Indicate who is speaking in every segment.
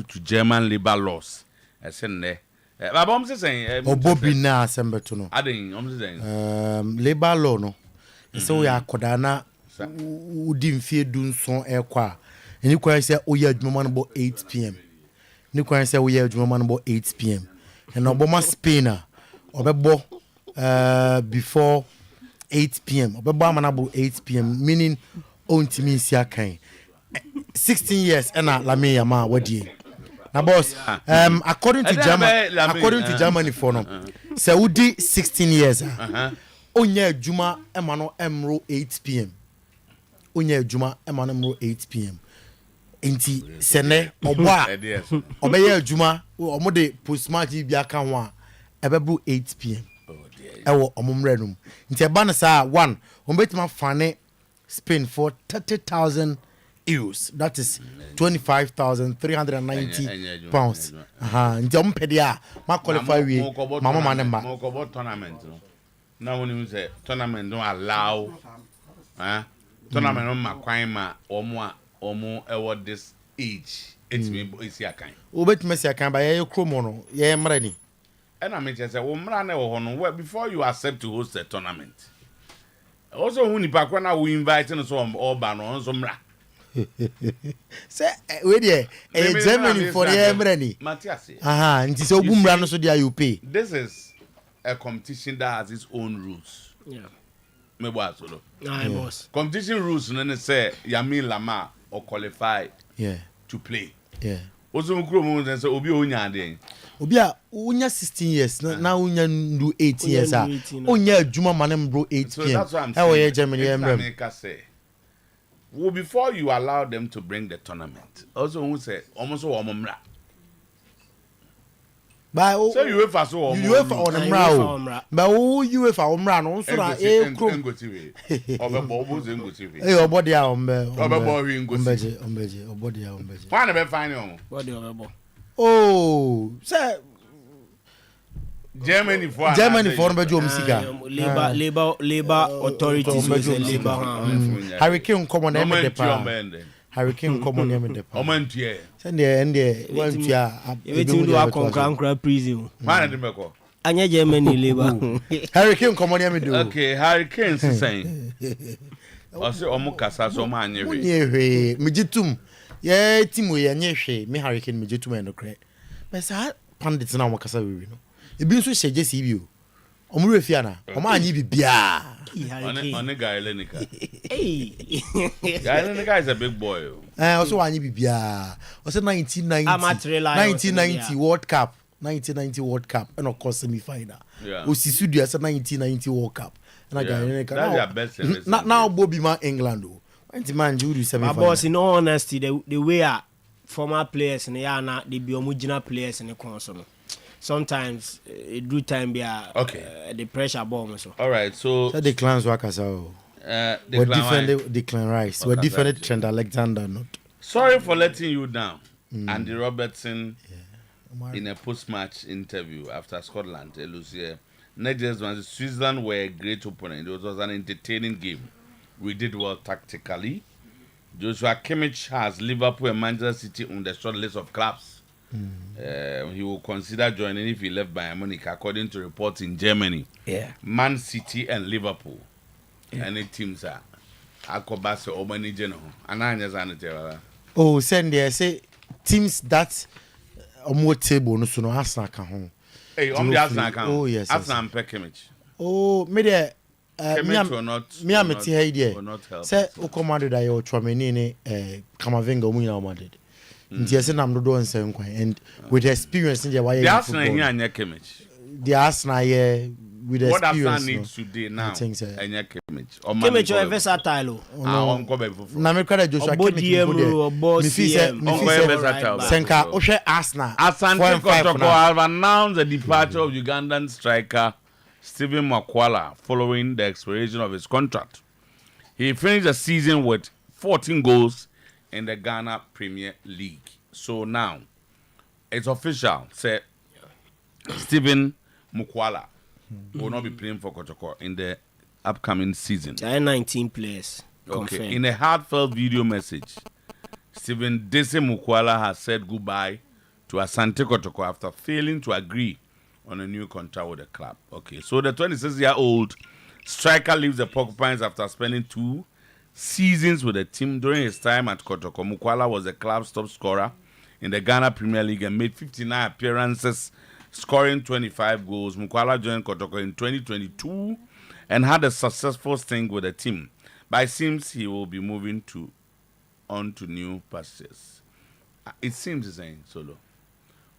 Speaker 1: to German labor laws. I said, "Ne." But I'm saying,
Speaker 2: Bobby na assemble to no.
Speaker 1: Adding, I'm saying,
Speaker 2: labor law no. So we are kodana. Wouldn't fear doing so air qua. And you can say, oh, yeah, Juman about 8 p.m. You can say, oh, yeah, Juman about 8 p.m. And Obama Spainer, or before 8 p.m. Obama about 8 p.m. Meaning, on to me, 16 years, and I la me, ma, what do you? Now, boss, according to Germany, for no, so we did 16 years. Oh, yeah, Juma, Emano, Emro, 8 p.m. Onye Juma emanamro 8 p.m. Enti sene oba obeye Juma omode postmark bi aka ho a ebebu 8 p.m. Ewo omumrenum nti eba na sa 1 ombetima fane Spain for 30,000 euros, that is 25,390 pounds. Nti ompede a ma qualify we mama manema
Speaker 1: mo tournament no na woni mu say tournament don't allow tournament on makwan ma omo ewo this age it's me isi akan
Speaker 2: obet mesi akan ba ye kromo no ye mra ni
Speaker 1: and I mean say wo mra na wo ho no before you accept to host a tournament also who ni pa kwa na we invite no so all ba no so mra
Speaker 2: say we there Germany for ye mra ni
Speaker 1: Matthias
Speaker 2: nti say obu mra no so there you pay.
Speaker 1: This is a competition that has its own rules. Me boss solo.
Speaker 3: Boss.
Speaker 1: Competition rules no say Yamin Lama or qualified to play. Also nkro mo say obi onya ade.
Speaker 2: Obi a unya 16 years na unya do 8 years a unya adwuma manem bro 8
Speaker 1: so
Speaker 2: p.m.
Speaker 1: That's what I'm
Speaker 2: saying.
Speaker 1: How
Speaker 2: Germany
Speaker 1: America say. Well, before you allow them to bring the tournament. Also who say almost o mra. So UEFA so
Speaker 2: UEFA on mra. Ba o UEFA on mra no so na e krom
Speaker 1: ngotiwe. Obebo oboze ngotiwe.
Speaker 2: Obodi a ombe.
Speaker 1: Obebo wi ngotiwe.
Speaker 2: Ombeje obodi a ombeje.
Speaker 1: Why na be fine o?
Speaker 3: Body obebo.
Speaker 2: Oh, say
Speaker 1: Germany for
Speaker 2: bejo msika.
Speaker 3: Labor authorities labor.
Speaker 2: Hurricane come on every day. Hurricane come on every day.
Speaker 1: Omantie.
Speaker 2: Send the one tia.
Speaker 3: Everything do a concrete prison.
Speaker 1: Man dey meko.
Speaker 3: Anya Germany labor.
Speaker 2: Hurricane come on every day.
Speaker 1: Okay, Hurricane saying. Also omo kasa so ma anye we.
Speaker 2: Nye mejitum. Ye timu ye nye hwe me Hurricane mejitum e no kre. But sa pandit na omo kasa we no. Ebi nso hye jesi bi o. Omo refia na. Omo anyi bibia.
Speaker 1: On guy Lenica. Hey. Guy Lenica is a big boy.
Speaker 2: Also anyi bibia. Also 1990 World Cup. 1990 World Cup and of course semi-final. Osisu dia 1990 World Cup. And guy Lenica.
Speaker 1: That's their best.
Speaker 2: Now Bobby ma England o. Man do semi-final.
Speaker 3: My boss, in all honesty, the way former players and na the original players in the console. Sometimes it do time be the pressure bomb so.
Speaker 1: All right, so
Speaker 2: the clans work as well. Declan Rice. We're different Trent Alexander not.
Speaker 1: Sorry for letting you down. Andy Robertson in a post-match interview after Scotland, Lucia. Switzerland were a great opponent. It was an entertaining game. We did well tactically. Joshua Kimmich has Liverpool and Manchester City on the short list of clubs. He will consider joining if he left Bayern Munich, according to reports in Germany. Man City and Liverpool. Any teams are Akobase or manager no.
Speaker 2: Oh, send there say teams that more table no so no Arsenal can home.
Speaker 1: Hey, on the Arsenal account.
Speaker 2: Oh yes.
Speaker 1: Arsenal and Kimmich.
Speaker 2: Oh, me there.
Speaker 1: Me
Speaker 2: am here there. Say o commanded that you Chouameni Kamavinga mu na Madrid. Yes, and I'm not doing same and with the experience in the
Speaker 1: Arsenal here and Kimmich.
Speaker 2: The Arsenal here with the experience.
Speaker 1: What Arsenal needs today now? And Kimmich.
Speaker 3: Kimmich is versatile.
Speaker 2: Na me kwada Joshua Kimmich. Senka Oshe Arsenal.
Speaker 1: Asante Kotoko have announced the departure of Ugandan striker Stephen Makwala following the expiration of his contract. He finished the season with 14 goals in the Ghana Premier League. So now, it's official. Say, Stephen Mukwala will not be playing for Kotoko in the upcoming season.
Speaker 3: There are 19 players.
Speaker 1: Okay.
Speaker 3: Confirmed.
Speaker 1: In a heartfelt video message, Stephen Dese Mukwala has said goodbye to Asante Kotoko after failing to agree on a new contract with the club. Okay, so the 26-year-old striker leaves the Porcupines after spending 2 seasons with the team. During his time at Kotoko, Mukwala was the club's top scorer in the Ghana Premier League and made 59 appearances, scoring 25 goals. Mukwala joined Kotoko in 2022 and had a successful stint with the team. But it seems he will be moving on to new pastures. It seems he's saying Solo.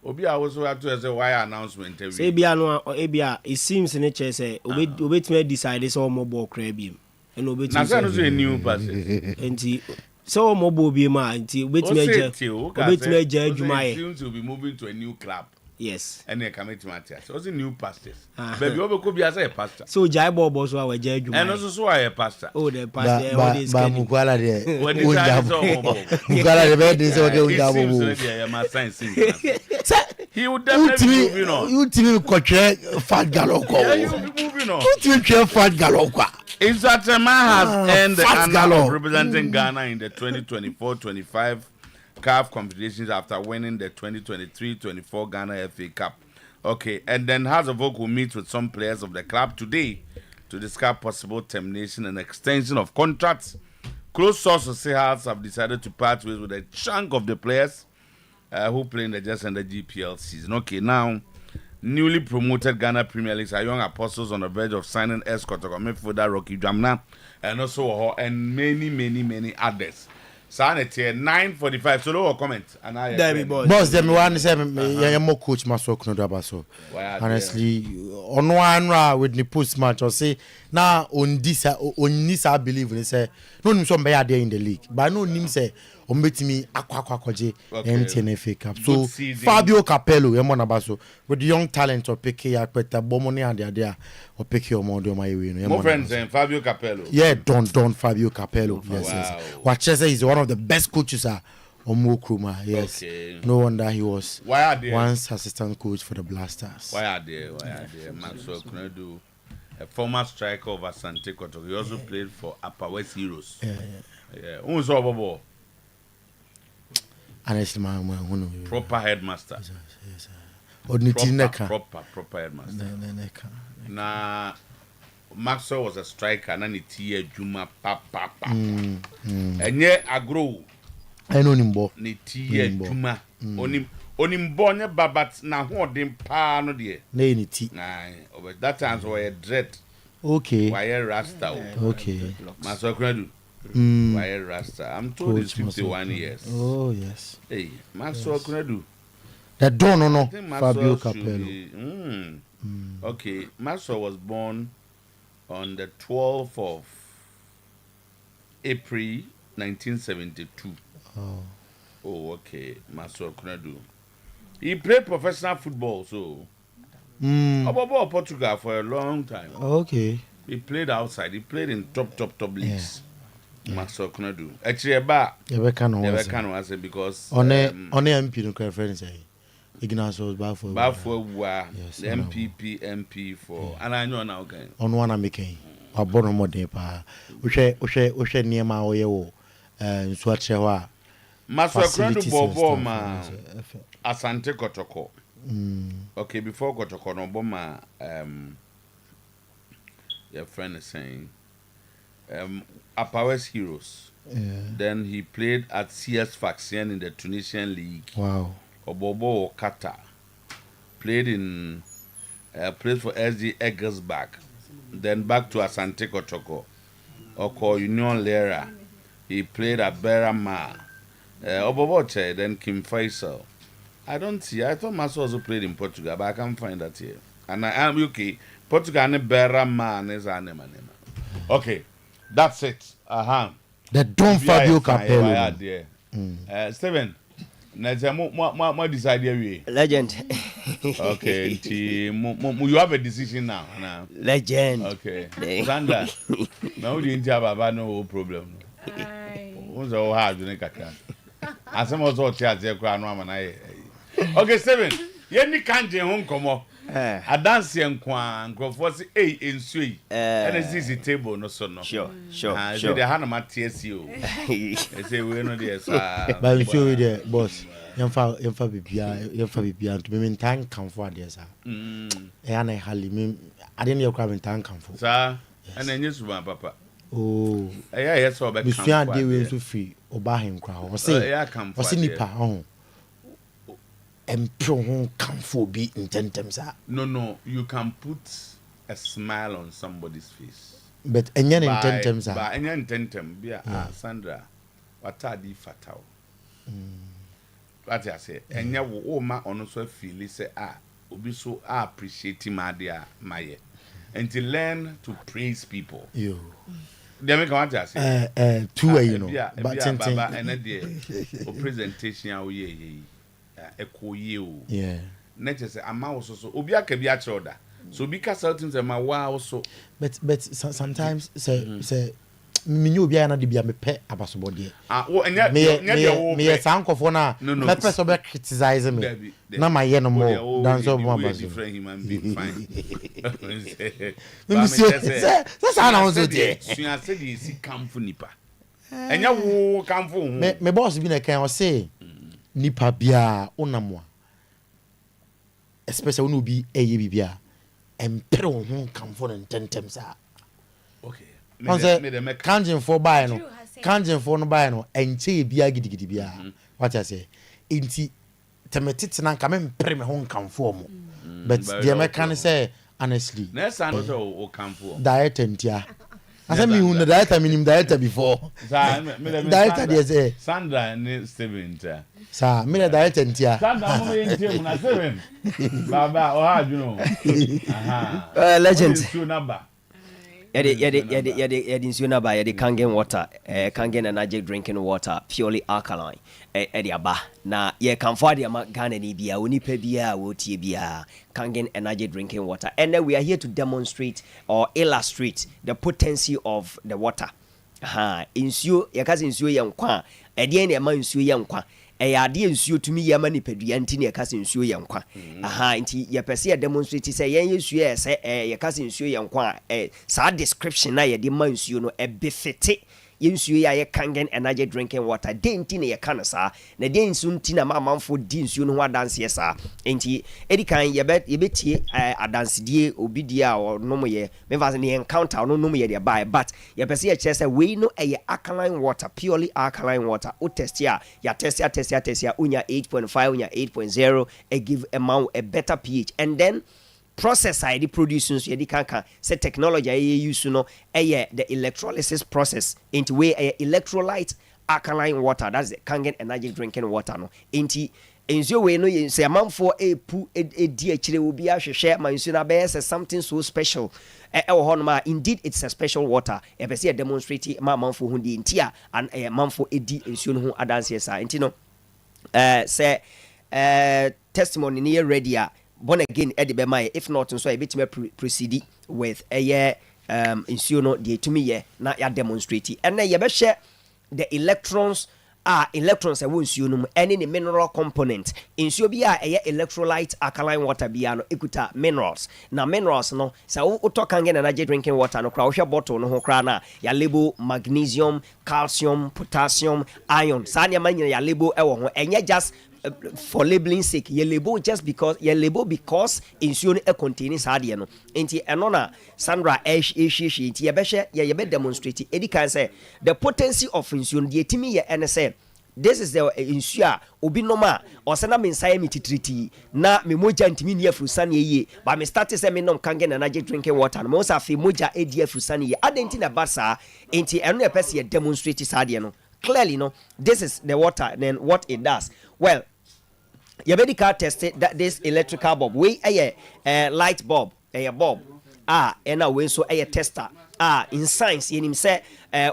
Speaker 1: Obi also have to say why announcement every.
Speaker 3: Say Ebia it seems in nature say Obi to decide so more ball crab him. And Obi to
Speaker 1: say a new pastures.
Speaker 3: And so more ball be ma until Obi to Jumaye.
Speaker 1: Seems to be moving to a new club.
Speaker 3: Yes.
Speaker 1: And they come to Matthias. So it's a new pastors. But you could be as a pastor.
Speaker 3: So Jai Bob was our Jai Jumaye.
Speaker 1: And also so I a pastor.
Speaker 3: Oh, the pastor.
Speaker 2: But Mukwala there.
Speaker 1: Mukwala
Speaker 2: the bed is okay with
Speaker 1: he would definitely be moving on.
Speaker 2: You tell me fat galoko.
Speaker 1: Yeah, he will be moving on.
Speaker 2: You tell me fat galoko.
Speaker 1: Is that a man has earned the honor of representing Ghana in the 2024-25 CAF competitions after winning the 2023-24 Ghana FA Cup. Okay, and then Hazovok will meet with some players of the club today to discuss possible termination and extension of contracts. Close sources say Hearts have decided to part ways with a chunk of the players who play in the Just and the GPL season. Okay, now, newly promoted Ghana Premier League are young apostles on the verge of signing Kotoko midfielder Rocky Jamna and also and many others. Sanity 9:45. So no comment. And I
Speaker 2: boss them one say more coach Maso Knodo so. Honestly, on one with the post match or say now on this I believe they say no nim some there in the league. But no nim say on betimi akwa MTN FA Cup. So Fabio Capello Yamonabaso with the young talent of PK Akpeta Bomoni and there or PK Omondo my way.
Speaker 1: My friends and Fabio Capello.
Speaker 2: Yeah, Don Fabio Capello. Yes. Watchesa is one of the best coaches on Mokruma. Yes. Okay. No wonder he was once assistant coach for the Blasters.
Speaker 1: Why are they? Maxwell Kunedu, a former striker of Asante Kotoko. He also played for Upper West Heroes. Yeah. Who's over ball?
Speaker 2: Honestly,
Speaker 1: proper headmaster. Proper headmaster. Now, Maxwell was a striker, and he tiye Juma papa. And yet I grow.
Speaker 2: I know him bo.
Speaker 1: Ni tiye Juma. Onimbo ne babat na holding pa no de.
Speaker 2: Ne ni ti.
Speaker 1: Over that times were a dread.
Speaker 2: Okay.
Speaker 1: Why Rasta?
Speaker 2: Okay.
Speaker 1: Maxwell Kredu. Why Rasta? I'm told
Speaker 2: Coach
Speaker 1: he's 51 years.
Speaker 2: Oh yes.
Speaker 1: Hey, Maxwell Kredu.
Speaker 2: That don't no Fabio Capello.
Speaker 1: Okay, Maxwell was born on the 12th of April 1972. Oh, okay. Maxwell Kunadu. He played professional football, so about Portugal for a long time.
Speaker 2: Okay.
Speaker 1: He played outside. He played in top leagues. Maxwell Kunadu. Actually, I say because
Speaker 2: on MP no cry friends say. Ignace was bad for
Speaker 1: the MP for and I know now okay.
Speaker 2: On one I'm making a borrow more day pa. Ushe near my way so at Shewa.
Speaker 1: Maswa Bobo ma Asante Kotoko. Okay, before Kotoko no boma your friend is saying Upper West Heroes. Then he played at CS Faxian in the Tunisian League.
Speaker 2: Wow.
Speaker 1: Obobo Qatar played for SD Eggersbach, then back to Asante Kotoko, Oko Union Lera. He played at Berama, Oboboche, then Kim Faisal. I thought Maso also played in Portugal, but I can't find that here. And I am okay. Portugal and Berama is a name. Okay, that's it.
Speaker 2: The Don Fabio Capello.
Speaker 1: Steven. What decide we?
Speaker 3: Legend.
Speaker 1: Okay, you have a decision now.
Speaker 3: Legend.
Speaker 1: Okay. Sandra, now you didn't have no problem. Who's all hard to make I some also charge their crown. Okay, Steven, you can't get home come a dance and quan, Crawford in sweet. And it's easy table, no son. Sure. The Hanama TSU. They say we're not there,
Speaker 2: but I'm sure there, boss. yɛmfa bibia nto me ntan kamfo adeɛ saa ɛyɛ na ɛhale me adeɛ ne yɛkora me ntan kamfo
Speaker 1: saa ɛna ɛnyɛ suban papa
Speaker 2: ɛyɛ
Speaker 1: sɛ ɔbɛkamfo
Speaker 2: mesua adeɛ wei nso firi ɔba henkora hɔ ɔse nipa ɔho ɛmpere ho kamfo bi ntɛntɛm saa
Speaker 1: no you can put a smile on somebody's face
Speaker 2: but ɛnyɛ ne ntɛntɛm saa
Speaker 1: ɛnyɛ ntɛntɛm bia Sandra watadi fatal what I say ɛnyɛ wo ma ɔno so feel say obi so appreciate my dear my and to learn to praise people they make what I say
Speaker 2: two you know
Speaker 1: but baba and the presentation how ye ekoye
Speaker 2: yeah
Speaker 1: next say ama wo so obi aka bi a childa so bi ka certain say ma wa also
Speaker 2: but sometimes say minyo obi ana de bia me pɛ abasobɔ de
Speaker 1: wo enya
Speaker 2: me sankofo na me pɛ so be criticize me na ma ye no mo dan so mo abaso
Speaker 1: different human being fine
Speaker 2: me say na wo so de
Speaker 1: sua say di si kamfo nipa enya wo kamfo hu
Speaker 2: me boss bi na kan o say nipa bia onamwa especially when obi eye bibia empere wo hu kamfo no ntentem sa
Speaker 1: okay
Speaker 2: kanjin for buy no kanjin for no buy no enche bia gidigidi bia what I say inti temetete na nka me mpere me ho nkamfo mo but the me can say honestly
Speaker 1: next time o kamfo
Speaker 2: diet entia asa me hu no diet minim diet before diet dey say
Speaker 1: Sandra ni Steven ta
Speaker 2: sa me the diet entia
Speaker 1: Sandra mo entia mu na Steven baba o ha dwuno
Speaker 3: legend
Speaker 4: yɛde nsuo no ba yɛde kangen water kangen energy drinking water purely alkaline ɛde aba na yɛkamfo ade ama Ghana ni bia onipa bia wotie bia kangen energy drinking water and then we are here to demonstrate or illustrate the potency of the water nsuo yɛka sɛ nsuo yɛ nkwa ɛdeɛ ne ɛma nsuo yɛ nkwa ade nsuo tumi yɛ ma nipadua nti ne yɛka sɛ nsuo yɛ nkwa nti yɛpɛ sɛ yɛ demonstrate sɛ yɛn nsuo yɛ sɛ yɛka sɛ nsuo yɛ nkwa saa description na yɛde ma nsuo no ɛbefete yɛnsuo yɛ kangen energy drinking water den nti ne yɛka no saa na den nso nti na mamanfo di nsuo no ho adanseɛ saa nti edi kan yɛbɛtie adansedie obi die a ɔnom yɛ memfa sɛ ne encounter no nom yɛ de buy but yɛpɛ sɛ yɛkyerɛ sɛ wei no ɛyɛ alkaline water purely alkaline water o test a ya test a unya 8.5 unya 8.0 give a better pH and then process I produce so yedi kanka say technology I use no the electrolysis process into way electrolyte alkaline water that's the kangen energy drinking water no into enzo we no say amanfo epu edi akire obi ahwehwe ma nsu na be say something so special indeed it's a special water e be say demonstrate ma amanfo hu di ntia and amanfo edi nsu no hu adanse sa enti no say testimony near ready born again Eddie Bemai if not so a bit me proceed with a nsuo no de to me ye na ya demonstrate and then ye be share the electrons electrons e won nsuo no any the mineral component nsuo bi electrolyte alkaline water bi no ekuta minerals na minerals no so wo talk kangen energy drinking water no kra wo hwe bottle no ho kra na ya label magnesium calcium potassium iron sa ne ma nyina ya label e wo ho enye just for labeling sake ye label just because insuo no contain saade no enti eno na Sandra enti ye be hye ye be demonstrate edi kan say the potency of insuo no de timi ye ene say this is the insuo a obi noma o se na me nsaye me titriti na me moja ntimi ni afurusane ye ba me start say me nom kangen energy drinking water no mo sa fe moja edi afurusane ye adenti na basa enti eno ye pese ye demonstrate saade no clearly no this is the water then what it does well you better test that this electrical bulb we a light bulb a bulb and now we so a tester in science in him say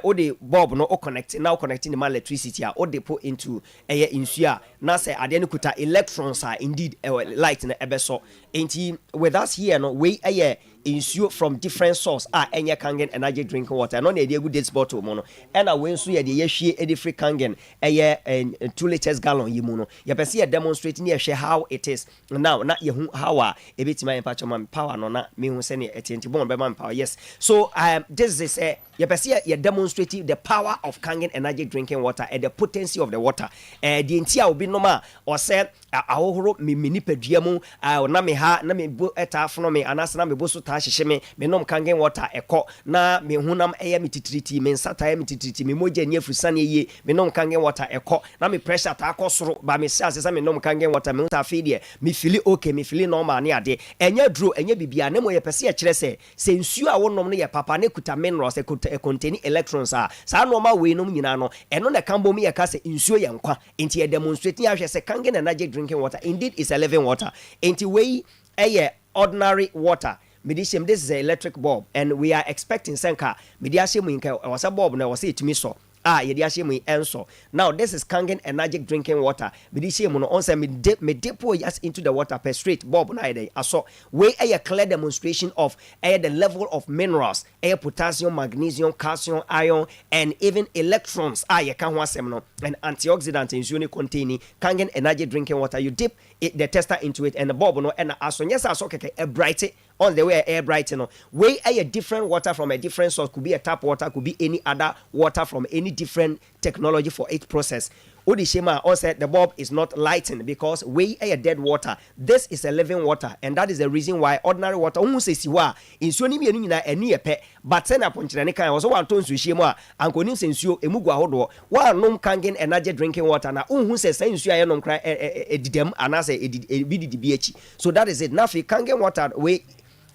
Speaker 4: o the bulb no o connect now connecting the electricity o they put into a insua now say at the end kuta electrons are indeed light in the ebeso enti with us here no we a insuo from different source enya kangen energy drinking water no na dey good this bottle mo no and we so ye dey hwie e dey free kangen 2 liters gallon yimu no ye pese ye demonstrate na ye hwe how it is now na ye hu how ebetima impact man power no na me hu se ne etienti bon be man power yes so this is ye pese ye demonstrate the power of Kangen energy drinking water and the potency of the water. The entia obi no ma or say ahohoro me nipadua mu na me ha na me bo etafo me anasa na me bo so ta hyehye me nom Kangen water ekọ na me hunam eye me titiriti me nsata eye me titiriti me moja ni afusane ye me nom Kangen water ekọ na me pressure ta akosoro ba me say asesa me nom Kangen water me ta fe de me feel okay me feel normal ne ade enye dro enye bibia ne mo ye pese ye kire se nsuo a wonom ne ye papa ne kuta minerals contain electrons sa normal we nom nyina no eno na kambo me ye ka se nsuo ye nkwa enti ye demonstrate ya hwe se Kangen energy drinking water indeed is a living water enti we ordinary water. This is an electric bulb, and we are expecting Senka. Was a bulb, and I was it to me so. Now, this is Kangen energy drinking water. Me depot just into the water per straight bulb. I saw way a clear demonstration of the level of minerals, potassium, magnesium, calcium, iron, and even electrons. And antioxidants in unit containing Kangen energy drinking water. You dip the tester into it, and the bulb and as soon as I saw a bright on the way air bright, way a different water from a different source, could be a tap water, could be any other water from any different technology for its process. Odishima also said the bulb is not lighting because way a dead water. This is a living water, and that is the reason why ordinary water almost says you are in Sony any pet, but send up on Chinanica was one tone to Shima and Conin since you a Mugua Hodo, one nom Kangen energy drinking water. Now, who says you are non cry a didem and I say a BDBH. So that is it. Nafi Kangen water way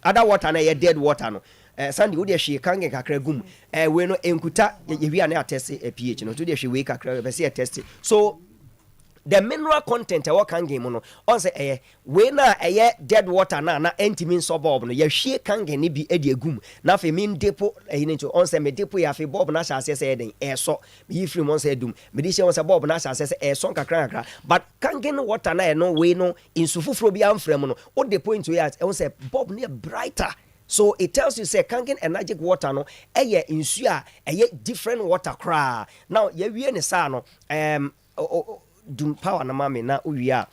Speaker 4: other water na a dead water no. Sandy would she Kangen kakra gum. We no enkuta we are na test a pH no to the she we kakra be say test. So the mineral content e Kangen no on say we na dead water na entimin suburb no ye hwe Kangen ni bi edi agum na fe min depo into on say me depo ya fe bob na sha say den so me free mon say dum me di she on say bob na sha say so kakra but Kangen water na no we no insufufro bi amfrem no o depo into ya on say bob na brighter. So it tells you say Kangen energetic water no insu different water cra. Now ye wie ne sa no dum power na mame na uwia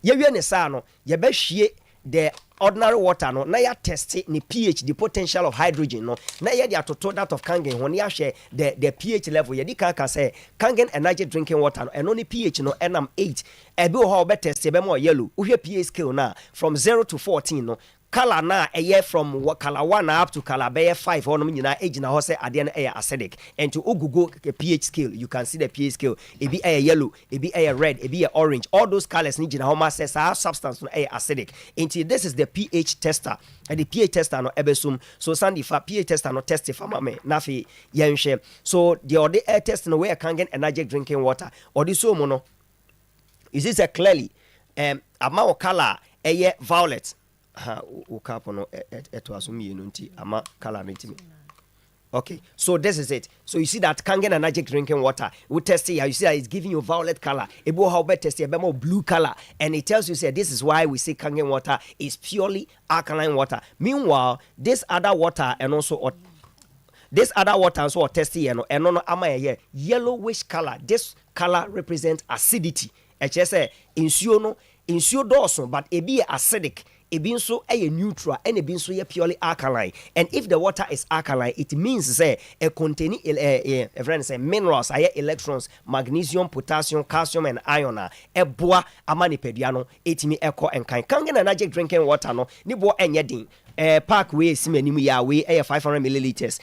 Speaker 4: ye wie ne sa no ye be hwie the ordinary water no na ya test the pH, the potential of hydrogen no na ye dia toto that of Kangen when ya share the pH level ye di kan say Kangen energy drinking water no and only pH no enam 8 e be ho be test e be mo yellow uhwe pH scale na from 0 to 14 no color na from color 1 up to color 5 on nyina age na ho say ade na acidic and to ogugo pH scale you can see the pH scale e be yellow e be red e be orange all those colors ni nyina ho ma say substance no acidic until this is the pH tester and the pH tester no ebesum so sandy fa pH tester no test fa ma me na fi yenhwe so the ode air test no we Kangen energy drinking water ode so mo no is this a clearly amount color violet okay, so this is it. So you see that Kangen energy drinking water. We test it. You see that it's giving you violet color. Ebo how better test it, more blue color, and it tells you say this is why we say Kangen water is purely alkaline water. Meanwhile, this other water and also also test it and no ama yellowish color. This color represents acidity. Say insuo doso, but it be acidic. It being so neutral and it being so purely alkaline. And if the water is alkaline, it means say a containing minerals, electrons, magnesium, potassium, calcium, and iron. Boa amani pediano, etimi echo and kind. Kangen energy drinking water no ni bo enyedin. Park way simenimu ya we 500 milliliters.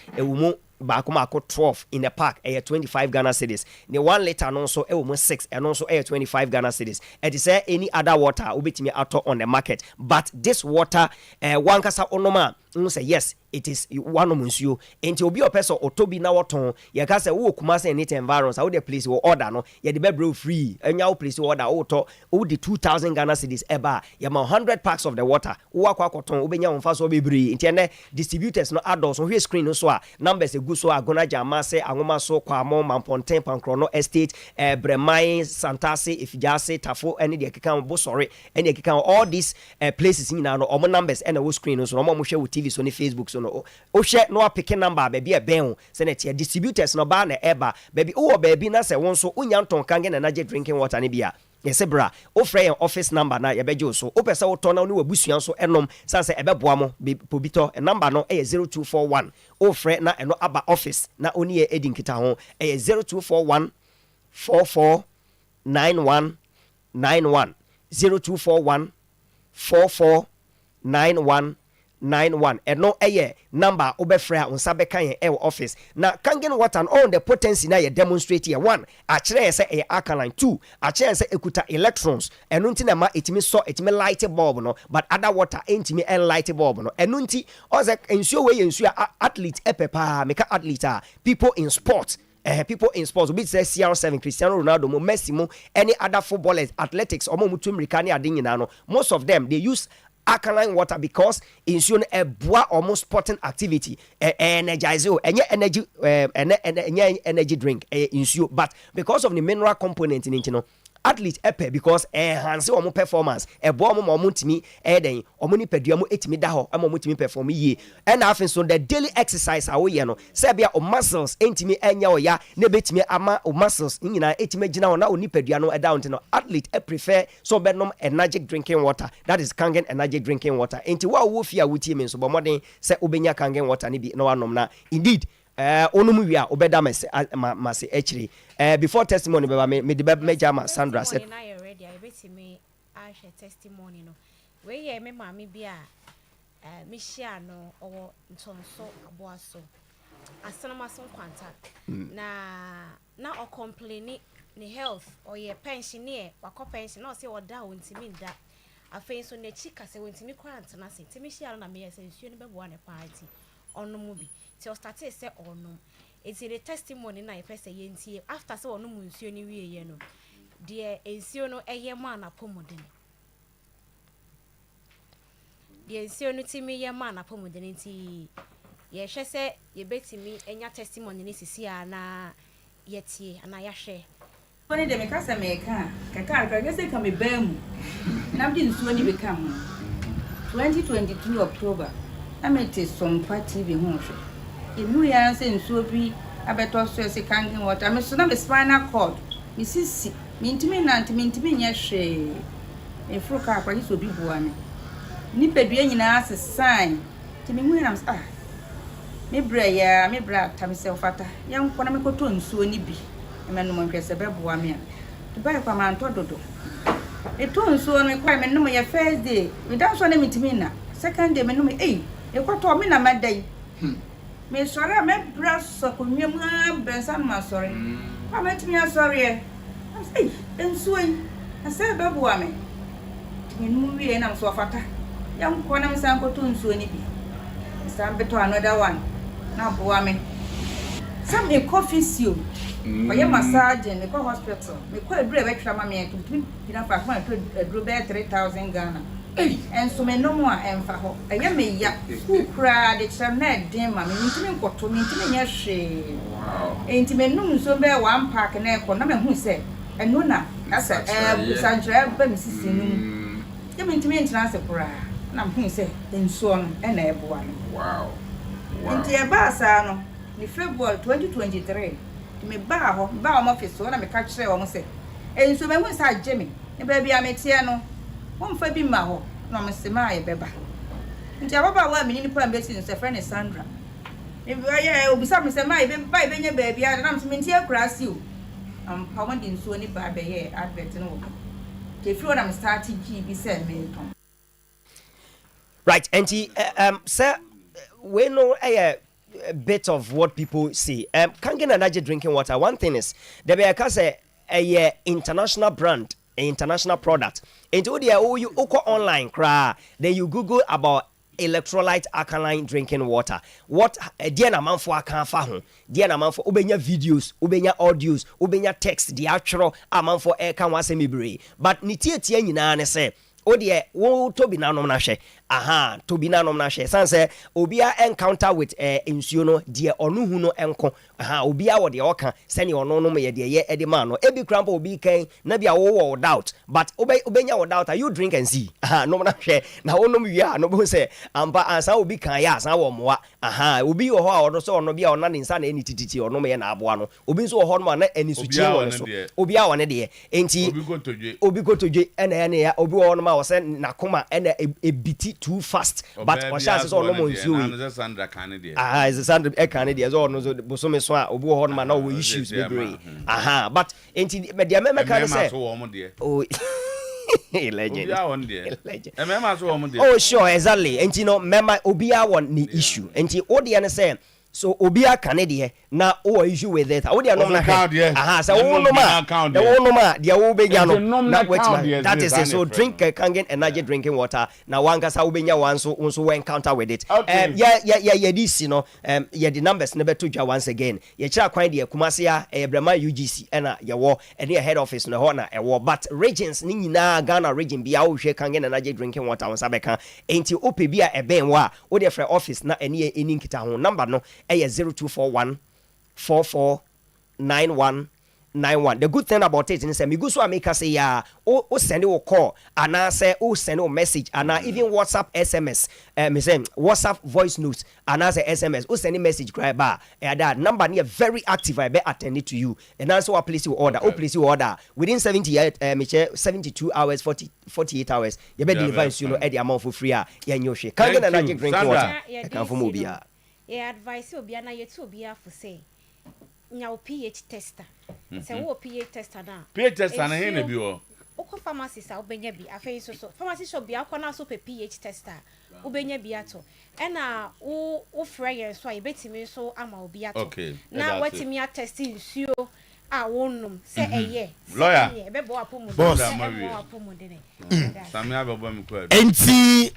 Speaker 4: Bakumako 12 in the pack 25 Ghana cedis. The 1 liter and also almost 6 and also 25 Ghana cedis. And is there any other water ubitimi auto on the market? But this water one kasa onoma say yes, it is one of monsieur. And to be a person or to be now ton, you can say, oh, Kumasi and it environs, how the place will order no, ya the bedroom free, and now place order auto, the 2,000 Ghana cedis eba, yama 100 packs of the water, Uaquaton, Ubenya on Faso Bibri, interne distributors no adults on his screen no so numbers a good so agona jamase, Angoma so Quamo, Mamponten, Pancrono Estate, Bremai, Santasi, Ifjase, Tafo, any the account, sorry, any account, all these places in our numbers and a screen so no share with TV so ni Facebook so no o share no picking number baby e ben senator distributors no ba na eba baby o baby na say won so unyanton Kangen energy drinking water ni bia Yes, bra. O frɛ office number na yɛbɛgye so. O pɛ sɛ wo tɔ na wo abusua so ɛnom sanse ɛbɛboa mo pobito. Number no ɛyɛ 0241. O frɛ na ɛno aba office na oni yɛ edi nkita ho ɛyɛ 0241 449191 0241 449191 ɛno ɛyɛ number obɛfrɛ a unsa bɛka yɛn ɛwɔ office na kangen water on the potency na yɛ demonstrate here. 1 akyerɛ sɛ ɛyɛ alkaline. 2 akyerɛ sɛ ekuta electrons ɛno nti na ma etimi light bulb no but other water entimi light bulb no ɛno nti ɔsɛ nsuo wei yɛ nsuo a athlete ɛpɛ paa meka athlete a people in sports obi say CR7 Cristiano Ronaldo mo Messi mo any other footballers athletics omo mutu America ne ade nyina no most of them they use alkaline water because insuo no eboa almost sporting activity energize enye energy drink insuo but because of the mineral component in it no athlete epe because enhance omo performance eboa omo ntimi den omo ni padua mo etimi da ho omo ntimi perform yie and afin so the daily exercise awo ye no se bia o muscles entimi enya oya na betimi ama o muscles nyina etimi gina ho na oni padua no down no athlete prefer so benom energetic drinking water that is kangen energetic drinking water enti wa wo fia wutie me so bomoden se obenya kangen water ni bi na wanom na indeed onum wi a obeda mase echiri before testimony beba me de meja ma Sandra said
Speaker 5: na you ready I bet me I share testimony no we ye me maami bi a me share no owo ntonso aboaso asanamason kwanta na o complain ni health or ye pensioner wakọ pension na o se oda wontimi nda afei so na chi kase wontimi kwanta na se timi share na me ye se nsuo ni bebo na party onomu bi ti o start say onum eti the testimony na yepese yentie after say onum nsuo ni wiye no de ensuo no eye ma na pomodene de ensuo no timi ye ma na pomodene nti ye hwe se ye betimi enya testimony ni sisi na yetie ana ya hwe
Speaker 6: When they make us a maker, I guess they can be bam. Now didn't so any become 2022 October. I met some party be home. If you are saying so be a better stress, a canning water. I'm so not a spinal cord. Mrs. Mean to me, not to mean to me, yes, she. A fruit car, but it will be one. Nipper being as a sign to me when I'm me bray, me brat, myself at young Panamico so any be. A man who gets a baby woman. To buy a command todo. A tone so on requirement no my first day. Without so name to me now. Second day, me no me, eh? You got to me na my day. Me sorry, me brass so could me benson my sorry. I met me a sorry. I say, then swing. I said, baby woman. Me movie and I'm so fatter. Young Quanam Sanko to so any be. Stand better another one. Now, boy, some a coffee soup. I am massage in the hospital. Me quite brave extra mammy to put enough for a drube 3,000 Ghana. And so me no more and for her. I am a yak who cried, it's a net, dear mammy, intimate got to me to me, she. Intimate noon so bear 1 pack and air for no man who said, and Nuna, that's a Sandra, but Mrs. Sinu. Come into me and transfer cry. And I'm who said, then so on and air one.
Speaker 1: Wow.
Speaker 6: Into a bassano, the February 2023. Me ba my office so na me catch say o mo say e so me hu sa Jimmy e ba bia me tie no won fa bi ma ho na me se ma ye beba nti ababa wa me ni pa mbesi no se friend Sandra e ba ye obisa me se ma ye ba be nya ba bia na me se me tie akura si o am pa won din so ni ba be ye advert no ke fi na me start gi bi se me ton
Speaker 4: right enti sir we know a bit of what people see. Kangen energy drinking water. One thing is, there be a international brand, an international product. Into the you go online, then you Google about electrolyte alkaline drinking water. What dear amount for can fahu, dear amount for ubenya videos, ubenya audios, ubenya text, the actual amount for air can was semi. But nitie tie nyina ne say. O de wo to bi na no na hwe to be nanom na hwe san say obia encounter with nsuo no de onu hu no enko obia wo de oka sene ono no ye de ye edema no ebi krampo obi kan na bia wo doubt but obenya wo doubt you drink and see no na hwe na wonom wi no bo say ampa ansa obi kan ya san wo moa obi wo ho a ono so ono bia ona ne nsa na eni tititi ono me ye na aboa no obi nso wo ho no na eni su chie wo so obi a wone de enti obi gotodwe ene ya obi wo no ma wo say nakoma ene ebiti too fast but o chance so ono mo nsuo yi
Speaker 1: Sandra kan de
Speaker 4: is Sandra e kan de so ono so bosome so a obi wo ho no ma na wo issues bebre but enti me de me kan say oh legend. Oh sure, exactly. And you know, member Obia want the issue. And you audience say so Obia Canadian na issue with it. Audio no count so no ma. The no ma, the obegano na wet. That is it. So drink Kangen energy drinking water. Now one kasa obenya one so encounter with it. Yeah this you know yeah the numbers never to you once again. You try kwan the Kumasia Brema UGC and ya war and your head office no na e war but regions ni nyina Ghana region bia wo hwe Kangen energy drinking water on sabeka enti ope bia e ben wa wo de free office na eni nkita ho number no e 0241 449191. The good thing about it is me go so make us say ya o send you a call and I say o send you a message and even WhatsApp SMS me say WhatsApp voice notes and I say SMS o send a message cry ba that number near very active I be attend it to you and also I place you order place you order within 72 hours 48 hours you be deliver you know at the amount for free ya nyoshe can get energy drink water can for mobia
Speaker 5: yeah advice obi na yetu obi for say nya pH tester say wo pH tester na
Speaker 1: pH tester na he na bi wo
Speaker 5: okọ pharmacist a obenya bi afei so pharmacist shop bi akọ na so pe pH tester obenya bi ato na wo frɛ yɛn so a yebetimi so ama obi ato na watimi a test nsuo a wonum say eye
Speaker 1: lawyer
Speaker 5: ebebo apomu
Speaker 2: boss
Speaker 1: Samia bebo mi kwa
Speaker 2: enti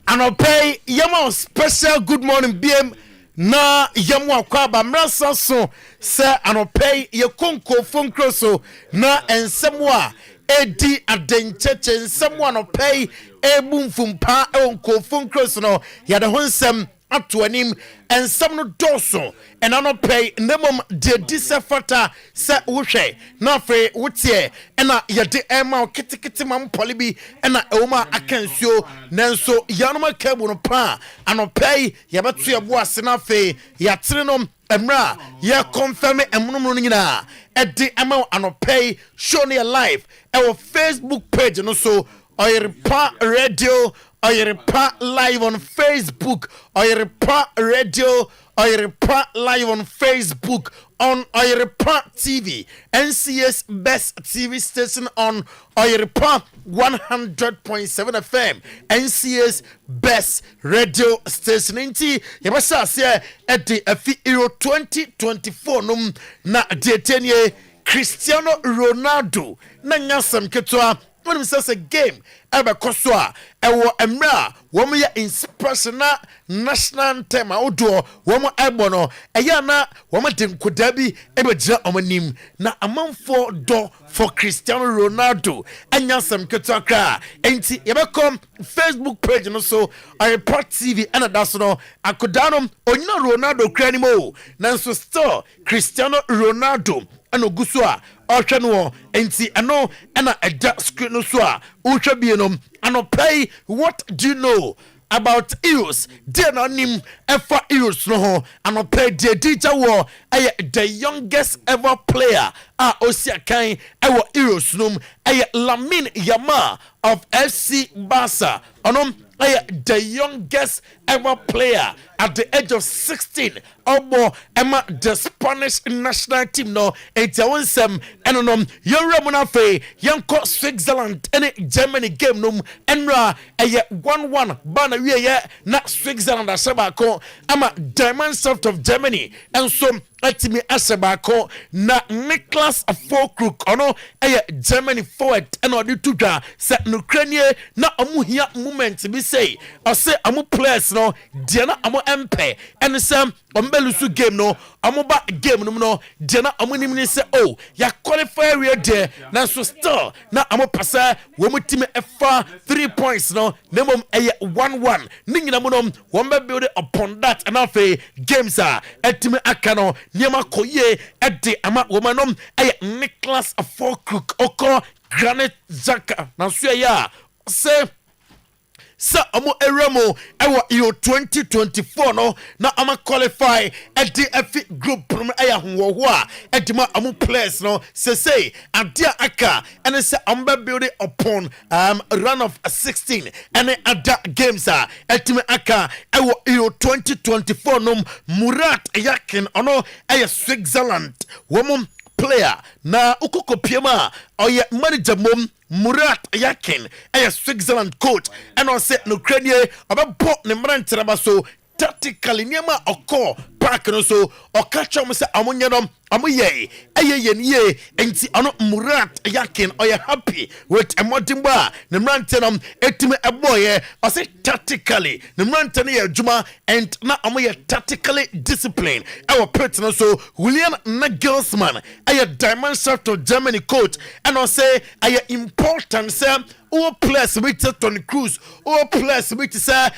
Speaker 2: anopay yama special good morning BM na yamu akwa ba mrasa so se anopay ye konko funkro so na ensemu a edi adencheche ensemu anopay ebumfumpa onko funkro so no ya de honsem ato anim ensem no doso enanopay nemom de disefata se wohwe na fe wotie ena ye de ema kitikiti mam polibi ena ewoma akansuo nanso yanoma kabu no pa anopay ye beto ye bo ase na fe ya trenom emra ye confirm emunum no nyina edi ema anopay show ne live our Facebook page no so Oyerepa Radio Oyerepa live on Facebook Oyerepa Radio Oyerepa live on Facebook on Oyerepa TV NCS best TV station on Oyerepa 100.7 FM NCS best radio station nti yebasa se edi afi Euro 2024 num na detenie Cristiano Ronaldo na nyasam ketwa when we say game ebe koswa ewo emra wo me inspirational national anthem odo wo mo ebono eya na wo mo denkoda bi ebe gira omanim na amanfo do for Cristiano Ronaldo anya sam ketwa enti yebe kom Facebook page no so Oyerepa TV and that's no akodano onyina Ronaldo krani mo nanso still Cristiano Ronaldo ano gusua ohwe no enti ano na eja screen no so a uhwe bi no anopay what do you know about Euros de na nim efa Euros no ho anopay de teacher wo the youngest ever player osia kan ewo Euros num Lamine Yamal of FC Barca onom the youngest ever player at the age of 16 obo ema the Spanish national team no etiawonsem enonom yoremuna fe yanko Switzerland any Germany game num enra 1-1 bana wiye na Switzerland asabako ama Diamond of Germany and so atimi asabako na Niklas Füllkrug ono Germany forward and odi tudwa se Ukraine na omuhia moment bi say ose amu players no dia na amu empe and some ombelu game no amoba game no de na amonim ni say oh ya qualify we de na so still na amopasa wo mutime efa 3 points no nemom eye 1-1 ningina mo no wo mbe build upon that and afa games etime aka no niema koye ede ama wo manom eye Nicholas Afokuk oko Granite Zaka na so ya say sa amo eremo ewa iyo 2024 no na ama qualify EDF group no aya ho a edima amo players no say adia aka and say amba build upon run of 16 and other games etime aka ewa iyo 2024 no Murat Yakin ono aya Switzerland woman player na ukoko piema oye manager mom Murat Yakin a Switzerland coach and on set no credit about pop ne mrantraba so tactically niema oko park no so o catch am say amunyenom amuye ye enti ano Murat Yakin oye happy with emodimba ne mrantenom etime eboye o say tactically ne mrantene ye adwuma and na amuye tactically discipline our person so William Nagelsmann a dimension to Germany coach and on say a important say o plus with Tony Cruz o plus with say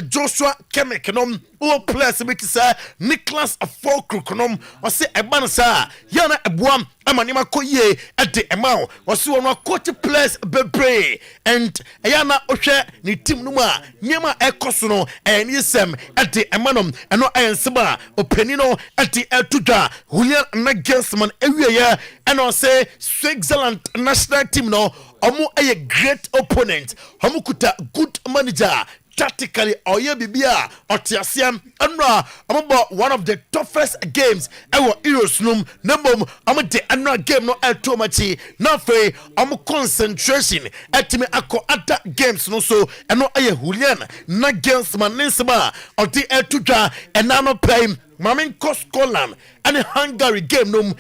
Speaker 2: Joshua Kimmich nom o plus with say Nicholas Afokuk nom o say ebansa yana ebuam amanima koye ade emao o say won coach plus bebre and yana ohwe ni team no ma nyema ekoso no enisem ade emanom eno ayenseba openino ade etudha Julian Nagelsmann ewiye and o say Switzerland national team no omo a great opponent omo kuta good manager tactically oye bibia otiasiam anra omo one of the toughest games ewo Euros num nembom omo de anra game no etomachi na fe omo concentration etime akọ other games no so eno aye Julian Nagelsmann ninsba odi etudha enano pay Mamin Scotland and Hungary game no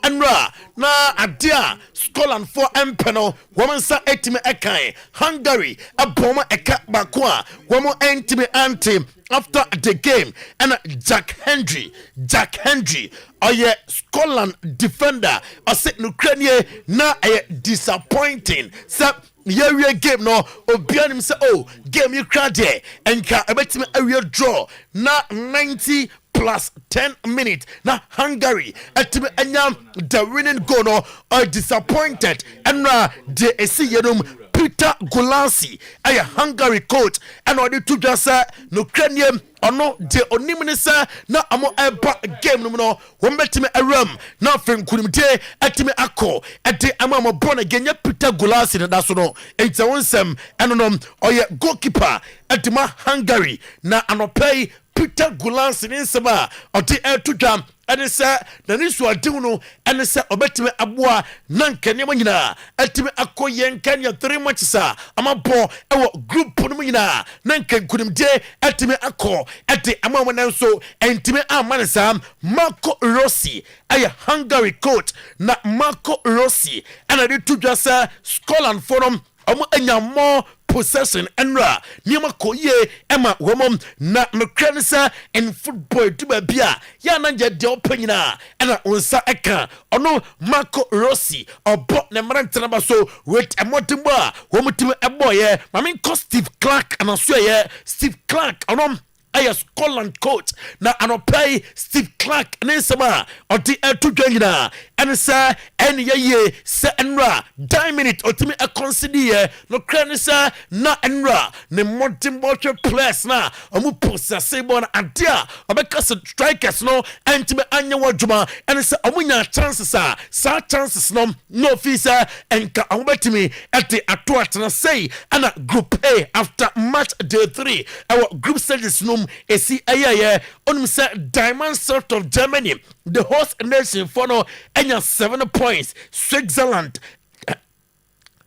Speaker 2: enra na adia Scotland for empeno woman sa etime ekai Hungary aboma eka bakwa woman entime anti after the game and Jack Hendry oye Scotland defender o say Ukraine na disappointing so yeah game no obianim say oh game you cry there enka ebetime area draw na 90 plus 10 minutes na Hungary etime anyam the winning goal no are disappointed and de esiyedum Peter Gulassi a Hungary coach and odi to just no Ukrainian ono de onimnisa na amo eba game no wombetime aram na fen kunimte etime akọ ede amamo born again Peter Gulassi na daso no enta wonsem eno no oye goalkeeper edima Hungary na anopay Peter Gulassi nsema odi etudam ene se na nisu adiwu no ene se obetime aboa na nkane nyina etime akoye nkanya 3 matches amabo ewo group no nyina na nkankunimde etime akọ ete amamo nanso entime amanesa Marco Rossi aya Hungary coach na Marco Rossi ana de tudwasa Scotland forum omo anya more possession enra niema koye ema womom na mekranisa in football duba bia ya na je de opanyina ena onsa eka ono Marco Rossi obo ne mrantena baso with emotimbo a womutim eboye mamin Steve Clark anaso ye Steve Clark ono aya Scotland coach na anopay Steve Clark nesema oti etudwanyina ensa enye se enra 10 minutes otimi consider no kranisa na enra ne modimbo place na omu possess bon adia obeka strikers no entime anya wadwuma ensa omunya chances sa chances no visa enka omubetimi ete atoatena say ana group A after match day 3 our group stages no esi ayaye onum say diamond sort of Germany the host nation for no enya 7 points Switzerland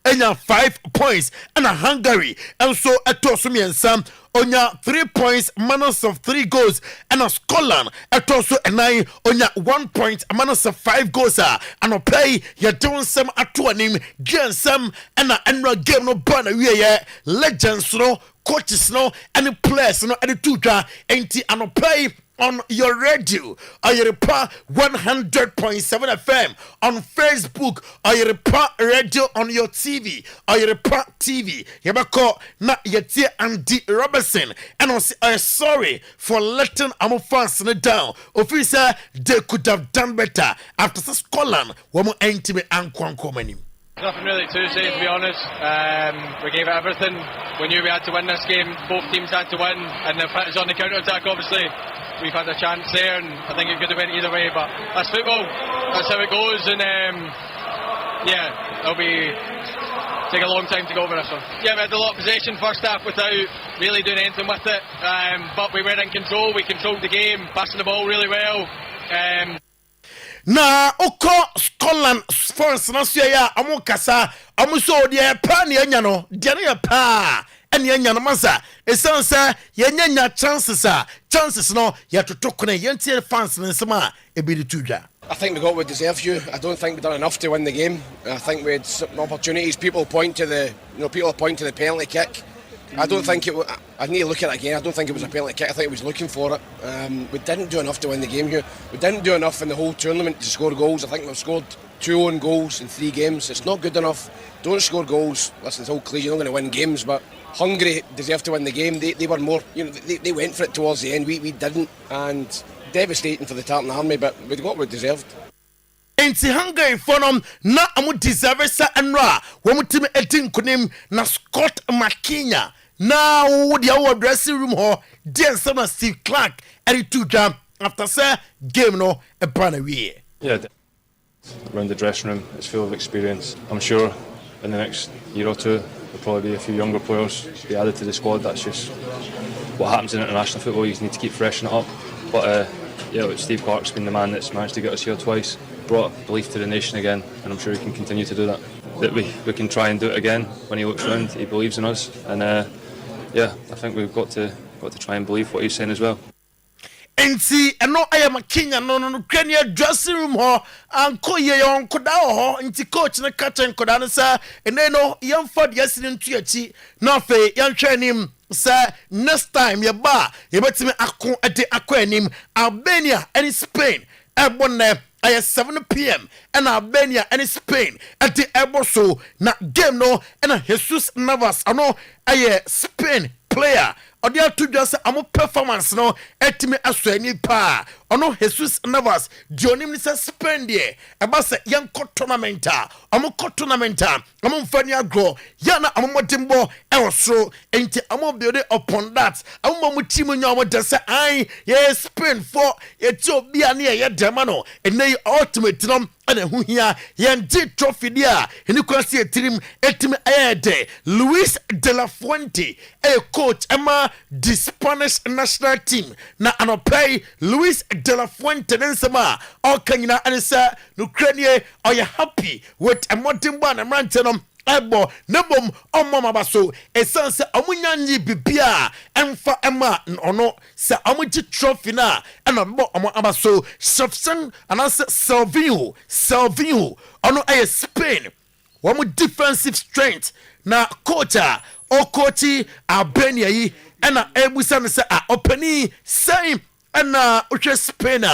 Speaker 2: enya 5 points and Hungary and so etosumiensam onya 3 points minus of 3 goals and Scotland etoso enai onya 1 point minus of 5 goals and play ya don some atoanim gensam and enra game no bana we legends no coaches no any players no any tuta enti and play on your radio, Oyerepa 100.7 FM, on Facebook, Oyerepa Radio, on your TV, Oyerepa TV. Yabako na yetie Andy Robertson, and I'm sorry for letting our fans down. Officer, they could have done better after Scotland. One more intimate and quanquamani.
Speaker 7: Nothing really to say, to be honest. We gave it everything. We knew we had to win this game. Both teams had to win, and if it was on the counter-attack, obviously, we've had a chance there, and I think it could have went either way, but that's football. That's how it goes, and it'll take a long time to go over this one. Yeah, we had a lot of possession first half without really doing anything with it, but we were in control. We controlled the game, passing the ball really well.
Speaker 2: Na oko Scotland France na so ya amukasa amuso de pa ne anya no de ne pa ene anya no masa esansa yenya chances no ya totokone yentie fans ne nsema ebidi tudwa.
Speaker 8: I think we got what we deserve you. I don't think we've done enough to win the game. I think we had some opportunities. People point to the penalty kick. I don't think it. I need to look at it again. I don't think it was a penalty kick. I think it was looking for it. We didn't do enough to win the game here. We didn't do enough in the whole tournament to score goals. I think we've scored 2 own goals in 3 games. It's not good enough. Don't score goals. Listen, it's all cliche. You're not going to win games, but Hungary deserved to win the game. They were more. They went for it towards the end. We didn't, and devastating for the Tartan Army. But we got what we deserved.
Speaker 2: Enti Hungary fonom na amu deserve sa enra. Wo mutime etin kunim na Scott McKinney. Now, the our dressing room hall, dear summer Steve Clark, and two jump after say game no a panaway.
Speaker 9: Yeah, around the dressing room, it's full of experience. I'm sure in the next year or two, there'll probably be a few younger players be added to the squad. That's just what happens in international football. You need to keep freshening it up. But Steve Clark's been the man that's managed to get us here twice, brought belief to the nation again, and I'm sure he can continue to do that. That we can try and do it again when he looks round. He believes in us, and I think we've got to try and believe what he's saying as well.
Speaker 2: And see, I know I am a king and no Kenya dressing room hall and call ye on Kodao and the coach and the catcher and Kodanasa and then young ford yesterday to your chi nothing young training sir next time your bar you better me at the aquarium Albania and Spain at 7 p.m. and Albania and Spain at the Airboso na game no and Jesus Navas I know Spain player or the two just performance no etime aswani pa ono Jesus Navas Johnny Mr. Spain there about say young tournament mfanya grow yana amodimbo so enti build upon that team nyawo de say ai Spain for Ethiopia near ya demano and they ultimate no and who here yendi trophy there and you can see a team etime ayede Luis de la Fuente coach Emma the Spanish national team na anopay Luis de la Fuente nensema all kanyina and say Ukraine are you happy with a modern one and rantenum ebo nebom omama baso esanse amunyanyi bibia emfa ema ono se amuji trophy na ena bo omo abaso Shafsan anase Salvinho ono Spain one defensive strength na coacha o coachi Albania yi ena ebusa ne se openi same ena uche Spain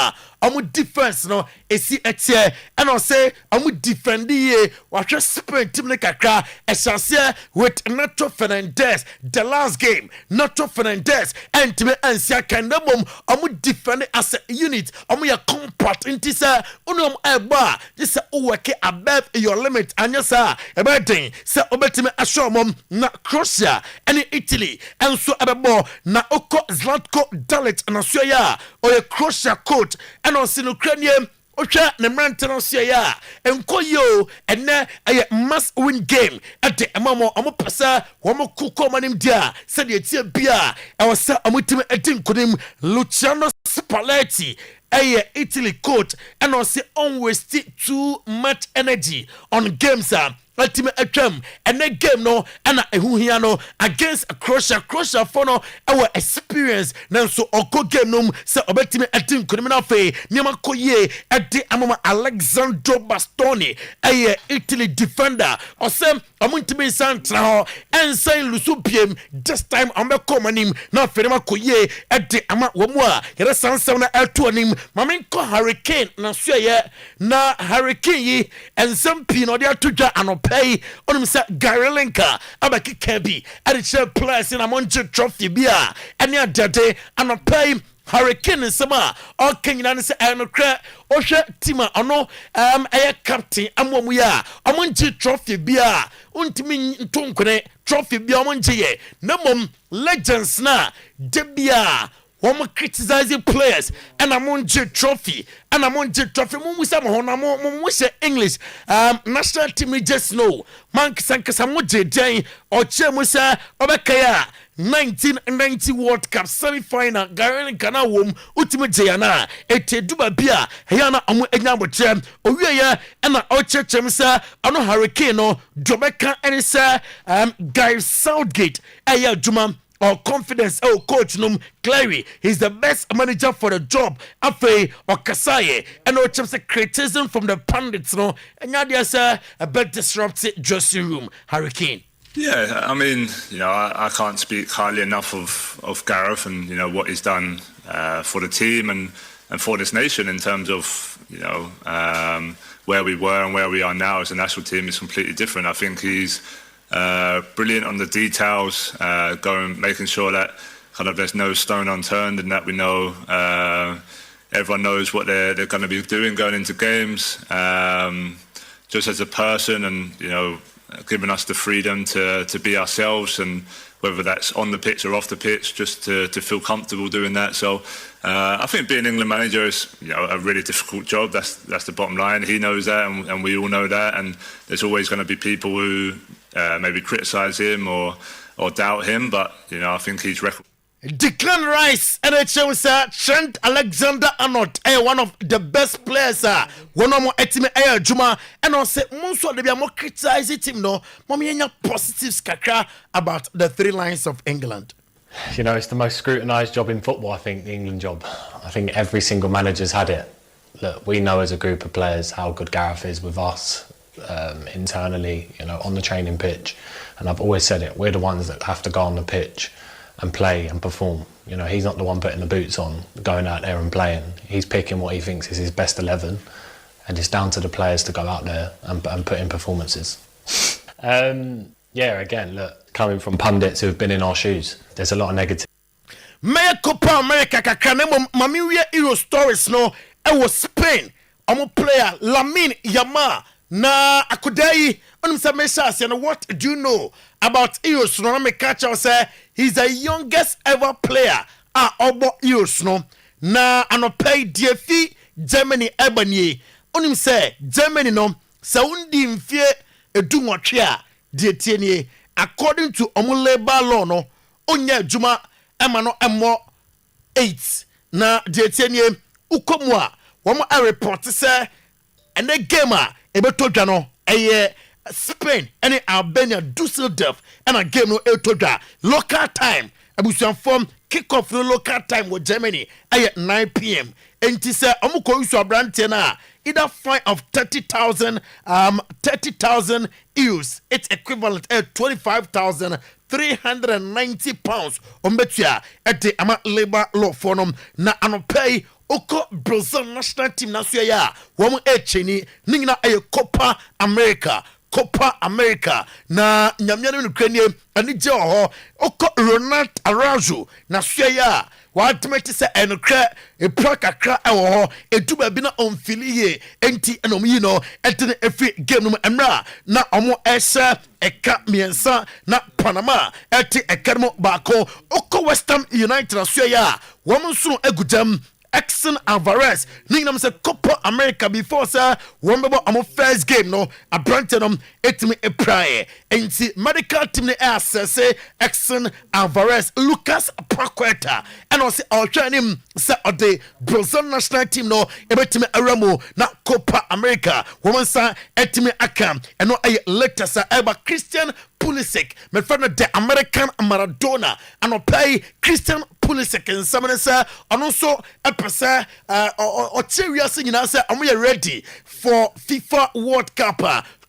Speaker 2: amu defense no esi etie and I say amu defend ye watch Spain team ne kakra essential with Nacho Fernandez the last game Nacho Fernandez and me ansia kandabom amu defend as a unit amu ya compact into say unum eba this work above your limit anya sa ebedin say obetime ashomom na Croatia and Italy and so abebo na oko Zlatko Dalic na so ya or Croatia coach and on Ukrainian Ocha Nemrantanos ya enkoyo ene a must win game at the amamo amopasa womo kuko manim dia said the bia I was amutim etin kudim Luciano Spalletti Italy coach and also always too much energy on games ultimate atwam and the game no and who here no against Croatia for no our experience now so oko game no se obetime atim criminal fe niama koye ade amama Alexandro Bastoni Italy defender osem omuntime santra ho ensan lusupiem this time ambeko manim na ferema koye ade ama womu a yere sansam na atu anim mamenko Hurricane na so ye na Hurricane yi ensam pi no de atodwa anopay onim se Garelenka abaki kabi ade che place na monje trophy bia ene adade anopay Hurricane sama o kenyina ne se enokra o hwe tima ono eye captain amomu ya omonje trophy bia untimi ntonkone trophy bia omonje ye namom legends na debia wọ́n criticize players and amonje trophy mumu mo na mo say English national team just know man kisankasa mo jeden o che mo say obekaya 1990 World Cup semi-final Garen kana wom ultimate jayana eteduba bia yana omo enya botre owieye na o chechem say ano Hurricane no dobeka any say Guy Southgate aya juma or confidence coach num Clary he's the best manager for the job afei or Kasaye and no chance criticism from the pundits no and there's a bit disrupted dressing room Hurricane.
Speaker 10: Yeah, I mean, I can't speak highly enough of Gareth and what he's done for the team and for this nation in terms of where we were and where we are now as a national team is completely different. I think he's brilliant on the details, making sure that kind of there's no stone unturned and that we know everyone knows what they're going to be doing going into games. Just as a person and giving us the freedom to be ourselves, and whether that's on the pitch or off the pitch, just to feel comfortable doing that. So I think being England manager is a really difficult job. That's the bottom line. He knows that, and we all know that. And there's always going to be people who maybe criticise him or doubt him. But I think he's
Speaker 2: Declan Rice and it shows Trent Alexander-Arnold one of the best players one of more etime Juma and I say most they be more criticize him no mommy positives kakra about the three lines of England.
Speaker 11: It's the most scrutinised job in football, I think, the England job. I think every single manager's had it. Look, we know as a group of players how good Gareth is with us internally, on the training pitch, and I've always said it, we're the ones that have to go on the pitch and play and perform. He's not the one putting the boots on, going out there and playing. He's picking what he thinks is his best 11, and it's down to the players to go out there and put in performances. Again, look, coming from pundits who have been in our shoes, there's a lot of negative.
Speaker 2: Maya Copa America kakanemo mamiwe Euro stories no was Spain. Omo player Lamine Yamal na akudai onimsa meshas what do you know about Euros no me catch say he's the youngest ever player obo Euros no na anopay DFI Germany ebanye onim say Germany no saundi mfie edunwotwe a de tienie according to omo labor law no onya adwuma ema no emo 8 na de tienie ukomu a womo a report say and the gamer ebetodwa no Spain and Albania Dusseldorf and a game no etodwa local time abusuan form kick off no local time with Germany at 9 p.m. and ti say omuko usu abrante na either fine of 30,000 euros, it's equivalent at 25,390 pounds ombetua at the ama labor law forum na anopay Oko Brazil national team na so ya wo echeni ningina Copa America na nyamya no kranie ani je ho Oko Ronald Araujo na so ya wa ultimate say enokra epra kakra ewo ho eduba bi na onfiliye enti enom yi no etene efi game no emra na omo esa eka miensa na Panama eti ekarmo bako Oko West Ham United na so ya wo nso egudam Exxon Alvarez, name say Copa America before sir. Remember our first game no a Brantenum etimi a prayer enti medical team ne assess Exxon Alvarez Lucas Paqueta and also our training say the Brazil national team no ebetime aramo na Copa America woman sa etime akam and no later sa eba Christian Pulisic me friend the American Maradona and pay Christian Pulisic and someone say and also a person or serious in say and we are ready for FIFA World Cup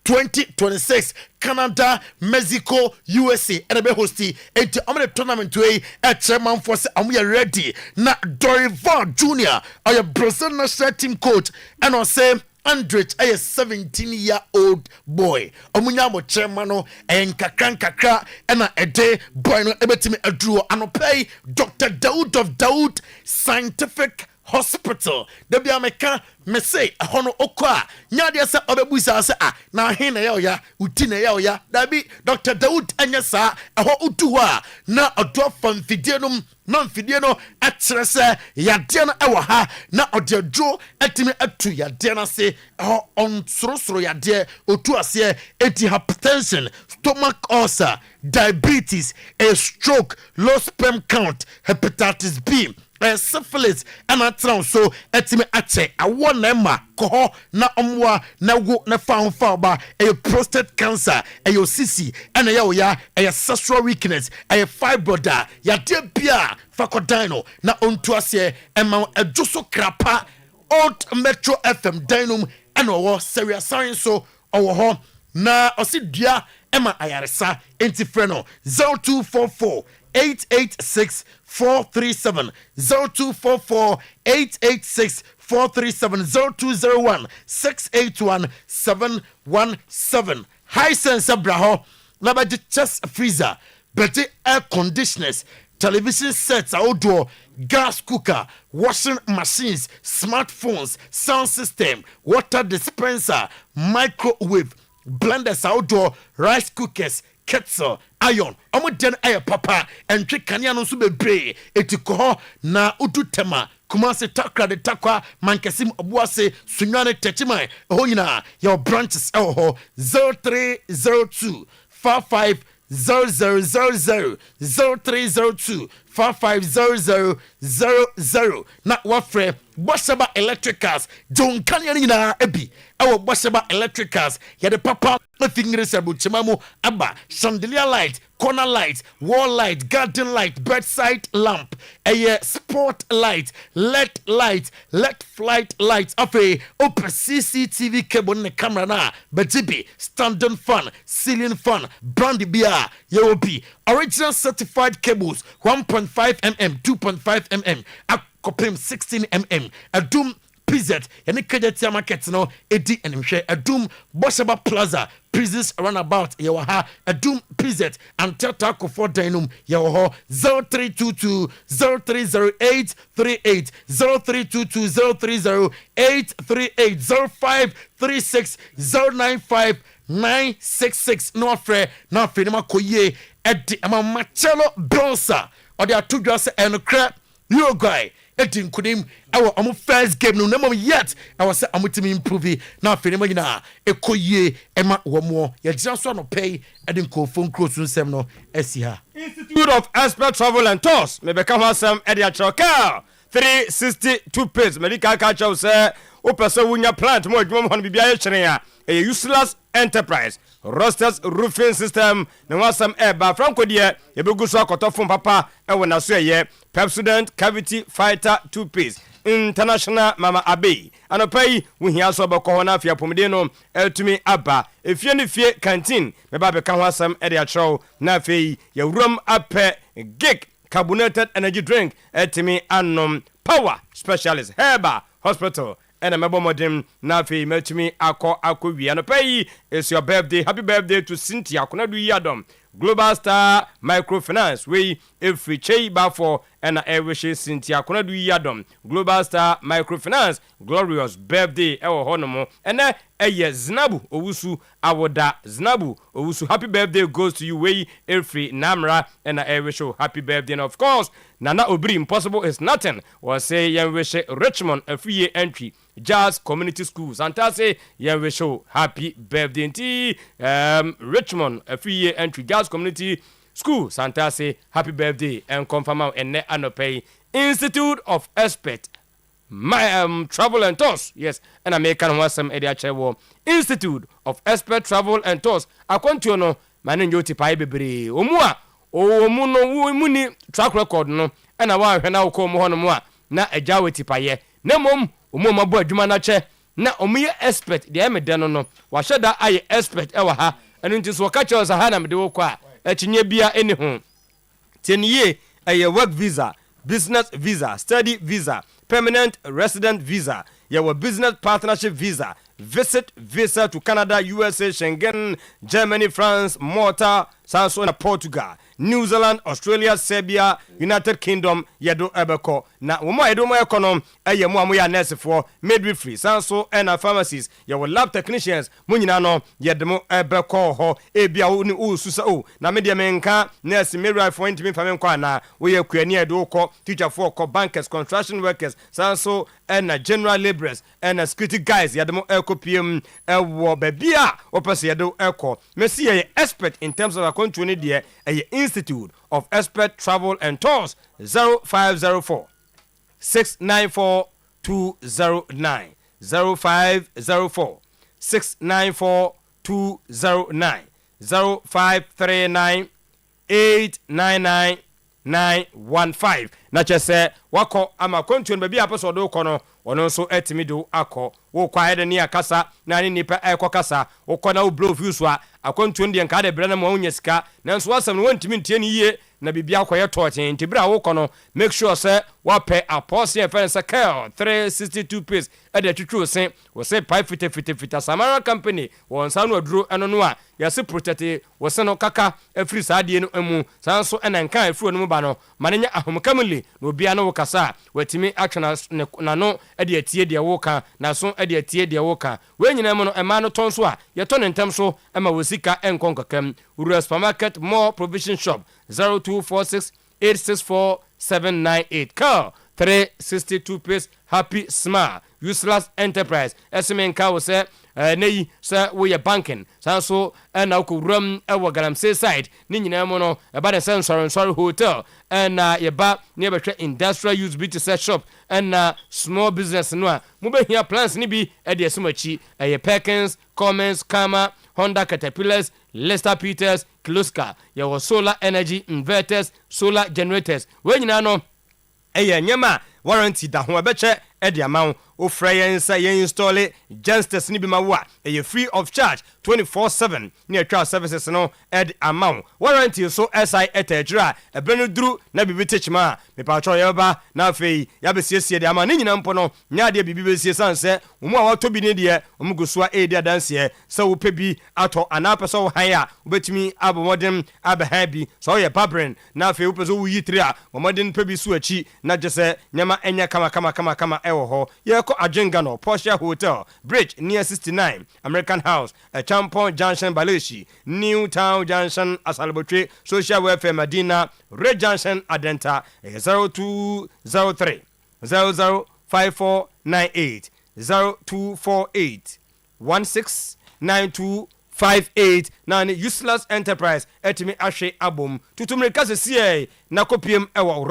Speaker 2: 2026 Canada, Mexico, USA and be hosti into the tournament way at chairman for say and we are ready na Dorival Jr. our Brazil national team coach and I say Andrich a 17-year-old boy. Omunyamo chairman and kakra and a day boy no ebetimi adruo anopay Dr. Daoud of Daoud Scientific Hospital. Debi ameka me say ahono okwa nyaade se obebusa se na he na ya uti na ya dabi Dr. Daoud anyasa eho utu a na odo famfidie no na mfidie no akyere se yade no ewo ha na odedwo atimi atu yade na se eho onsorosoro yade otu ase eti hypertension, stomach ulcer, diabetes, a stroke, low sperm count, hepatitis B, syphilis and a so etime ache awon na ma koho na omwa na wo na fa ba a prostate cancer a yo sisi and a sexual weakness a fibroid ya de bia fakodino na onto ase ema adwoso krapa old Metro FM dynum and owo serious science so owo na osidua ema ayaresa enti freno 0244 886 437 0244 886 437 0201 681 717 high sense abraho labaji chest freezer better air conditioners television sets outdoor gas cooker washing machines smartphones sound system water dispenser microwave blenders outdoor rice cookers kettle iron omoden aye papa entwe kania no so bebre etiko na udutema Kumasi takra de takwa mankesim obuase sunwane techimai ho nyina your branches 0302 55 0000 0302 550000 na wafre Boshaba Electricals John Kanyani na ebi ewo Boshaba Electricals ya de papa fingere sabu chimamo aba chandelier light, corner light, wall light, garden light, bedside lamp, sport light, LED light, LED flight light, afe open CCTV cable ne camera na bejibi standing fan, ceiling fan, brandy beer, yobi original certified cables 1.5 mm, 2.5 mm, akopim 16 mm, adum PZ, any Kajatia market no, Edi and Mshe, a doom Boshaba Plaza, prisons runabout, Yawaha, a doom PZ, and Tatako for Dinum, Yawaha, 0322 0308 38 0322 030 838 0536 095 966. No afraid, no Finima Koye, Edi, Ama Marcello Bronsa, or the Atudras and crap, your guy. Etin kunim our first game no name yet I was say amutimi improve na afenema nyina ekoye ema womo ye janso no pay edin ko phone close nsem no esi ha Institute of Expert Travel and Tours me be ka wasam edi achoka 362 page medical culture say o person wunya plant mo adwuma ho bibia ye kyere a useless enterprise Rosters roofing system na wasam ba franco de ye beguso akotofo papa e wona so ye Pepsodent cavity fighter 2 piece international mama abe anopai we hia so beko na afia pomde no eltumi aba efie ne fie canteen me ba be ka ho asam e de atrow na afei ye wuram ape gig carbonated energy drink etimi anom power specialist herba hospital and a mebomodem na fe metumi akwi anopai is your birthday happy birthday to Cynthia Konadu Yadom Global Star Microfinance we every chei ba for
Speaker 3: ɛna ɛwish Cynthia Konadu Yadom Global Star Microfinance glorious birthday ɛwɔ hɔ no mo ɛnɛ ɛyɛ Zinabu Owusu awoda Zinabu Owusu happy birthday goes to you wey every Namra ɛna ɛwish happy birthday and of course Nana Obiri impossible is nothing was say yɛn wish Richmond a free entry Jazz Community School Santa say yɛn wish happy birthday nti Richmond a free entry Jazz Community School Santa say happy birthday and confirm out and anopay Institute of Expert Travel and Tours yes and American was some area chewo Institute of Expert Travel and Tours akonto no mane nyoti pai bebre omua omu no muni track record no and wa hwe na ko mo hono mo a na agya weti paye na mom omu mabo adwuma na che na omuye expert de emede no wa hweda aye expert e wa ha enu nti so ka che o sa ha na mede wo kwa echinye bia eni ho teniye aye work visa business visa study visa permanent resident visa your business partnership visa visit visa to Canada USA Schengen Germany France Malta South Africa Portugal New Zealand Australia Serbia United Kingdom yedo ebeko na wo mo yedo mo econom eye mo amoya nurse for midwifery sanso and pharmacies your lab technicians mo nyina no yedemo ebeko ho ebia wo ni ususa o na me de menka nurse midwife for intimi fami kwa na wo ye kuani edo ko teacher for ko bankers construction workers sanso and general laborers and security guys yedemo ekopiem ewo babia opese yedo eko mesi ye expert in terms of control ni de Institute of Expert Travel and Tours 0504 694 209 0504 694 209 0539 899 915 na chese wako ama kontu baby aposo do kono ono so etimi do akọ wo kwae de ne akasa na ne nipa ekokasa wo kona wo blow views wa akontu ndie nka de brana mo nya sika nanso wasam no wantimi ntie ne yie na bibia akoye torchen ntibra wo kono make sure say wape apostle fence kel 362 piece e de twetwe sen wo say pipe fita Samara company won sanu aduro eno no a yase protect wo se no kaka afri saade no emu sanso enanka afri no mu ba no manenya ahomkamle na obia no wo kasa watimi atwena na no e de atie de wo ka na so e de atie de wo ka we nyina mu no ema no tonso a ye to ne ntem so ema wo sika enkon kakam Uru supermarket more provision shop 0246 864 798 car 362 piece happy smart useless enterprise esmen ka wo se nei se wo ye banking sanso na okuram ewo galamsey side ni nyina mo no e ba de sorry hotel na ye ba ne betwe industrial use beauty set shop na small business no a mo be hia plans ni bi e de esumachi ye Perkins Cummins Kama Honda Caterpillars Lester Peters Kluska your solar energy inverters solar generators we nyina no nyema warranty da ho abeche e de amount ofra yen sa yen install gensters ni bi ma wo a free of charge 24/7 near trial services no ed amount warranty so SI etejra e brenu duru na bibi techma me pa cho yeba na fei ya be siesie de amount ni nyina mpo no nya de bibi be sie sanse omu a wato bi ne de omugusua e de danse se wo pebi ato anapesa wo han a obetimi abomodem abehan bi so ye babren na fei wo peso wo yi 3 a omodem pebi su achi na jese nyama enya kama ewo ho ye Ajenga no Porsche Hotel Bridge near 69 American House Acheampong Junction Baleshi New Town Junction Asalbotre Social Welfare Medina Red Junction Adenta 0203 005498 0248 169258 na useless enterprise etimi ahwe abom tutumreka sesie na kopiem ewo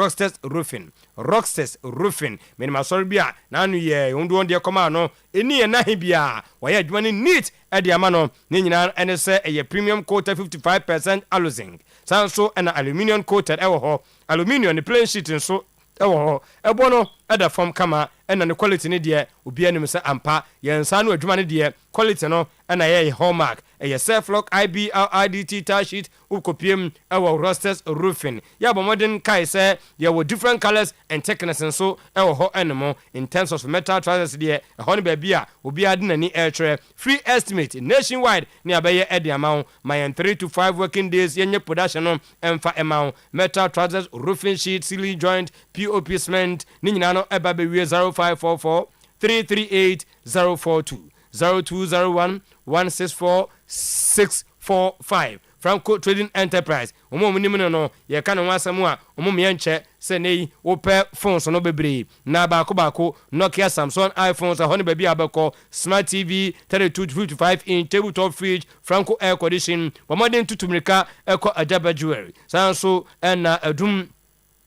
Speaker 3: Rocksters Roofing minima sorry bia na anu ye ondo de koma no eni ye na he bia wa ye adwuma ni neat e de ama no ne nyina ene se ye premium coated 55% aluzinc sanso na aluminium coated ewo ho aluminium ni plain sheet nso ewo ho ebo no ɛda fam kama ɛna ne quality ne deɛ obi anim sɛ ampa yɛn nsa no adwuma ne deɛ quality no ɛna yɛ hallmark ɛyɛ Selflock IBRIDT tar sheet ukopiem ɛwɔ Rosters Roofing yɛabɔ modern kai sɛ yɛwɔ different colors and thickness nso ɛwɔ hɔ ɛnemo in terms of metal trousers deɛ ɛhɔ no baabi a obi ade n'ani ɛtwerɛ free estimate nationwide ne abɛyɛ ɛde ama wo ma yɛn 3 to 5 working days yɛnyɛ production no ɛmfa ɛma wo metal trousers roofing sheet ceiling joint POP cement ne nyinaa no ɛba bɛwie 0544 338 042 0201 164 645 Franco Trading Enterprise omo munim no ye ka no asɛm a omo me nkyɛ sɛ nei wopɛ phones no bebre na baako Nokia Samsung iPhones a hono baabi abɛkɔ Smart TV 32 to 55 inch tabletop fridge Franco air condition bomodern tutumrika ɛkɔ Ajaba Jewelry sanso ɛna adum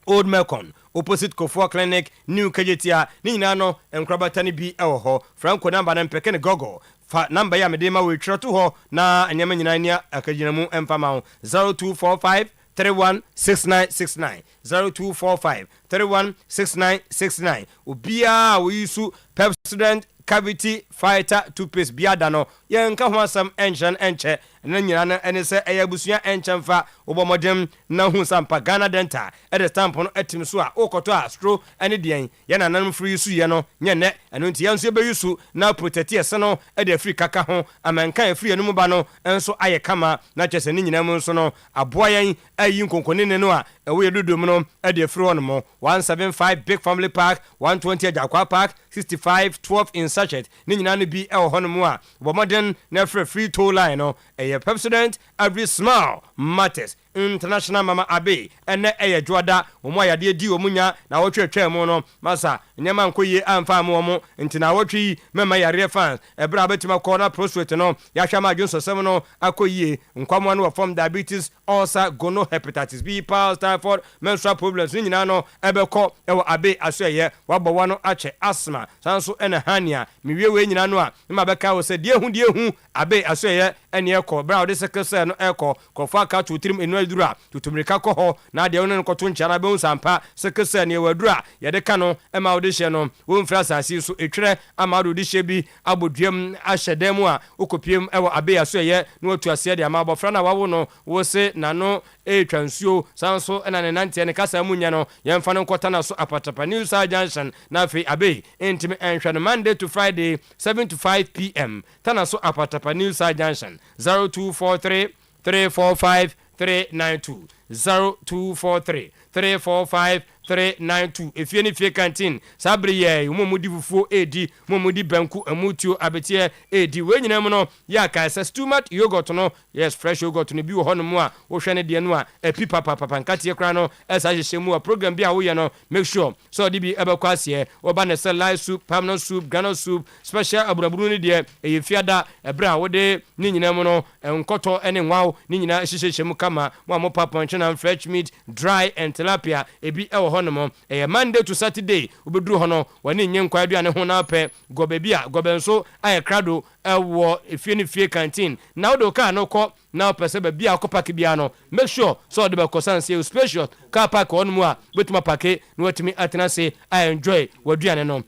Speaker 3: Old Mekon opposite Kofo Clinic New Kajetia ni nyina no enkrabata ne bi ɛwɔ hɔ Franco number na mpɛke ne gogo fa number ya mede ma we twerɛ to hɔ na anyama nyina nia akagina mu emfama 0245 316969 0245 316969 obia wo yisu Pepsodent Cavity Fighter toothpaste biada no yenka ho asam enchen enche na nyina no ene se eyabusua enchemfa obomodem na hu sampa Ghana Dental e de stamp no atim so a okoto a stro ene den ye na nanam free su ye no nye ne eno nti yanso be yusu na protect ye se no e de free kaka ho amankan free enu mu ba no enso aye kama na chese ne nyina mu nso no aboa yen ayi nkonkone ne no a ewe dodom no e de free on mo 175 Big Family Park 120 Jakwa Park 65 12 in sachet ne nyina no bi e ho no mu a obomodem na free toll line no Pepsodent every smile matters International Mama Abe ene eye dwoda omo ayade di omunya na wotwetwe mu no masa nyema nkoye amfa mu omo nti na wotwi mema yare fans ebra betima corner prostate no yahwa ma adwon sosem no akoyie nkwamo no from diabetes ulcer gono hepatitis B piles typhoid menstrual problems nyina no ebekọ ewo Abe asoye wabọwa no ache asthma sanso ene hania miwie we nyina no a ma beka wo se die hu Abe asoye ene ekọ bra wo de sekese no ekọ kọfọ aka to tirim enu adura tutumrika kọ ho na de wono nkoto nchara be unsampa sekese ne wadura ye de ka no ema wo de hye no wo mfra asase so etwere ama wo de hye bi aboduam ahyedem a okopiem ewo Abe asoye no watu ase de ama abofra na wawo no wo se na no twansuo sanso ena ne nante ne kasa munya no yemfa no nkota na so apatapa New South Junction na fe Abe intimi enhwe no Monday to Friday 7 to 5 p.m. tana so apatapa New South Junction 0243 345 392 0243 345 392 efie ni fie canteen sabre ye umomudi fufuo edi umomudi banku amutuo abetie edi we nyina mu no ya ka sa stomach yogurt no yes fresh yogurt no bi wo hono mu a wo hwe ne de no a epi papa nkatie kra no esa hye mu a program bi a wo ye no make sure so di bi ebekwa ase wo ba ne say live soup permanent soup Ghana soup special aburaburu ni de eye fiada ebra wo de ni nyina mu no nkoto ene nwawo ni nyina hye mu kama mo papa nchena fresh meat dry and tilapia ebi honomo Monday to Saturday ubeduru hono wani nye nkwa aduane ho na pe gobe bia gobe nso aye krado ewo efie ni fie canteen na odo ka no ko na opese ba bia ko park bia no make sure so de be kosanse special car park honomo a betuma park no watimi atena se I enjoy waduane no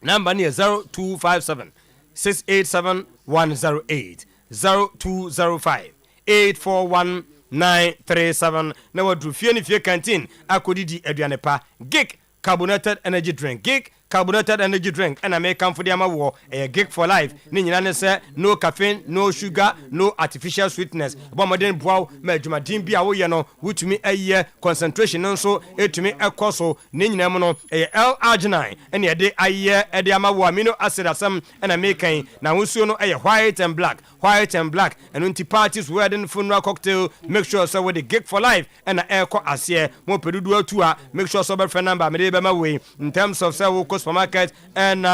Speaker 3: number ni 0257 687 108 0205 841 937 na wadru fie ni fie canteen akodidi aduane pa Gig carbonated energy drink Gig carbonated energy drink and American for the amawo a Gig for life ni nyina ne se no caffeine no sugar no artificial sweetness bomodern boaw majumadin bia wo ye no wutumi aye concentration nso etumi ekoso ni nyina mu no L-arginine and ye de aye e de amawo amino acid asam and American na wusuo no white and black and unti parties wedding funeral cocktail make sure so with the Gig for life and eko ase mo pedudu atu a make sure so be friend number me de be ma we in terms of say supermarket and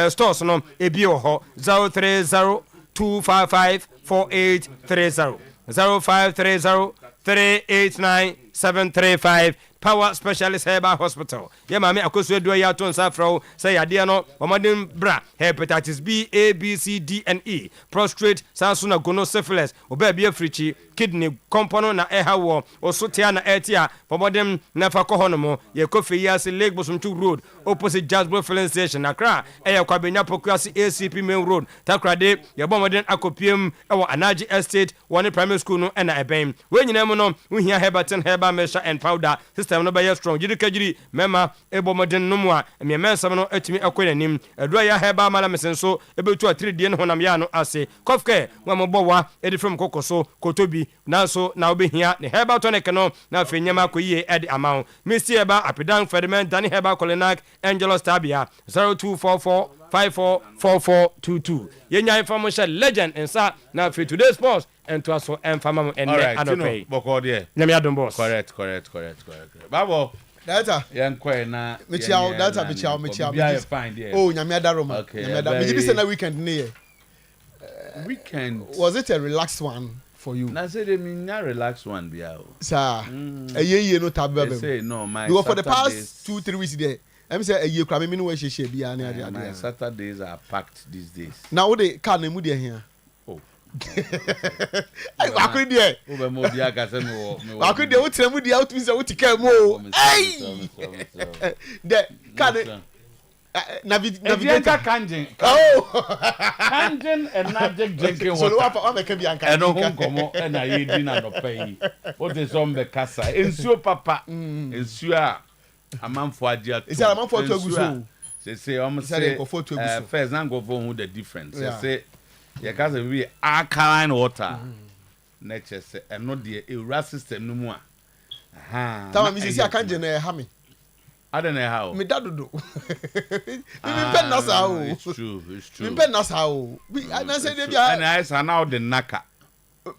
Speaker 3: stores no ebi ho 030 255 4830 0530 389 735 Power Specialist Herbal Hospital. Yeah, mami akoso edu ya to nsa frɔ say ade no omaden bra hepatitis B, A, B, C, D and E, prostrate, sansuna gono syphilis, oba bia frichi, kidney compound na eha wo, osotia na etia, pomodem na fa kɔ hono mo, ye kofi ya se Lake Bosumtu Road, opposite Jasbro Filling Station, Accra, eya kwabenya pokuasi ACP Main Road, takrade, ye bomodem akopiem ewo Anaji Estate, one primary school no ena ebem. We nyina mo no, uhia Herbatin Herbal Mixture and Powder, system no be strong. Jiri kajiri mema ebomodem no mo a, me mensam no etimi akɔ nanim. Edua ya Herbal Mala mesenso, ebetu a 3 die no honam ya no ase. Kofke, wa mo bowa, edi from kokoso, kotobi, nanso na obehia ne Herbal Tonic no, na fenyama koyie edi amount. Mr. Eba Apidang Ferdinand Danny Herbal Colinac, Angelos Tabia, 0244 544422. Yenya information legend insa na for today's sports and to also enfama and
Speaker 1: Tino boko there.
Speaker 3: Nyame adom boss.
Speaker 1: Correct. Babo.
Speaker 2: Data.
Speaker 1: Yan kwe na
Speaker 2: Michiao data michiao. Oh, nyame adaroma.
Speaker 1: Okay.
Speaker 2: Nyame adaroma. Me say na weekend ne.
Speaker 1: Weekend.
Speaker 2: Was it a relaxed one for you?
Speaker 1: Na say me na relaxed one bia o.
Speaker 2: Sir. Ye no tabe.
Speaker 1: Say no, my
Speaker 2: because for the past 2-3 weeks there. I'm say ye kra me no we sheshe bia na ade.
Speaker 1: My Saturdays are packed these days.
Speaker 2: Now what the car na mu there here?
Speaker 1: Oh.
Speaker 2: Ay wa kuri there.
Speaker 1: O be mo bia ka se me
Speaker 2: wa kuri there o tire mu there o tumi say o tika mu o. Ay. The car navigator
Speaker 1: Kanjin.
Speaker 2: Oh.
Speaker 1: Kanjin and magic drinking water.
Speaker 2: So wa make bi anka.
Speaker 1: Eno ho komo e na ye di na no pay. O de so mbe kasa. Ensuo papa. Ensuo a amanfo adia.
Speaker 2: Is that amanfo to aguso?
Speaker 1: Say first and go for who the difference. Say you can say alkaline water. Nature say and not the ura system no more. Aha.
Speaker 2: Tama mi say akanje na ha me.
Speaker 1: I don't know how.
Speaker 2: Me dadodo. Me pen na sa o.
Speaker 1: It's true.
Speaker 2: Me pen na sa o. I say dey bia.
Speaker 1: And I say now the naka.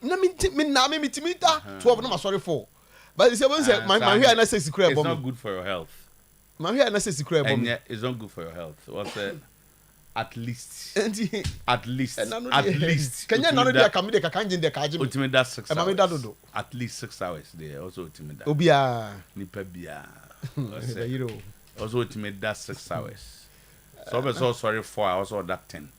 Speaker 2: Na me timita 12 na sorry for. But you say when say my hair na say secret bomb.
Speaker 1: It's not good for your health.
Speaker 2: My hair na say secret bomb.
Speaker 1: And it's not good for your health. What's it? At least. At least.
Speaker 2: Kenya na no dia ka me de ka kanjin de ka ajim.
Speaker 1: Ultimate that 6 hours.
Speaker 2: Me dadodo.
Speaker 1: At least 6 hours there. Also ultimate that.
Speaker 2: Obia.
Speaker 1: Nipa bia. Also ultimate that 6 hours. So be so sorry 4 hours or that 10.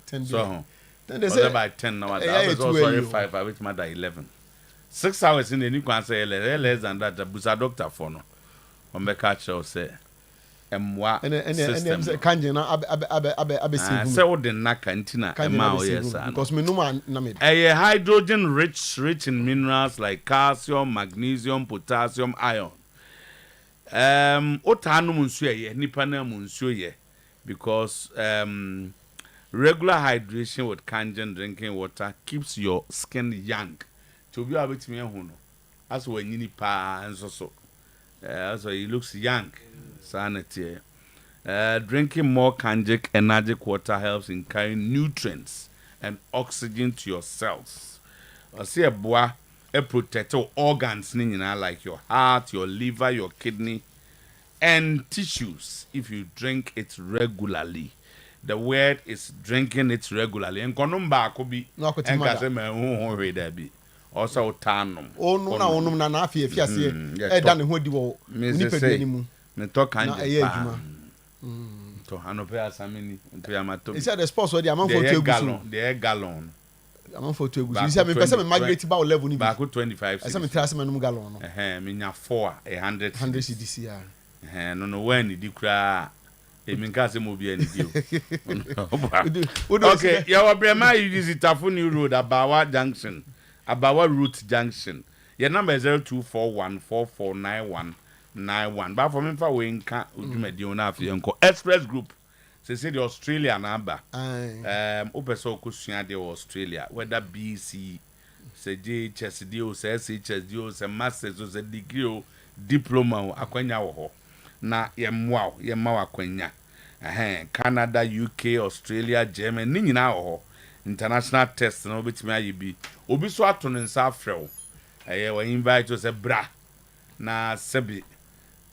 Speaker 2: 10.
Speaker 1: So they say by 10 now. I was also sorry 5 hours with my 11. 6 hours in the new can say less than that. Busa doctor for no. On the catch say emwa system
Speaker 2: kanjin na abe
Speaker 1: say what the naka ntina ema o yes
Speaker 2: because me no man na me
Speaker 1: hydrogen rich in minerals like calcium, magnesium, potassium, iron. Otanu munsuo ye nipa na munsuo ye because regular hydration with kanjin drinking water keeps your skin young. To be able to me hu no as when you pa enso so so he looks young. Sanity. Drinking more kanjic energic water helps in carrying nutrients and oxygen to your cells. I see a boy protect your organs like your heart, your liver, your kidney, and tissues if you drink it regularly. The word is drinking it regularly. And konumba kobi enkase me hu read abi. Also tanum.
Speaker 2: Onum na afie ase e da ne ho di wo nipa bi animu.
Speaker 1: Me talk kanji pa. To anope asamini nto yamato.
Speaker 2: Is that the sports where the amount for 2
Speaker 1: gallon? The gallon.
Speaker 2: Amount for 2 egusi. You say me person me migrate ba level ni bi.
Speaker 1: Back 25.
Speaker 2: I say me try say me no gallon no.
Speaker 1: Me nya 4 100
Speaker 2: cedis ya.
Speaker 1: No when di kra e mi nka se mo bi ani di o. Okay, your brema you use Itafuni Road Abawa Junction. Abawa Route Junction. Your number is 0241449191. But for me, for we nka udumedi ona afi enko Express Group. Say the Australia number. Opeso kusua de Australia. Whether BC, say JHSD o say SHSD o say masters o say degree o diploma o akwanya wo ho. Na yemwa akwanya. Canada, UK, Australia, Germany, ni nyina wo ho. International test na obetimi ayibi. Obi so ato ne nsa afrew. We invite you say bra. Na sebi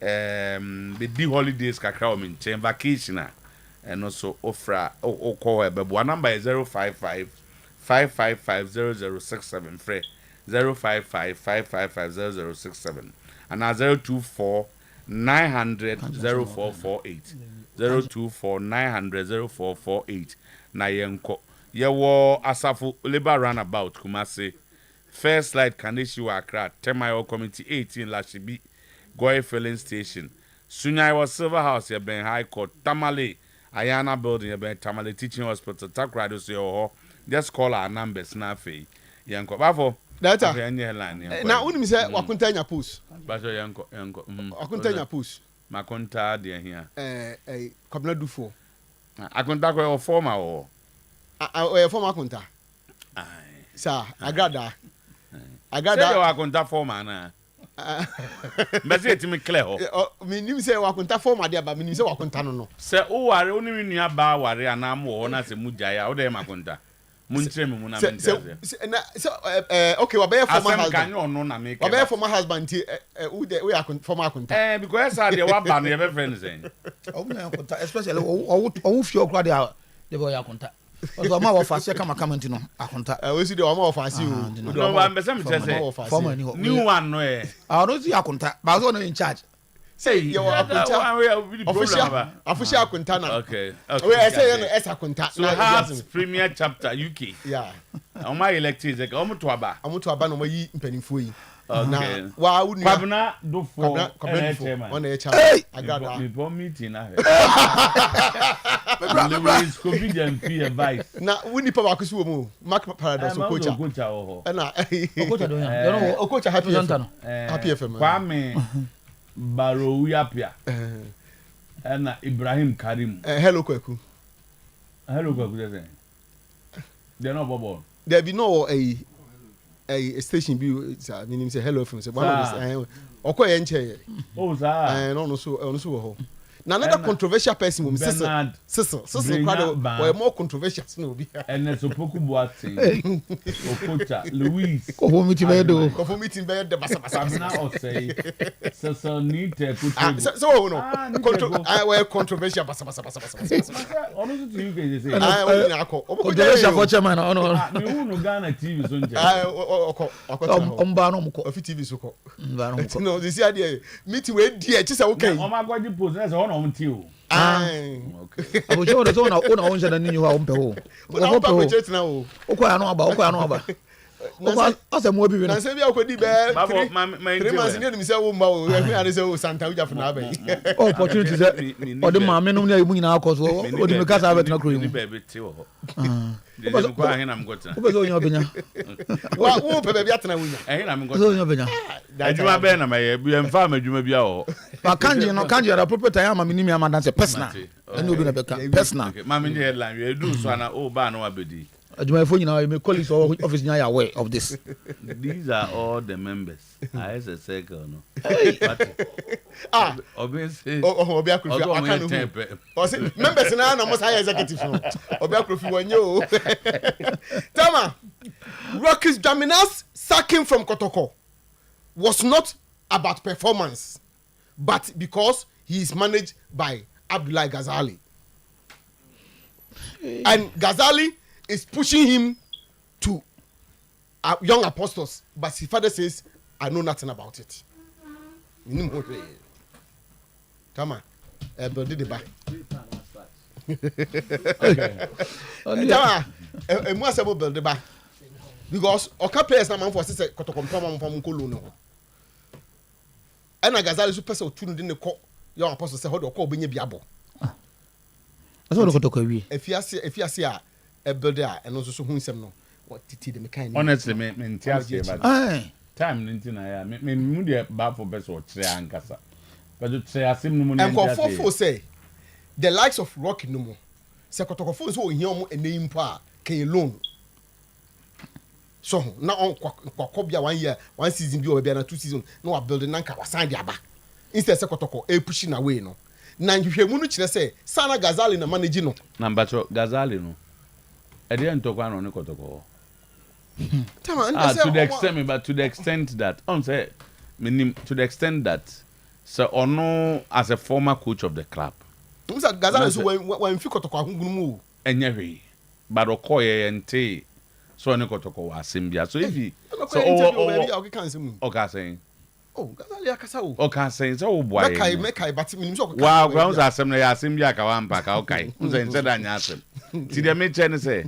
Speaker 1: the holidays kakra o menchen vacation and also offer call number is 055 555 0067 free 055-555-0067 and 024-900-0448 024-900-0448 na yenko yewo asafo labor runabout Kumasi first light Kaneshi Accra 10 mile community 18 Lashibi Goy filling station Sunyai was Silver House Ben High Court Tamale Ayana building Ben Tamale Teaching Hospital Takrado so just call our numbers na fe yenko bafo
Speaker 12: data
Speaker 1: line
Speaker 12: na unim say wakuntanya post
Speaker 1: baso yenko
Speaker 12: wakuntanya post
Speaker 1: makonta de here
Speaker 12: Kwabena Dufo
Speaker 1: akonta ko former o
Speaker 12: former akonta sir agrada
Speaker 1: say you akonta former na mbese etimi clear ho
Speaker 12: me nim say wakonta former de ba me nim say wakonta no
Speaker 1: say o ware oni mi nua ba ware anam wo na se mujaya o de makonta munchire me muna mentia
Speaker 12: okay wa be former husband
Speaker 1: kan yo no na make
Speaker 12: wa be former husband ti we akonta former akonta
Speaker 1: because I dey wa ba no be friends en
Speaker 13: o na akonta especially o fio kra de boy akonta o ma wo fase kama ntino akonta
Speaker 12: we see the o ma wo fase o
Speaker 1: no ba mbese me tese
Speaker 13: former ni
Speaker 1: new one no e
Speaker 13: no see akonta ba so no in charge
Speaker 12: say you akonta official akonta na
Speaker 1: okay
Speaker 12: we say no esa akonta
Speaker 1: so Hearts Premier Chapter UK
Speaker 12: yeah
Speaker 1: o ma elected like o muto aba
Speaker 12: no ma yi mpanimfo yi
Speaker 1: okay
Speaker 12: wa unu
Speaker 1: Kwabena Dufo
Speaker 12: on the chairman agrada
Speaker 1: me bo meeting na Lewis COVID and free advice
Speaker 12: na wuni pa bakusi wo mu mark paradox coach
Speaker 1: na
Speaker 12: coach do ya coach happy FM
Speaker 1: Kwame Barowiyapia na Ibrahim Karim
Speaker 12: hello Kwaku
Speaker 1: dey they no bobo
Speaker 12: there be no a station bi meaning say hello from say one of this okoye nche
Speaker 1: oh sir
Speaker 12: no so ho na another controversial person wo sister crowd were more controversial no be
Speaker 1: and so poku boatin okocha Louis
Speaker 13: ko meeting be
Speaker 12: de basa
Speaker 1: na o say so need to put
Speaker 12: so no were controversial basa
Speaker 1: ono to you guys say
Speaker 12: we na akọ
Speaker 13: controversial for chairman ono
Speaker 1: me unu Ghana TV so nje
Speaker 12: omba no mko ofi TV so ko no this year there meeting we die chi say okay
Speaker 1: o ma gwaji post na say ono mti o
Speaker 12: okay
Speaker 13: abo jo do so na ona onja na ninyu ha ompe ho
Speaker 12: o pa budget na o
Speaker 13: okwa ano aba okwa ase mo bi we
Speaker 12: na say bi akodi be 3 months ni mi say wo mba o e fi say wo Santa uja for na ba
Speaker 13: opportunity say o de ma me no na emu nyina akoso o de me kasa abet na kro
Speaker 1: ni be be ti wo de ko ahin na mgota
Speaker 13: o be so onyo benya
Speaker 12: wo pe be bi atena wunya
Speaker 1: ahin na mgota
Speaker 13: so onyo benya
Speaker 1: adwuma be na maye bi emfa ma adwuma bi a wo
Speaker 13: ba kanji ara proper time ama minimi ama dance personal ene obi na beka personal
Speaker 1: ma me ni headline we do so na o ba na abedi
Speaker 13: adwuma fo nyina me colleagues office nya aware of this
Speaker 1: these are all the members I as a circle no obviously
Speaker 12: obi akrofi akanu o say members na mo say executive no obi akrofi wanye o Tama Rocky's dominance sacking from Kotoko was not about performance but because he is managed by Abdullahi Ghazali and Ghazali is pushing him to young apostles but his father says I know nothing about it. Come on. Build the back. Okay. Tama, build the back. Because Oka players na man for say kotokompama mpam nkolo no. And Ghazali so person otunu de ne ko young apostles say hold okọ obenye biabo.
Speaker 13: Aso do kotoko wi.
Speaker 12: Efiase a builder and also so hunsem no. What titi de me kind.
Speaker 1: Honestly me ntiase ba. Time ninti na ya me mu de ba for best or tre ankasa. But to say asim no mu
Speaker 12: and for say the likes of Rock no mo. Se kotokofo so ohia omo eneyim pa can loan. So na on kwakọ bia 1 year 1 season bi o bia na 2 season no wa building nanka wasan de aba. Instead se kotoko e pushing away no. Na nhwehwemu no kire say Sana Ghazali na manage no.
Speaker 1: Number 2 Ghazali no. E dey ntokwa no ne kotoko. To the extent that to the extent that so ono as a former coach of the club
Speaker 12: Mr. Ghazali so when fi kotoko ahungunu mu
Speaker 1: enyewe but okoye ente So ne Kotoko was Simbia. So if he saying.
Speaker 12: Oh, Gazali akasa o.
Speaker 1: Okay, saying so boy.
Speaker 12: Mekai but minim so okaka.
Speaker 1: Wow, grounds asem na ya Simbia ka wampa ka okay. Unse nse da nya asem. Ti dey me chen say.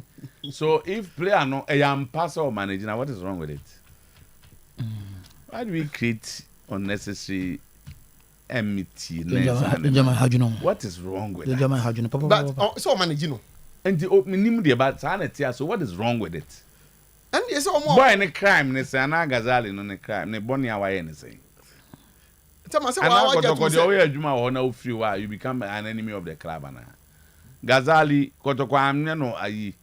Speaker 1: So if player no am pass or manager, what is wrong with it? Why do we create unnecessary enmity? What is wrong with that?
Speaker 12: But so manage no.
Speaker 1: And the minimum about sanity, so what is wrong with it?
Speaker 12: And yes, more
Speaker 1: boy in a crime, ne say ana Gazali no ne crime, ne boni awaye ne say.
Speaker 12: Tell me say why
Speaker 1: you become an enemy of the club ana. Gazali Kotoko am no ayi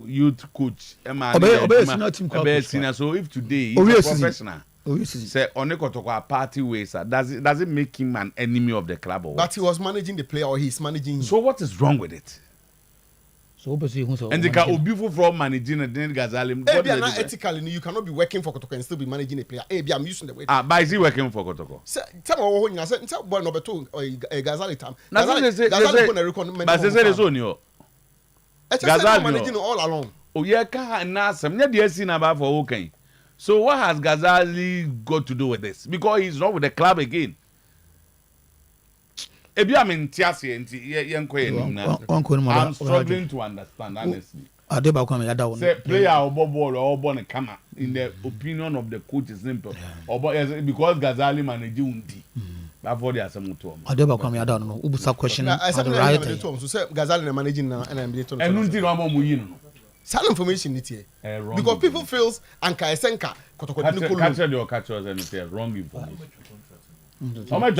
Speaker 1: youth coach so if today he's a professional say on a party ways does it make him an enemy of the club or what?
Speaker 12: But he was managing the player or he's managing him.
Speaker 1: So what is wrong with it?
Speaker 13: So
Speaker 1: and they can be from managing and then Gazali
Speaker 12: ethically you cannot be working for Kotoko and still be managing a player. I'm using the word.
Speaker 1: But is he working for Kotoko?
Speaker 12: Tell me say boy number 2 Gazali time.
Speaker 1: But they say there's only
Speaker 12: Gazali managing all along.
Speaker 1: Oyeka and Nasam, not the seen about for okay. So what has Gazali got to do with this? Because he's not with the club again. I'm struggling to understand, honestly. Say player or ball or born a camera in the opinion of the coach is simple. Or because Gazali managed Undi. Before they are some to him.
Speaker 13: I don't know. Ubusa question.
Speaker 12: I said Gazali managing now and I'm little.
Speaker 1: And Undi Ramon.
Speaker 12: Some information it here. Because people feels Anka Esenka
Speaker 1: catch us wrong information.
Speaker 12: How much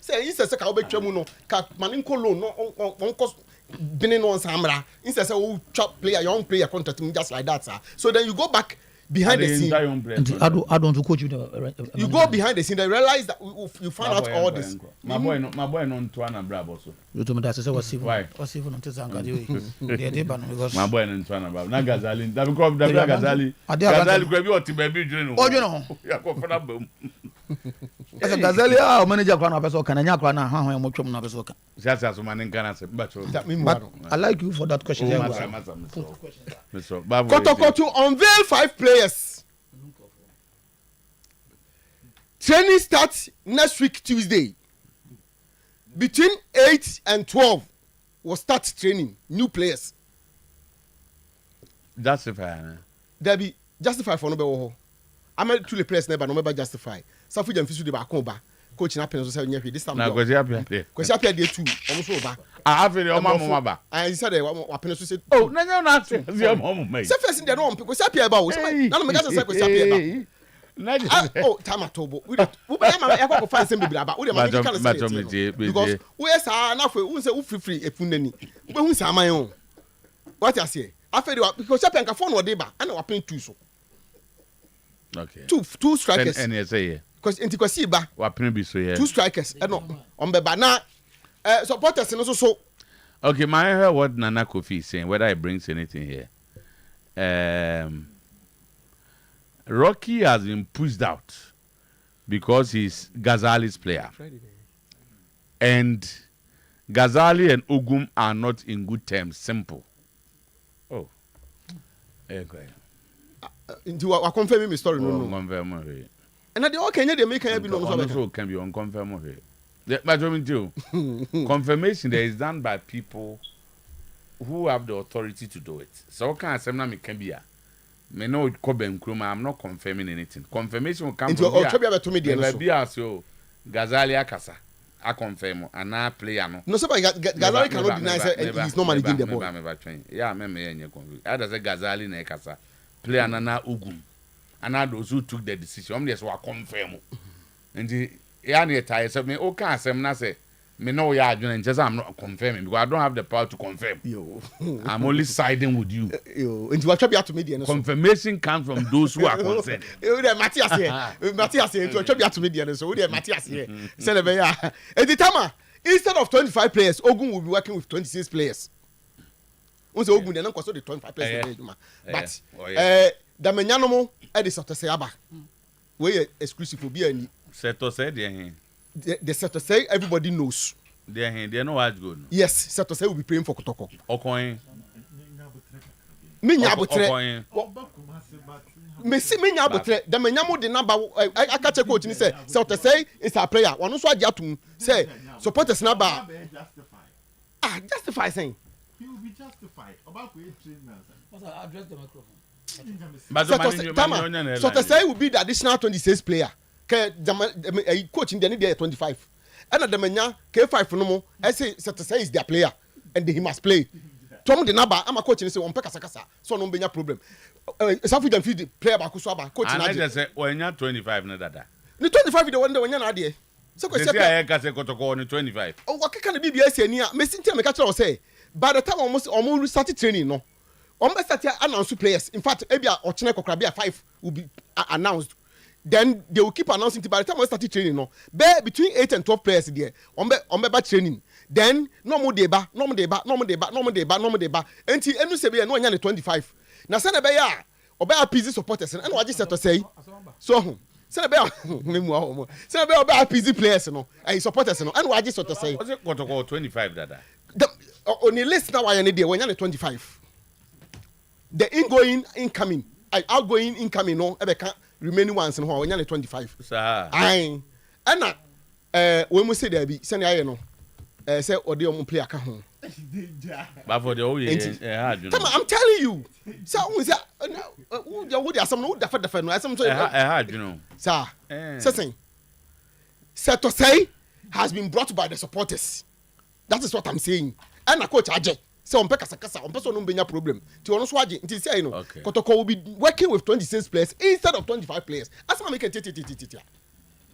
Speaker 12: say he says ka obetwa no ka maninko loan no on cost binin on samra instead say oh chop player young player contract just like that sir. So then you go back behind the scene.
Speaker 13: I don't to coach you.
Speaker 12: You go behind the scene and realize that you find out all this.
Speaker 1: My boy no to an brabo so.
Speaker 13: You told me that say was
Speaker 1: why?
Speaker 13: Was even on Tezanga because
Speaker 1: my boy no to an brabo. Na Gazali, that because Gazali. Gazali go be what baby dream.
Speaker 13: Oh you know.
Speaker 1: Ya ko fana bom.
Speaker 13: As a Gazali manager kwana person kan anya kwana ha ho mo twom na person kan.
Speaker 1: Just as man in Ghana say but
Speaker 13: I like you for that question.
Speaker 12: Kotoko to unveil 5 players. Training starts next week Tuesday. Between 8 and 12 will start training new players.
Speaker 1: Justify.
Speaker 12: Debbie justify for no be. I'm a 2 players never no be justify. Safu jam fisu de ba kon ba. Coach na pen so say nya hwe this time.
Speaker 1: Na kwesi apia.
Speaker 12: Kwesi apia de 2 omo so ba.
Speaker 1: Afere o mama ba.
Speaker 12: I said wa pen so say
Speaker 1: oh na nya na ase o mama mai.
Speaker 12: Say first de no kwesi apia ba o. Na no me ga say kwesi apia ba. Oh, Tamatobo. We ba ma ya ko fa nsem bibira ba. We de ma kan say because we say na fo we say we free efunani. We hu say aman o. What you say? Afere because apia nka phone no de ba ana wa pen 2 so.
Speaker 1: Okay.
Speaker 12: Two strikers.
Speaker 1: And you say
Speaker 12: because into kwasi ba.
Speaker 1: Wa pen bi so here.
Speaker 12: 2 strikers. No. On be ba na supporters no so.
Speaker 1: Okay, my hear what Nana Kofi is saying whether it brings anything here. Rocky has been pushed out because he's Gazali's player. And Gazali and Ogum are not in good terms. Simple. Oh. Okay.
Speaker 12: Into I confirm my story no.
Speaker 1: Confirm.
Speaker 12: And they all can they make can be no
Speaker 1: so can be on confirm. But confirmation there is done by people who have the authority to do it. So can I say na me can be me no Koben Kruma, I'm not confirming anything. Confirmation will come from here. Gazali Akasa. I confirm and I play no.
Speaker 12: No, somebody Gazali cannot deny he's not managing the ball.
Speaker 1: Yeah, I just say Gazali na Akasa. Play Nana Ugum. And I those who took the decision. I'm just confirm. And the yani tie so me okay asem na say me know ya adwene just I'm not confirming because I don't have the power to confirm.
Speaker 12: Yo.
Speaker 1: I'm only siding with you.
Speaker 12: Yo. And you watch to media.
Speaker 1: Confirmation comes from those who are concerned.
Speaker 12: Matthias here. Matthias here. You watch to media. So we Matthias here. Say the ya. At the time, instead of 25 players, Ogun will be working with 26 players. Once Ogun they don't consider the 25 players. But the menyanomo e de soto say aba. We exclusive for be any.
Speaker 1: Seto say there.
Speaker 12: The Seto say everybody knows.
Speaker 1: They know what's good.
Speaker 12: Yes, Seto say will be paying for Kotoko.
Speaker 1: Okoin.
Speaker 12: Minya abotre. Messi minya abotre. The menyamo the number I catch a coach and say so to say it's a player. One also ajatum say supporters number. Justify saying.
Speaker 14: He will be justified. About address the
Speaker 12: microphone. So to say will be the additional 26 player. Coach in the need 25. And the menya K5 no more. I say so to say is their player and he must play. Tom the number I'm a coach and say on pekasa so no be problem. Safu dem feed player ba ko so aba coach na
Speaker 1: just say when you 25 na dada.
Speaker 12: Ni 25 the one when you na dey. So ko
Speaker 1: say I ka say kotoko on 25.
Speaker 12: Oh what can be BBS ani a me sinti me ka tell say by the time almost start training no. Start announce players. In fact, maybe ochine kokra be 5 will be announced. Then they will keep announcing by the time we start training no. Between 8 and 12 players there. On be training. Then no more deba. Enti enu se be no nya 25. Na se na be ya obe appease supporters and what just to say. So se na be se na be obe appease players no. Supporters no. And what just to say.
Speaker 1: Was it protocol 25 dada?
Speaker 12: On the list now I need there when 25. The incoming, outgoing, incoming no ebeka remaining ones no when 25.
Speaker 1: Sir.
Speaker 12: Aye. And when we say there be send I no say odi o play aka ho.
Speaker 1: But for the whole year,
Speaker 12: I'm telling you. So we say wo dey asem no defa no asem so
Speaker 1: hard you know.
Speaker 12: Sir. Say to say has been brought by the supporters. That is what I'm saying. And a coach Aje. So on pekasa on person no benya problem. Ti ono so Aje. Nti say no. Kotoko will be working with 26 players instead of 25 players. As I make it.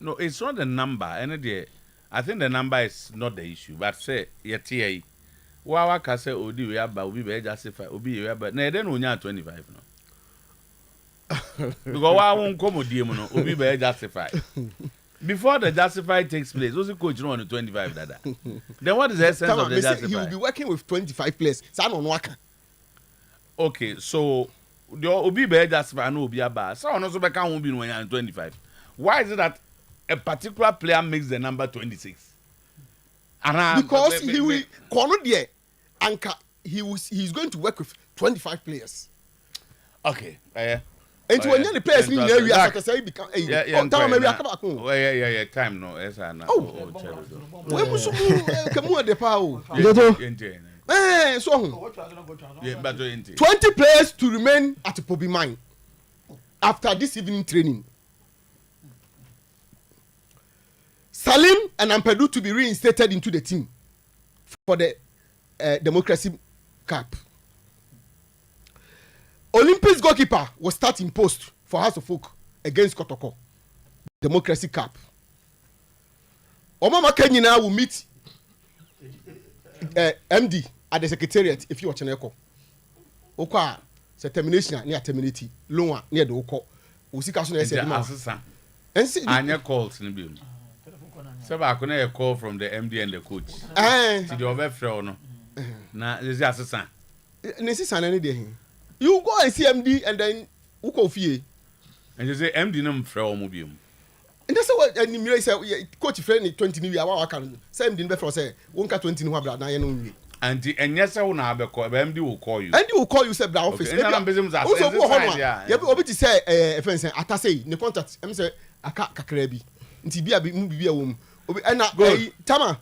Speaker 1: No, it's not the number. I think the number is not the issue. But say yetie wa ka say odi we aba obi be justify obi we aba. Na then onya 25 no. Because wa won komodie mu no obi be justify. Before the justify takes place, what's the coach on the 25 dada? Then what is the essence of the justify?
Speaker 12: He will be working with 25 players.
Speaker 1: Okay, so the Obi be justify no Obi aba. So also be can be no 25. Why is it that a particular player makes the number 26?
Speaker 12: Because he will corner there anchor he's going to work with 25 players.
Speaker 1: Okay,
Speaker 12: and when the players in the area to say become time maybe come
Speaker 1: time no yes na
Speaker 12: we musu kemu de pa o so 20 players to remain at Pobi Mine after this evening training. Salim and Ampedu to be reinstated into the team for the Democracy Cup. Olympics goalkeeper was starting post for House of Folk against Kotoko. Democracy Cup. Omama Kenyina will meet MD at the secretariat if you watch an echo. Okwa se termination near terminity. Loan near the oko. Usika so na say
Speaker 1: assistant. Anya calls ni bi. So I couldn't a call from the MD and the coach. See the over flow no. Na is the assistant.
Speaker 12: Assistant any day. You go and see MD and then who go fie.
Speaker 1: And you say MD no mfrɛ mo biom.
Speaker 12: And that's what and me say coach friend 20 new year wa can say MD no be say wonka 20 no bra na ye no wi.
Speaker 1: And enye say wo na abekɔ MD will call you.
Speaker 12: MD will call you say bra office. Also go home. You be obi to say friend say atase ne contact em say aka kakra bi. Nti bia mu bibia wo mu. Obi na Tama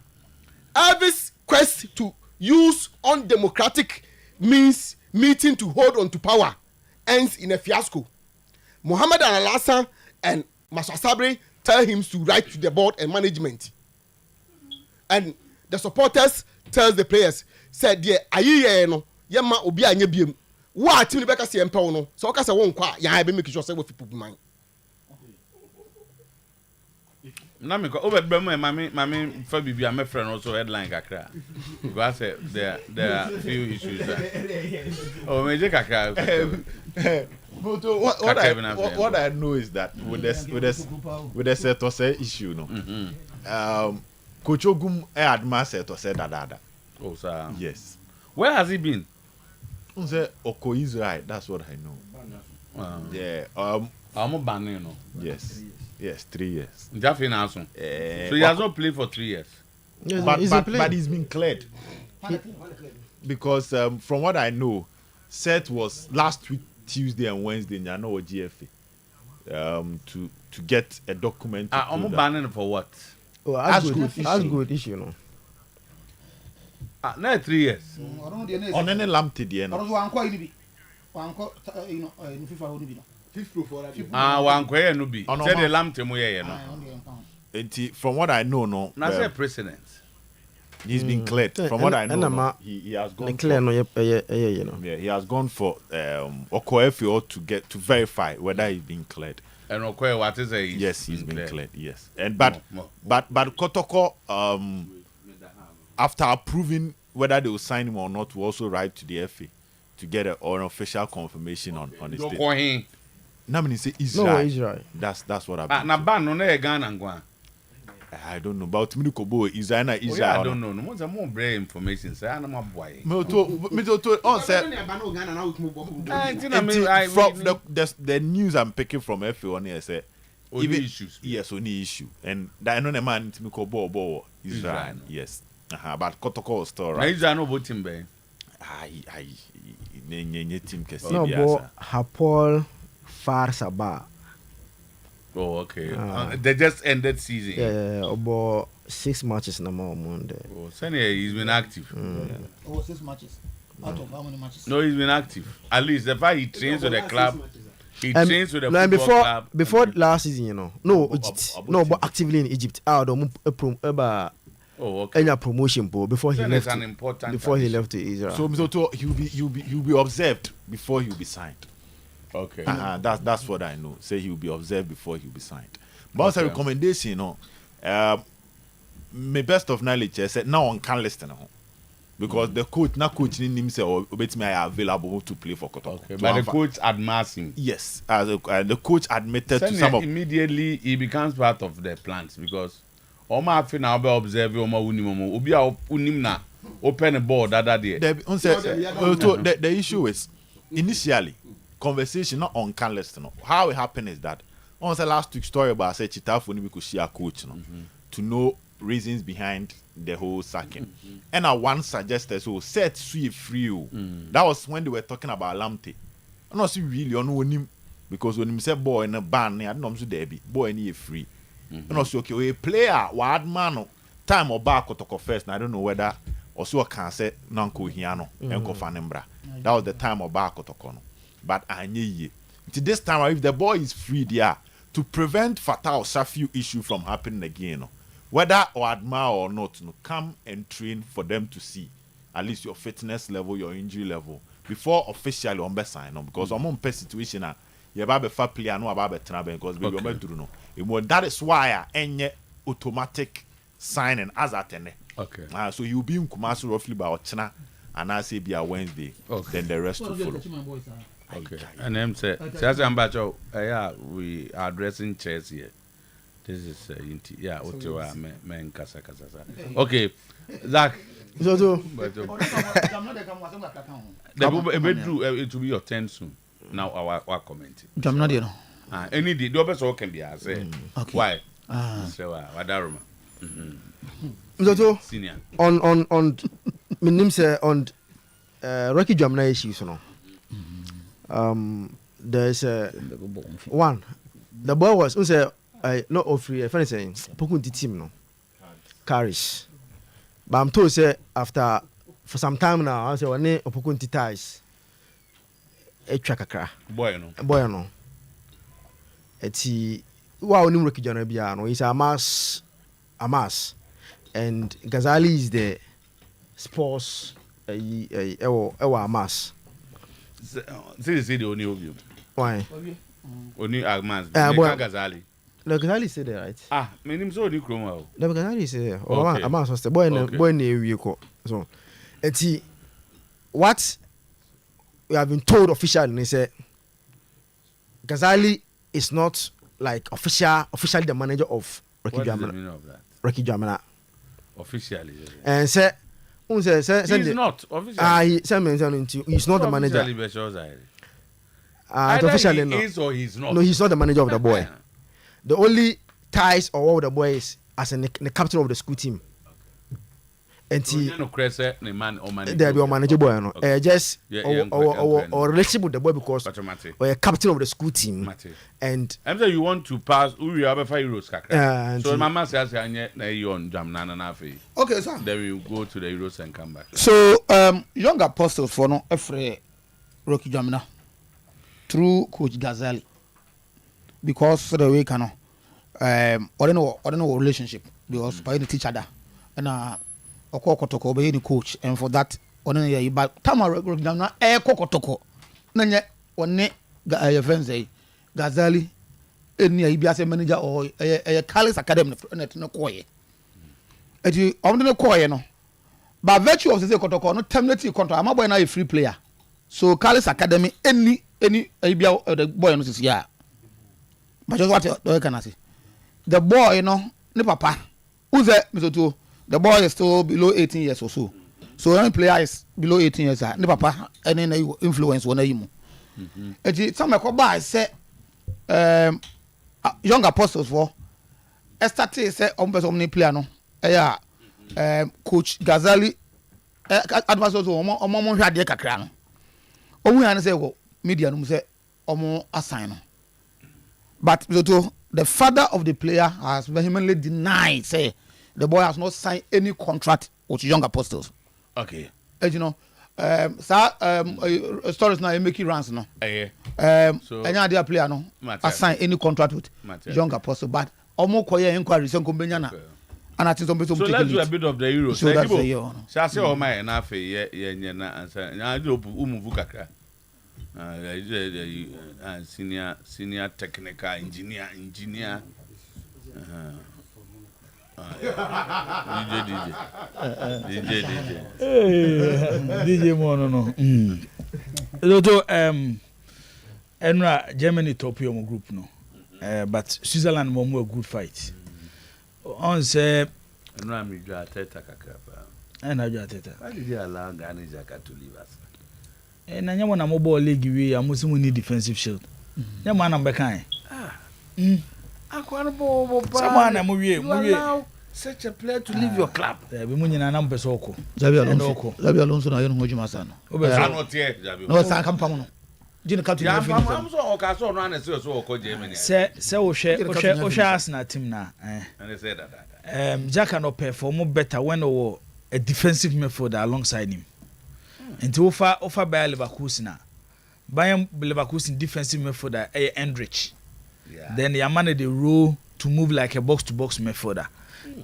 Speaker 12: Elvis quest to use undemocratic means meeting to hold on to power ends in a fiasco. Mohammed Al-Hassan and Masha Sabri tell him to write to the board and management. And the supporters tells the players, said, yeah, ayi no, yema obi anye biem. Wa team beka se empel no. So ka se won kwa, ya be make sure say we people be mine.
Speaker 1: Na me ko obedbe mo mami fa bibia me friend also headline kakra. Because there are few issues there. Oh, me je kakra.
Speaker 14: But what I know is that with the Setose issue no. Coach Ogum admire Setose dada.
Speaker 1: Oh sir.
Speaker 14: Yes.
Speaker 1: Where has he been?
Speaker 14: Say Oko Israel, that's what I know. Yeah.
Speaker 1: I'm banning no.
Speaker 14: Yes, 3 years.
Speaker 1: So he has not played for 3 years.
Speaker 14: Yes, but he's been cleared. Because from what I know, Set was last week Tuesday and Wednesday. I know GFA. To get a document.
Speaker 1: I'm banning for what?
Speaker 2: Oh, that's good issue, no.
Speaker 1: Now 3 years.
Speaker 14: On any lamp you know.
Speaker 1: One quay no be. Say the lamp to me, no.
Speaker 14: From what I know, no.
Speaker 1: Now say president.
Speaker 14: He's been cleared. From what I know, no, he has gone. Yeah, he has gone for Okoefio to verify whether he's been cleared.
Speaker 1: And Okoe, what is it?
Speaker 14: Yes, he's been cleared. Yes, and but Kotoko, after approving whether they will sign him or not, will also write to the FA to get an official confirmation on his state. Namini say Israel.
Speaker 2: No, Israel.
Speaker 14: That's what I've
Speaker 1: na ban no na Ghana ngwa.
Speaker 14: I don't know about me Kobo Israel.
Speaker 1: I don't know. No more brain information. Say na my boy.
Speaker 14: Me to on say. From the news I'm picking from FA on here say
Speaker 1: only issues.
Speaker 14: Yes, only issue. And I know the man to me Kobo Israel. Yes. But Kotoko store.
Speaker 1: Right. Israel no voting be.
Speaker 14: Nye team kesi.
Speaker 2: No, but Hapol Far Sabah.
Speaker 1: Oh, okay. They just ended season.
Speaker 2: Yeah, about 6 matches now Monday.
Speaker 1: Oh, Senior, he's been active.
Speaker 13: Oh, 6 matches. Out of how many matches?
Speaker 1: No, he's been active. At least the fact he trains with the club. He trains with the football club.
Speaker 2: Before last season, you know. No, Egypt. No, but actively in Egypt.
Speaker 1: Oh, okay.
Speaker 2: Any promotion before he left. Before he left to Israel.
Speaker 14: So he'll be observed before he'll be signed.
Speaker 1: Okay.
Speaker 14: That's what I know. Say he'll be observed before he'll be signed. But as a recommendation, you know, my best of knowledge, I said now on can list now. Because the coach in himself me available to play for Kotoko.
Speaker 1: Okay, but the coach admires him.
Speaker 14: Yes, the coach admitted to some of
Speaker 1: immediately he becomes part of the plans because Oma fi na observe Oma unimomo obi a unim na open the board that day.
Speaker 14: The issue is initially conversation not on can list no. How it happened is that on the last week story about say Chitafo ni could share coach no to know reasons behind the whole sacking. And I once suggested so set sweet free. That was when they were talking about Lamte. I not see really on him because when him said boy in a band, I don't know Debbie boy any free. And also okay, a player wild man time or back Kotoko first. And I don't know whether also I can say Nanko Hiano and Kofanembra. That was the time of back Kotoko. But I knew this time if the boy is free there to prevent fatal Safiu issue from happening again. Whether or admire or not, come and train for them to see at least your fitness level, your injury level before officially on best sign because I'm on best situation you have a fair player no about better because we go through no. That is why any automatic signing as at any.
Speaker 1: Okay.
Speaker 14: So you'll be in Kumasi roughly by Ochina and I say be a Wednesday.
Speaker 1: Okay.
Speaker 14: Then the rest will follow.
Speaker 1: Okay. And then say Ambacho, yeah, we are addressing chairs here. This is yeah, Otuo men kasa. Okay, Zach.
Speaker 2: It
Speaker 1: will be your turn soon. Now our comment. Any day, the best can be say. Why? So Wadaruma.
Speaker 2: Senior. On minim say on Rocky Jamna issues no. There's one. The boy was not offering a friend saying Pokunti team no carries. But I'm told say after for some time now I say one Pokunti ties a tracker
Speaker 1: boy
Speaker 2: no eti wa onim Rocky Jana bia no is a mass and Ghazali is the sports a mass.
Speaker 1: See the only of you.
Speaker 2: Why?
Speaker 1: Only Agmas. Ghazali.
Speaker 2: The Ghazali say there, right?
Speaker 1: My name's only Chroma.
Speaker 2: The Ghazali say there. Oh, a mass was the boy near you. So, eti what we have been told officially, they say Ghazali is not like officially the manager of Rocky Jamana.
Speaker 1: What is the meaning of that?
Speaker 2: Rocky Jamana.
Speaker 1: Officially.
Speaker 2: And say
Speaker 1: he's not officially.
Speaker 2: He's not the manager.
Speaker 1: Officially he is or he's not.
Speaker 2: No, he's not the manager of the boy. The only ties or all the boys as the captain of the school team. enti
Speaker 1: no crese ne man o manage
Speaker 2: there be o manage boy no just or relationship with the boy because or a captain of the school team and
Speaker 1: I'm saying you want to pass we have 5 euros kakra so mama says anye na you on jam na afi
Speaker 13: okay sir
Speaker 1: then we go to the euros and come back
Speaker 13: so young apostles for no every Rocky Jamina through coach Gazali because the way can or no relationship because by the teacher da and okokotoko be the coach and for that on ya but time Rocky Jamina kokotoko na nye one your friends say Gazali any IBS manager or a Carlos Academy no koye eti omde koye no by virtue of the kotoko no terminate contract am boy na a free player so Carlos Academy any IBS the boy no see ya but just what you can say the boy ne papa who's there Mr. Otuo the boy is still below 18 years or so any player is below 18 years ne papa any influence wona yimu eti some ko ba say young apostles for started say person player no coach Gazali advice to omo hwade kakra no owu yan say go media no say omo assign no but the father of the player has vehemently denied say the boy has not signed any contract with young apostles
Speaker 1: okay
Speaker 13: you know stories now making rounds no so any other player no assign any contract with young apostle but omo koye inquiry so kombenya na and I think some people
Speaker 1: so let's do a bit of the euros
Speaker 13: so that's the year
Speaker 1: shall say o my na afi ye na answer na do umuvu kakra senior technical engineer
Speaker 15: DJ no Loto Enra Germany top your group no but Switzerland mo a good fight on say
Speaker 1: Enra mi dwa teta kakra pa
Speaker 15: na dwa teta
Speaker 1: why did you allow Ghana Jaka to leave us
Speaker 15: na nyamo na mo ball league we amusi mu need defensive shield nyamo na mbeka
Speaker 1: akwarbo ba
Speaker 15: someone na mo wie
Speaker 1: such a player to leave your club
Speaker 15: be mu nyina na mpeso oko
Speaker 13: Jabi Alonso na yenu hojuma sana
Speaker 1: no tie Jabi
Speaker 13: no san kampam no jini captain
Speaker 1: ya am so oka so no anese so oko Germany
Speaker 15: se wo hwe Arsenal team na
Speaker 1: and say that
Speaker 15: Jaka no perform better when we a defensive midfielder alongside him until offer by Leverkusen Bayern Leverkusen defensive midfielder Endrich then they manage the role to move like a box to box midfielder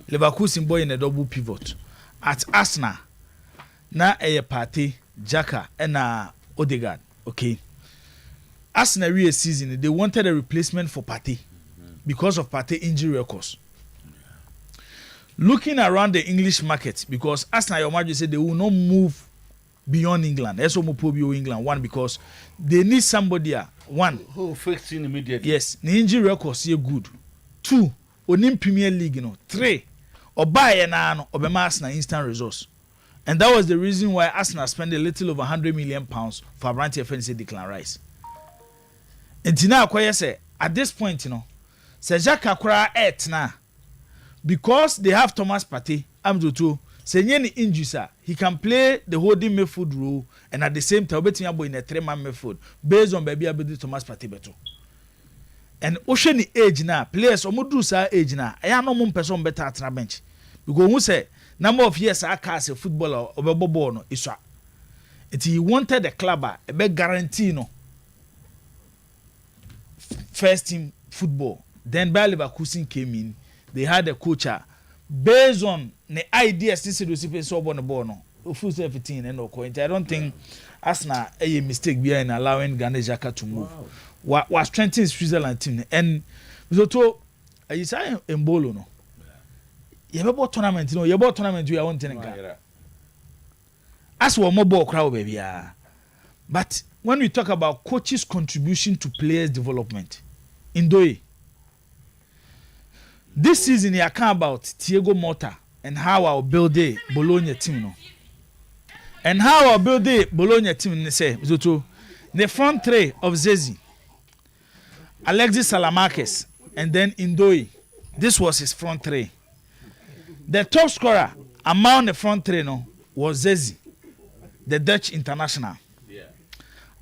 Speaker 15: Leverkusen boy in a double pivot at Arsenal na Partey Jaka and Odegaard okay Arsenal real season they wanted a replacement for Partey because of Partey injury records looking around the English market because Arsenal your manager said they will not move beyond England. That's what probably England one because they need somebody one
Speaker 1: who fixing immediately.
Speaker 15: Yes, the injury records here good. 2, onim Premier League 3, or buy na or be Arsenal instant results. And that was the reason why Arsenal spent a little over £100 million for Branty FNC Declan Rice. And Tina Akoye say at this point say Jaka Kura na because they have Thomas Partey, Amdoto, say any injuries, he can play the holding midfield role and at the same time betting in a 3-man midfield based on baby ability Thomas Partey beto. And ocean age now, players omodu sa age now. I am no more person better at the bench because who say number of years I cast a footballer or ball no is it he wanted the club a big guarantee first team football. Then Bayer Leverkusen came in. They had a coach based on the ideas this is the so on the ball no full 17 and no point. I don't think Arsenal a mistake behind allowing Ghana Jaka to move. Was strengthening Switzerland team and so you say Mbolo no. You have about tournament you about tournament you want to as one more ball crowd baby but when we talk about coaches contribution to players development in Doe this season I can about Thiago Motta and how I'll build a Bologna team no. And how I'll build a Bologna team say Zoto the front three of Zezi, Alexis Salamakis, and then Indoe. This was his front three. The top scorer among the front three no was Zezi, the Dutch international.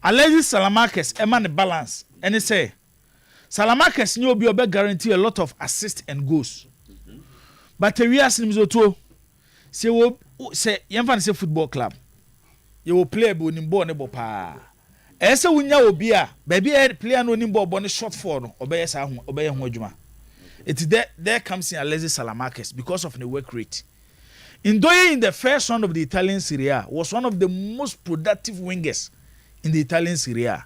Speaker 15: Alexis Salamakis eman the balance and he say Salamakis knew be guarantee a lot of assists and goals. But we ask him to say yemfa say football club. You will play bo nimbo ne bo pa. Ese wunya obi a baby player no nimbo bo ne short for no obeye sa ho obeye ho adwuma. It there comes in Alexis Salamakis because of the work rate. Ndoye in the first round of the Italian Serie A was one of the most productive wingers in the Italian Serie A.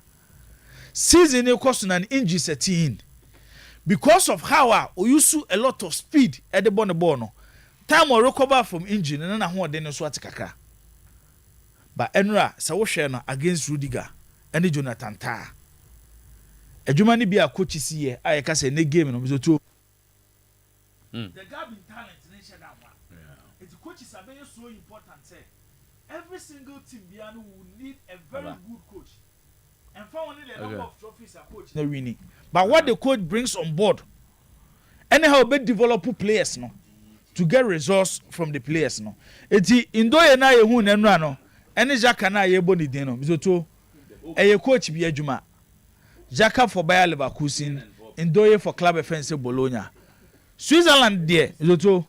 Speaker 15: Season he caused an injury setting because of how we use a lot of speed at the ball no. Time or recover from injury and na ho de no so atikaka. But Enra sa wo hwe no against Rudiger and Jonathan Tah. Adwuma ni bia coach si here I ka say ne game no so the gap in talent in share that one. Yeah. It's coaches are very so important. Say every single team will need a very good coach. And for only the number of trophies a coach they winning. But what the coach brings on board, anyhow, be develop players no to get results from the players no. Eti indoye na ye hu nenu ano. Any Jaka na ye boni den no. Bizoto e coach bi adwuma. Jaka for Bayer Leverkusen, indoye for Club FNC Bologna. Switzerland there, Zoto,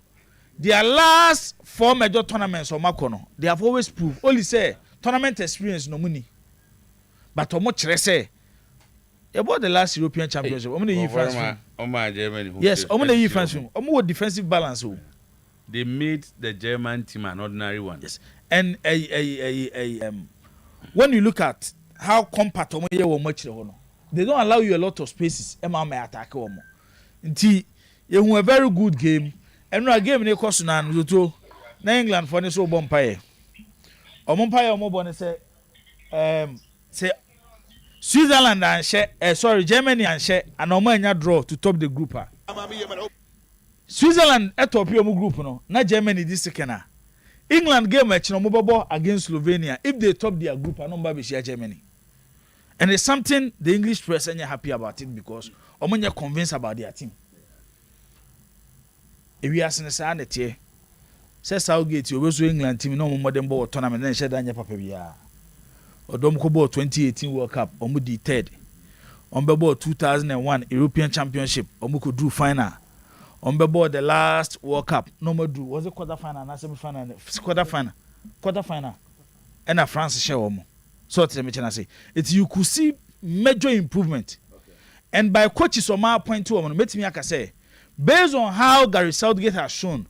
Speaker 15: their last 4 major tournaments or Makono, they have always proved. Only say tournament experience no money. But how much say about the last European Championship?
Speaker 1: Germany.
Speaker 15: Yes, only France. More defensive balance.
Speaker 1: They made the German team an ordinary one.
Speaker 15: Yes, and when you look at how compact they don't allow you a lot of spaces. MMA attack until you a very good game. And no game ne cost na nzo na England for ne so bompaye. Omompaye omobone say Switzerland and share Germany and share and omanya draw to top the group. Switzerland top your group no. Na Germany this second. England game match no mobobo against Slovenia. If they top their group number be share Germany. And it's something the English press are happy about it because omanya convinced about their team. If we are saying that here, say Southgate, you also England team no more than ball tournament then shed anya papa bia. Odom ko ball 2018 World Cup, omu di third. Ombe ball 2001 European Championship, omu ko drew final. Ombe ball the last World Cup, no more drew. Was it quarter final na semi final? Quarter final. And a France share omu. So let me say, it's you could see major improvement. Okay. And by coaches on my point to omu, met me aka say. Based on how Gary Southgate has shown,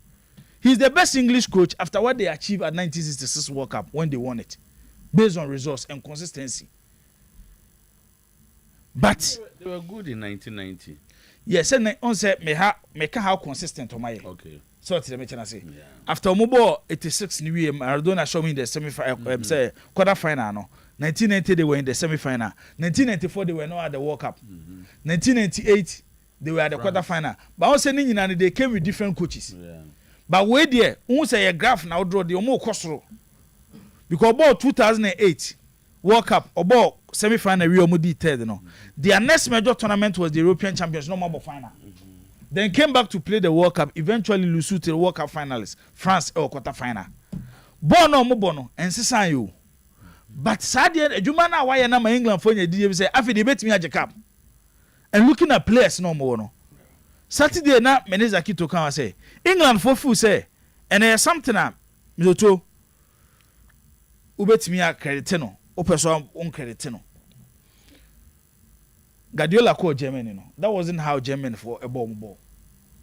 Speaker 15: he's the best English coach after what they achieved at 1966 World Cup when they won it, based on results and consistency. But
Speaker 1: they were good in 1990.
Speaker 15: Yes, and on say make how consistent on my.
Speaker 1: Okay.
Speaker 15: So let me say. Yeah. After Mobo 86 New Year, Maradona showed me in the semi-final, say quarter final. No, 1990 they were in the semi-final. 1994 they were not at the World Cup. 1998. They were at the quarter final. But I was saying they came with different coaches. Yeah. But wait there, who say a graph now draw the more cost because about 2008 World Cup about semi-final we almost third. No, their next major tournament was the European Champions, no more final. Then came back to play the World Cup. Eventually lose to the World Cup finalists, France or quarter final. Bono and Sisan you. But sadly, Jumana why na England for you say after they bet me at the cup. And looking at players no more no. Saturday na Meneza Kito can say England for full say and there's something na Mizoto ubetimi a crediteno opeso on crediteno. Guardiola called Germany no. That wasn't how Germany for a ball.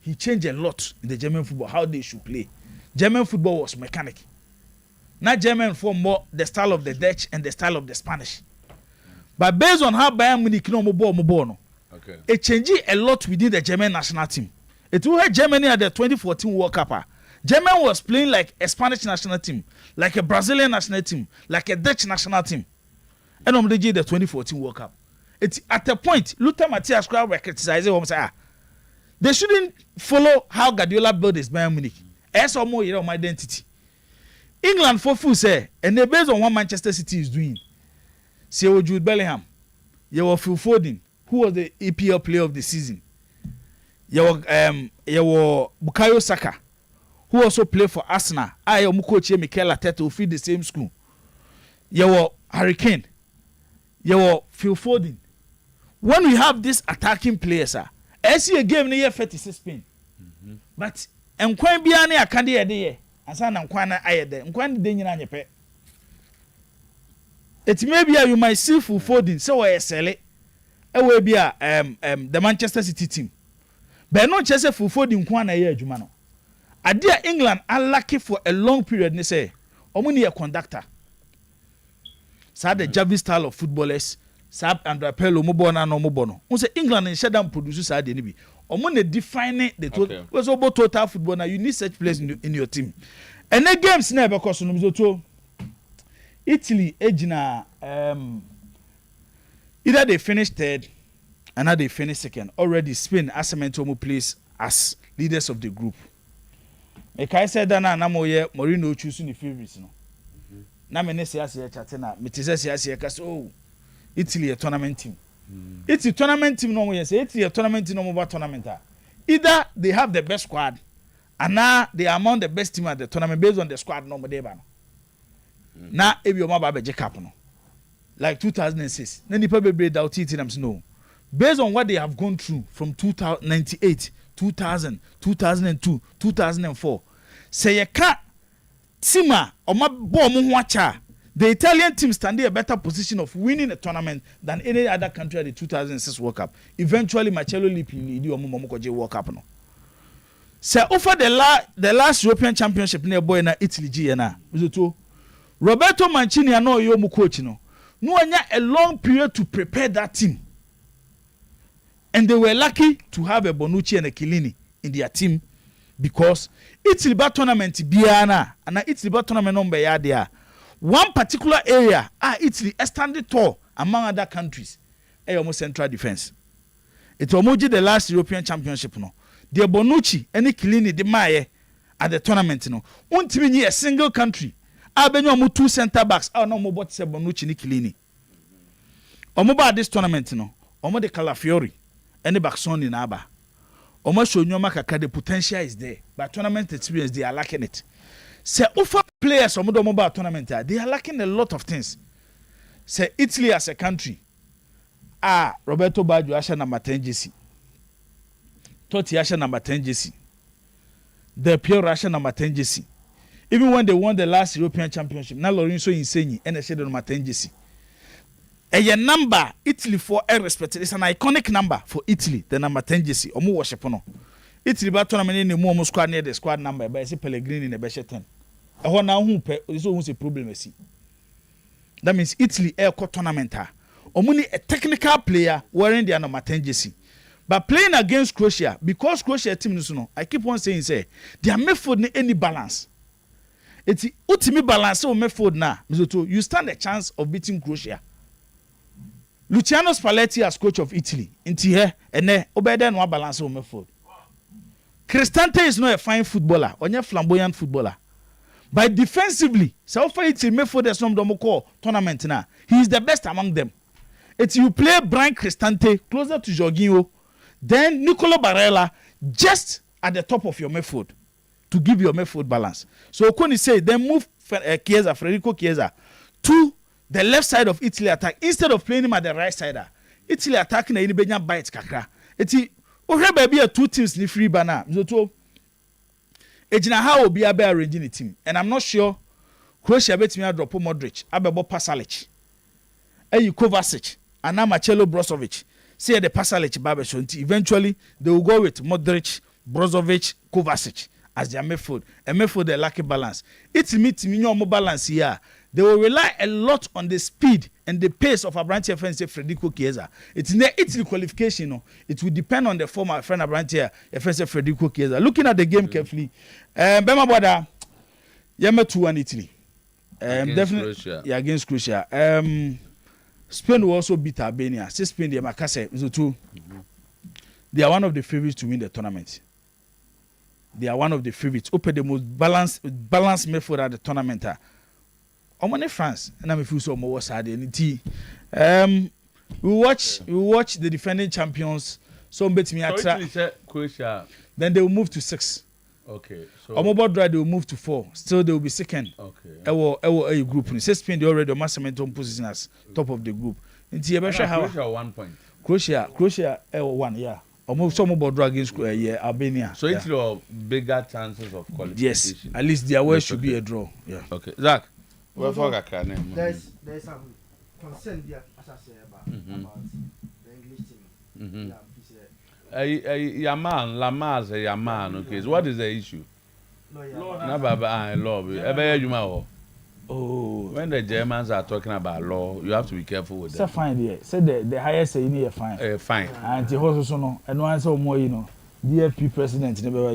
Speaker 15: He changed a lot in the German football how they should play. German football was mechanic. Not German for more the style of the Dutch and the style of the Spanish. But based on how Bayern Munich no more no. Okay. It changed a lot within the German national team. It will have Germany at the 2014 World Cup. Germany was playing like a Spanish national team, like a Brazilian national team, like a Dutch national team. And on the 2014 World Cup. It's at a point, Luther Matthias Crowd were criticizing him. They shouldn't follow how Guardiola built his Bayern Munich. As or more, my identity. England for full say, and they based on what Manchester City is doing. See, Jude Bellingham, you were Phil Foden, who was the EPL player of the season. You were Bukayo Saka, who also play for Arsenal. I am coach Mikel Arteta who feed the same school. You were Hurricane. You were Phil Foden. When we have these attacking players, I see a game near 36 Spain. But nkwan bia na akade ye de ye ansa na nkwan na ayede nkwan de nyina nyepe. It may be you might see Phil Foden so we sell it. E we bia the Manchester City team. But no chese Phil Foden nkwan na ye adwuma no. Adia England are lucky for a long period ni say omo ni a conductor. Sa the Javi style of footballers, Sab and Rapello Mobona no Mobono. Who say England and Shadam produces sa de ni bi. Omo na define the total was about total football now you need such players in your team. And the games na because no to Italy ejina either they finish third and now they finish second. Already Spain as Sometymer plays as leaders of the group. I said that na moye Mourinho choose the favorites no. Na me ne siase chat na me tise siase ka so Italy a tournament team. It's a tournament team no we say it's a tournament team no more tournament. Either they have the best squad and now they are among the best team at the tournament based on the squad no more dey ba no. Na ebi o ma ba be cap no. Like 2006. Na nipa be doubt it them no. Based on what they have gone through from 1998, 2000, 2002, 2004. Say you can't Tima or my bomb watcher. The Italian team stand in a better position of winning a tournament than any other country at the 2006 World Cup. Eventually, Marcello Lippi do Momokoje World Cup no. Say over the last European Championship near boy na Italy GNA. Roberto Mancini and no yomu coach no. No anya a long period to prepare that team. And they were lucky to have a Bonucci and a Chiellini in their team because Italy ba tournament biana and Italy ba tournament number ya there. One particular area Italy standing tall among other countries. Almost central defense. It almost the last European Championship no. The Bonucci and Chiellini the Maye at the tournament no. Untimi a single country. Abenyo mu two center backs. No more but Bonucci and Chiellini. Omo ba this tournament no. Omo de Calafiori and the Baxon in Aba. Omo show nyoma kaka the potential is there. But tournament experience they are lacking it. Say offer players omo do mobile tournament they are lacking a lot of things. Say Italy as a country. Roberto Baggio asha number 10 JC. Totti asha number 10 JC. Del Piero asha number 10 JC. Even when they won the last European Championship, now Lorenzo Insigne and they said number 10 JC. A number Italy for irrespective. It's an iconic number for Italy. The number 10 JC. Omo worship no. Italy ba tournament in the more squad near the squad number. But I say Pellegrini in the best 10. I want now who this is a problem. That means Italy air court tournament. Omuni a technical player wearing their number 10 JC. But playing against Croatia because Croatia team no. I keep on saying say their method need any balance. It's ultimate balance of method now. You stand a chance of beating Croatia. Luciano Spalletti as coach of Italy. Inti here and there obey no balance of method. Cristante is not a fine footballer, only a flamboyant footballer. But defensively, so far Italy method is some domoko tournament now. He is the best among them. It's you play Brian Cristante closer to Jorginho, then Nicolo Barella just at the top of your method to give your method balance. So Okoni say then move Federico Chiesa to the left side of Italy attack instead of playing him at the right side. Italy attacking the Inibenya bites kakra. Eti o baby two teams ni free bana. Zoto ejina how obi abe arranging the team. And I'm not sure Croatia bet me drop Modric, abebo Pasalic. Kovacic, and now Marcelo Brozovic. Say the Pasalic Babeshonti. Eventually they will go with Modric, Brozovic, Kovacic as their midfield. And midfield they lack a balance. It's me no more balance here. They will rely a lot on the speed and the pace of Abrantia friend Federico Chiesa. It's in the Italy qualification. No? It will depend on the form of friend Abrantia friend Federico Chiesa. Looking at the game carefully, Bema Boda, Yama 2-1 Italy. Definitely, Croatia. Yeah, against Croatia. Spain will also beat Albania. Say Spain, they Makase, they are one of the favorites to win the tournament. They are one of the favorites. Open the most balanced method at the tournament. Omane France, and I'm feel so more sad. We watch the defending champions. Some bet me at
Speaker 1: Croatia.
Speaker 15: Then they will move to 6.
Speaker 1: Okay. So
Speaker 15: Omobodra they will move to 4. Still they will be second.
Speaker 1: Okay.
Speaker 15: Ewo a group. Ni say Spain they already on Macementon position as top of the group. Nti ye be hwe how
Speaker 1: Croatia 1 point.
Speaker 15: Croatia 1, yeah. Omobodra against Albania.
Speaker 1: So it's your bigger chances of qualification.
Speaker 15: Yes. At least their way should be a draw. Yeah.
Speaker 1: Okay. Zach. Where for Gakra name?
Speaker 2: There's some concern there as I say about the English team.
Speaker 1: Yaman, Lamas, Yaman. Okay, so what is the issue? No, Baba, law. Oh, when the Germans are talking about law, you have to be careful with them.
Speaker 15: Say fine there. Say the highest say you need a fine.
Speaker 1: Fine.
Speaker 15: And the horse no, and one say more, you know. DFP president never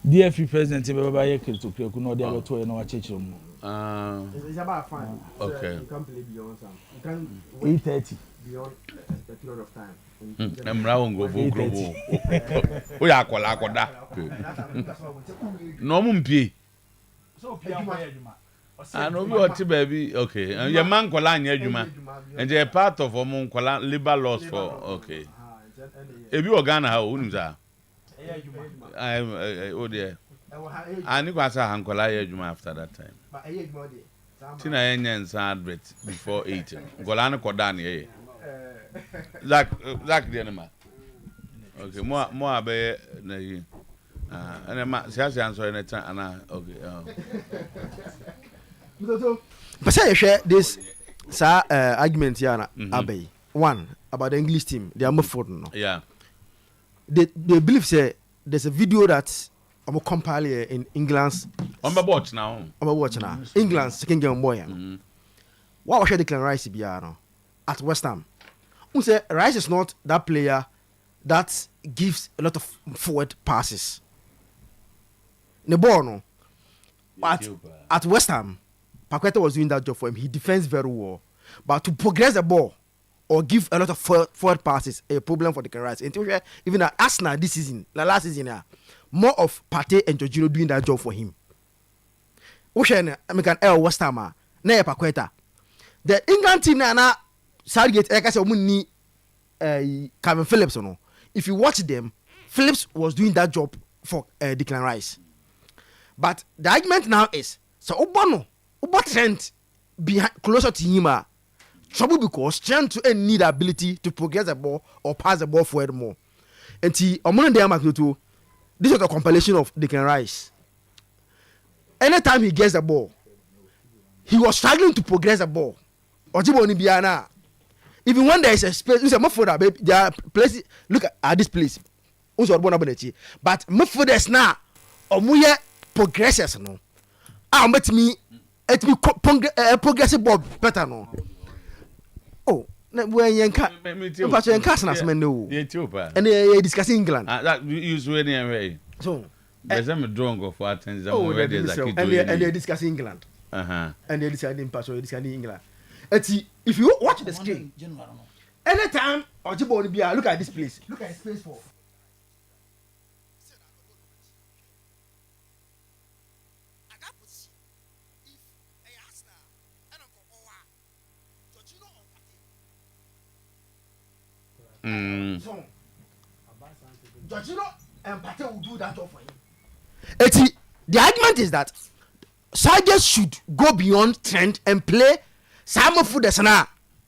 Speaker 15: DFP president never ye to create no dey about to no church room.
Speaker 2: It's about fine.
Speaker 1: Okay.
Speaker 2: You can't play beyond some. You can't
Speaker 15: 8:30
Speaker 2: beyond a period of time.
Speaker 1: Emra wongo vogrobo. O ya akoda. No mumpie.
Speaker 15: So pia
Speaker 1: no be oti baby. Okay. Your man kola anya adwuma. And they part of omon kola labor laws for okay. Ebi organa ha o nim za. Oh dear. Ani kwasa hankola ya adwuma after that time.
Speaker 2: But I adwuma dey.
Speaker 1: Tina enya nsa advert before 8. Kola na koda na ye. Zach the animal. Okay, more abe na yi. And ma siasa answer in time ana okay.
Speaker 16: But say you share this argument here na abe. One about the English team, they are more for no.
Speaker 1: Yeah.
Speaker 16: They believe say there's a video that I'm gonna compile here in England's
Speaker 1: watch now.
Speaker 16: England's second game boy. What was the Declan Rice biano at West Ham? Who say Rice is not that player that gives a lot of forward passes. The ball no. At West Ham, Paqueta was doing that job for him. He defends very well. But to progress the ball or give a lot of forward passes a problem for the Rice. Even at Arsenal this season, last season, more of Partey and Jorginho doing that job for him. American West Ham na Paqueta. The England team na Southgate, like I said, need Calvin Phillips. No, if you watch them, Phillips was doing that job for Declan Rice. But the argument now is so Oba Trent behind closer to him trouble because Trent to need the ability to progress the ball or pass the ball forward more. And this was a compilation of Declan Rice. Anytime he gets the ball, he was struggling to progress the ball. Even when there is a space, there are places. Look at this place. But midfielders now, progresses no. Let me progressive ball better no. Oh, when you can't and they discussing England.
Speaker 1: That usually anyway. So, there's a drunk of what and
Speaker 16: they're discussing England. And they're deciding discussing England. If you watch the screen, anytime Ojibo look at this place. Look at space for. Jorginho and Partey will do that job for him. The argument is that Sergeant should go beyond Trent and play Simon Foodesana.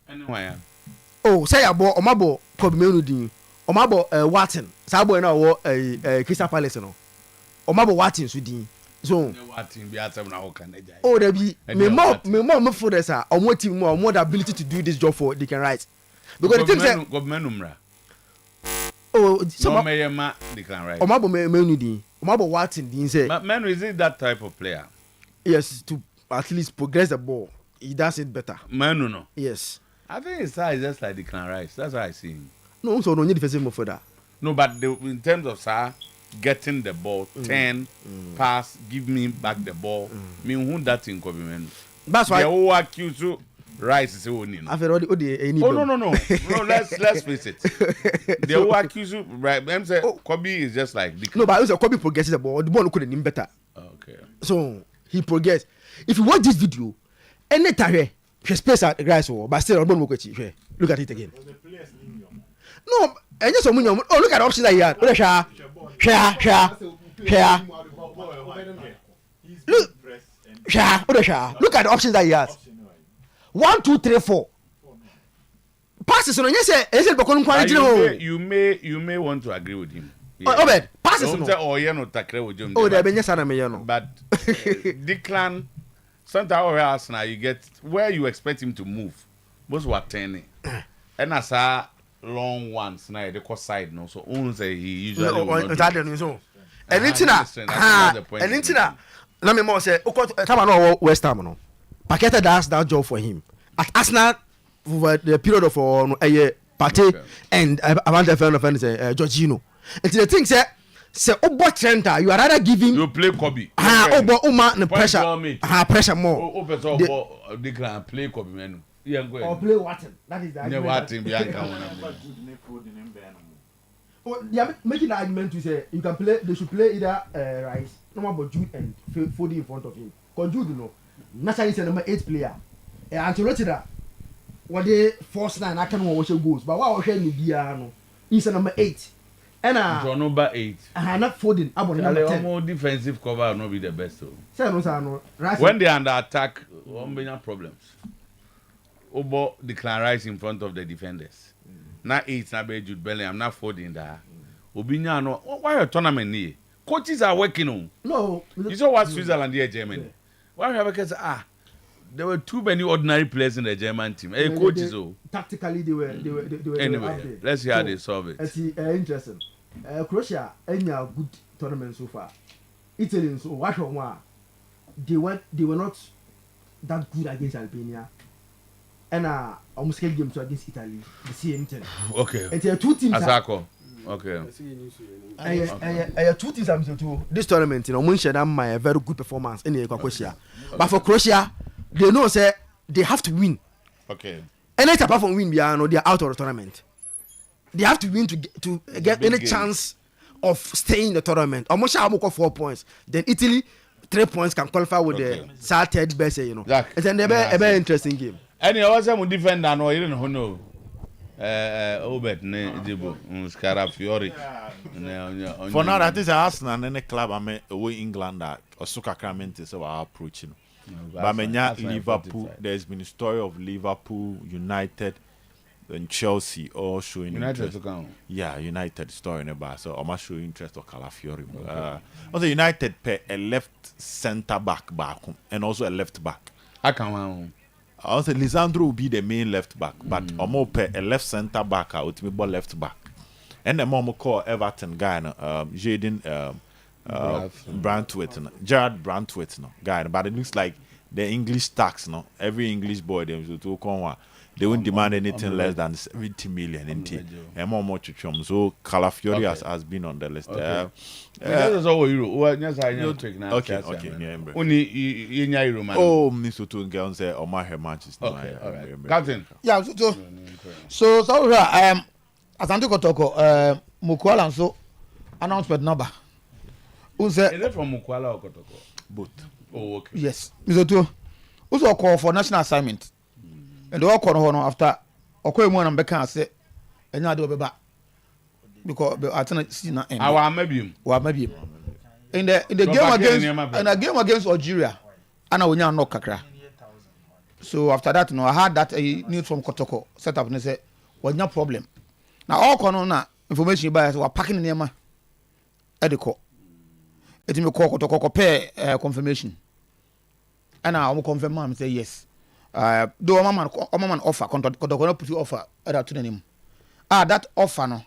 Speaker 1: Anyway.
Speaker 16: Oh, say about Omabo Kobe Omabo Watson. Sabo na wo Crystal Palace no. Omabo Watson sudi. So
Speaker 1: Watson be atam na ho kan eja.
Speaker 16: Oh, there be me more Foodesa omo team more the ability to do this job for Declan Rice. Because the thing say
Speaker 1: government
Speaker 16: oh, so
Speaker 1: no Mayema Declan Rice.
Speaker 16: Omabo Menu din. Omabo Watson din say.
Speaker 1: Manu is it that type of player?
Speaker 16: Yes, to at least progress the ball. He does it better.
Speaker 1: Manu no.
Speaker 16: Yes.
Speaker 1: I think his style is just like Declan Rice. That's what I see him.
Speaker 16: No, so no need defensive move for that.
Speaker 1: No, but in terms of getting the ball, turn, pass, give me back the ball. Me who that in Kobe.
Speaker 16: That's why
Speaker 1: they all accuse you. Rice is only.
Speaker 16: I've already
Speaker 1: no. Let's face it. They all accuse you. Right? I'm saying Kobe is just like Declan.
Speaker 16: No, but also Kobe progresses the ball. The ball couldn't him better.
Speaker 1: Okay.
Speaker 16: So he progressed. If you watch this video, anytime he space at Rice but still I don't look at it again. No, I just look at the options that he had. Look at the options that he has. 1, 2, 3, 4. Passes on
Speaker 1: you may want to agree with him.
Speaker 16: Obed, passes
Speaker 1: no. But Declan, sometimes Arsenal, you get where you expect him to move. Most were 10. And as a long ones now the cost side no so only say he usually
Speaker 16: and Intina let me more say come on West Ham no Paqueta does that job for him at Arsenal for the period of a year Partey and Avante Fernandes say Jorginho and the thing say Obo Trenta you are rather giving
Speaker 1: you play Kobe
Speaker 16: Obo Uma the pressure more
Speaker 1: Declan play Kobe man.
Speaker 16: Yeah, or play Watson. That is the argument.
Speaker 1: Watson,
Speaker 16: they are making the argument to say you can play. They should play either Rice, no more Jude and Foden in front of him. Because Jude, naturally, is a number 8 player. Ancelotti that what they force 9, I can't watch goals. But what we hear he's a number 8. And
Speaker 1: number 8.
Speaker 16: Not Foden. I'm number 10.
Speaker 1: More defensive cover will not be the best.
Speaker 16: Right.
Speaker 1: When they under attack, one problems. Obo Declan Rice in front of the defenders. Not 8, not Jude Bellingham, not Foden there. Obinya no. Why a tournament here? Coaches are working on.
Speaker 16: No.
Speaker 1: You saw what Switzerland here, Germany. Why have because there were too many ordinary players in the German team. Hey, coaches
Speaker 16: tactically they were
Speaker 1: anyway. Let's see how they solve it.
Speaker 16: It's interesting. Croatia any a good tournament so far. Italy so watch one. They were not that good against Albania. And almost game to against Italy, the same thing.
Speaker 1: Okay.
Speaker 16: And there are 2 teams.
Speaker 1: Asako. Okay.
Speaker 16: Two teams I'm to this tournament. Munchen a very good performance in the Croatia. But for Croatia, they know say they have to win.
Speaker 1: Okay.
Speaker 16: And apart from win, they are out of the tournament. They have to win to get any chance of staying in the tournament. Almost 4 points. Then Italy 3 points can qualify with the third best. It's a very interesting game.
Speaker 1: Any other defender no you don't know. Obet ne Jibo Scarafiori.
Speaker 14: For now that is Arsenal and the club I'm away England that Osuka Cramenti so are approaching. But Liverpool, there's been a story of Liverpool, United, and Chelsea all showing interest. Yeah, United story about so I'm show interest of Calafiori. Also United pay a left centre back and also a left back.
Speaker 1: I can
Speaker 14: also Lisandro will be the main left back, but Omo pay a left centre back out me ball left back. And the Momo call Everton guy Jaden Brantwaite, Gerard Brantwaite guy, but it looks like the English tax every English boy they won't demand anything less than 70 million in tea. And more so Calafiori has been on the list.
Speaker 1: Okay,
Speaker 14: oh, Mr. Tunga say Omahe matches.
Speaker 1: Okay, all right. Captain.
Speaker 13: Yeah, so Asante Kotoko, Mukwala so announcement number.
Speaker 1: Is it from Mukwala or Kotoko?
Speaker 14: Both.
Speaker 1: Oh, okay.
Speaker 13: Yes, Mr. Tu. Also call for national assignment. And the all corner after Okoye and Becca say, and I do be back because I see not end.
Speaker 1: Our maybe
Speaker 13: in the game against Algeria, and I will not kakra. So after that, I had that news from Kotoko set up and they say, well, no problem. Now all corner information you buy were packing in the at the court. It me call Kotoko pay confirmation, and I will confirm and say yes. Do a man offer contract put you offer other to the name. That offer no.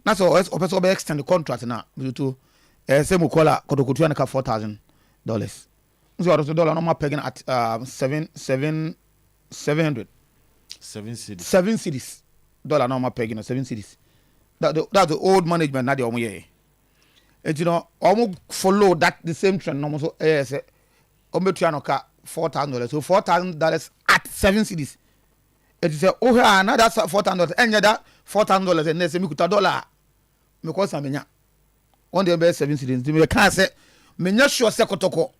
Speaker 13: That's all also extend the contract now to say Mukola Kotokutu and $4,000. So the dollar normal pegging at 700. 7 cities. Dollar normal pegging 7 cities. That's the old management now the omo. And almost follow that the same trend normal so say $4,000. So $4,000 at 7 cities. It is another $4,000 and that $4,000 and they say me kuta dollar. Me ko samenya. On the best 7 cities. Me can say me nya sure say Kotoko.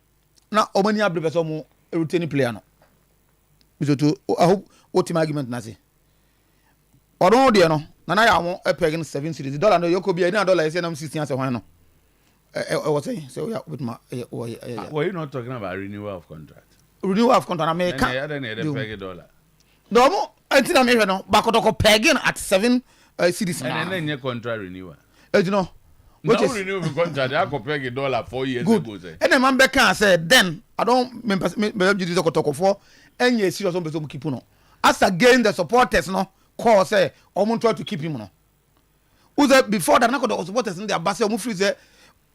Speaker 13: Na omani abre person mo routine player no. Me to I hope ultimate argument na say. Odo de no na ya won pegin 7 cities. Dollar no yoko bi any dollar say na 16 as one no. was saying so yeah with my
Speaker 1: were you not talking about renewal of contract?
Speaker 13: Renewal of contract. I mean,
Speaker 1: $1
Speaker 13: no, I think I mean no. Bakotoko pegging at 7 cities.
Speaker 1: And then your contract renewal.
Speaker 13: You know.
Speaker 1: Which is renew the contract. I could peg $1 4 years ago.
Speaker 13: And then man Becca said, then I don't remember you talk for and yes, serious on person keep no. As again the supporters no call say or try to keep him no. Who said before that the supporters in their bass or free say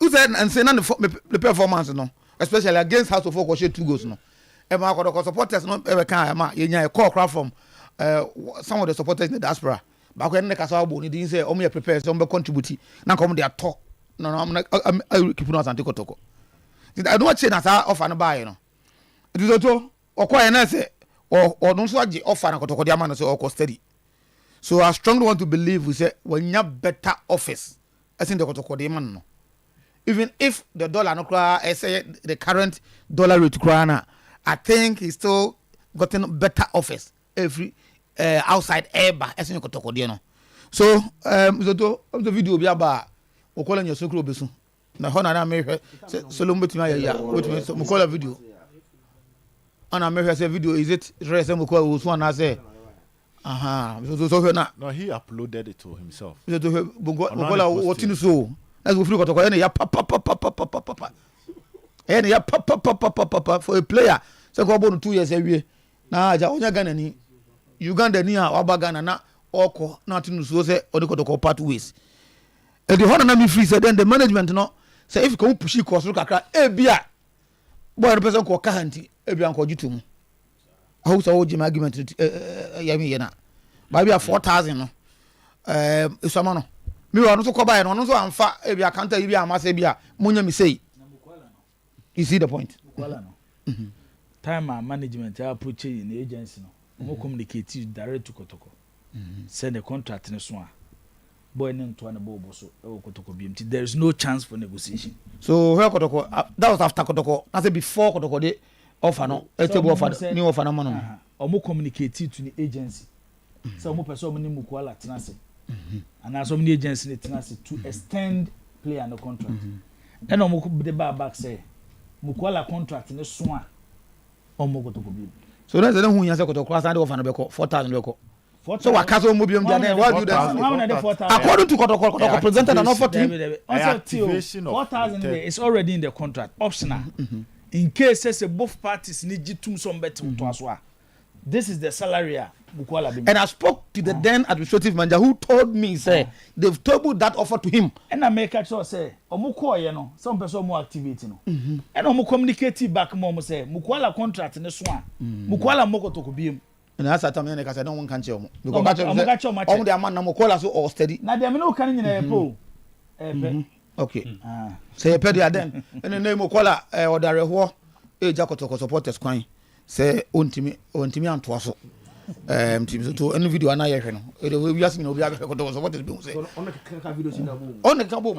Speaker 13: who said and say the performance no, especially against House of Folk or 2 goals no. And my supporters no ever can a call crowd from some of the supporters in the diaspora. But when the Casabo didn't say, "Oh, me prepare some contribute." Now come their talk. No, I'm keeping us and take toko. I don't say that I offer and buy. No, it is also or quite an essay or don't so offer and toko the man so steady. So I strongly want to believe we say when you have better office, I think the toko the man no. Even if the dollar no cry, I say the current dollar rate cry, I think he's still gotten better office every. Outside air bar as you talk no. So the video be about o call your sokro besu na ho na me hwe so lo mbetima ya wetin so mo call video ana me hwe say video is it rest mo call so na say so na
Speaker 14: no he uploaded it to himself
Speaker 13: so to mo call what in so as we free talk ya papa and ya papa for a player so go born 2 years awie na aja onya Ghana ni Uganda ni a Wabagana na oko na tinu so say odikotoko pathways e the honor na me free say then the management no say if you can push cost kakra e bia boy the person ko kahanti e bia ko jitum how so ojim argument ya me na ba bia 4000 no isama no me wa no so ko ba no no so amfa e bia counter e bia amase bia munya me say you see the point
Speaker 15: time management approach in the agency no mo communicate direct to Kotoko. Send a contract in a boy name to an abobo so Kotoko BMT. There is no chance for negotiation.
Speaker 13: So where Kotoko that was after Kotoko. I said before Kotoko they offer no. Offer new offer no man.
Speaker 15: Or mo communicate to the agency. So mo person mo ni mukwala tenase. And as so many agency ni tenase to extend player no contract. Then mo the back say mukwala contract in so or mo Kotoko BMT.
Speaker 13: So that's the who you say Kotoko and offer no be 4,000 be ko. So what caso mobium then why do that? According to Kotoko presented an offer to him.
Speaker 15: Also 4,000 is already in the contract optional. In case say both parties need jitum some better to aswa. This is the salary Bukwala.
Speaker 13: And I spoke to the then administrative manager who told me say they've tabled that offer to him.
Speaker 15: And I make sure say omuko you know some person more activity no. And omu communicate back more say Mukwala contract ne so a. Mukwala moko to kubiem.
Speaker 13: And that's at me I say don't want can tell because omu the man na Mukwala so all steady.
Speaker 15: Na dem no kan nyina po.
Speaker 13: Okay. Say pay there then. And the name Mukwala odareho e Jakotoko supporters kwan. Say ontimi anto so team so any video na ye hwe no we ask me no be Jakotoko supporters be say on the video sin na boom on the kabom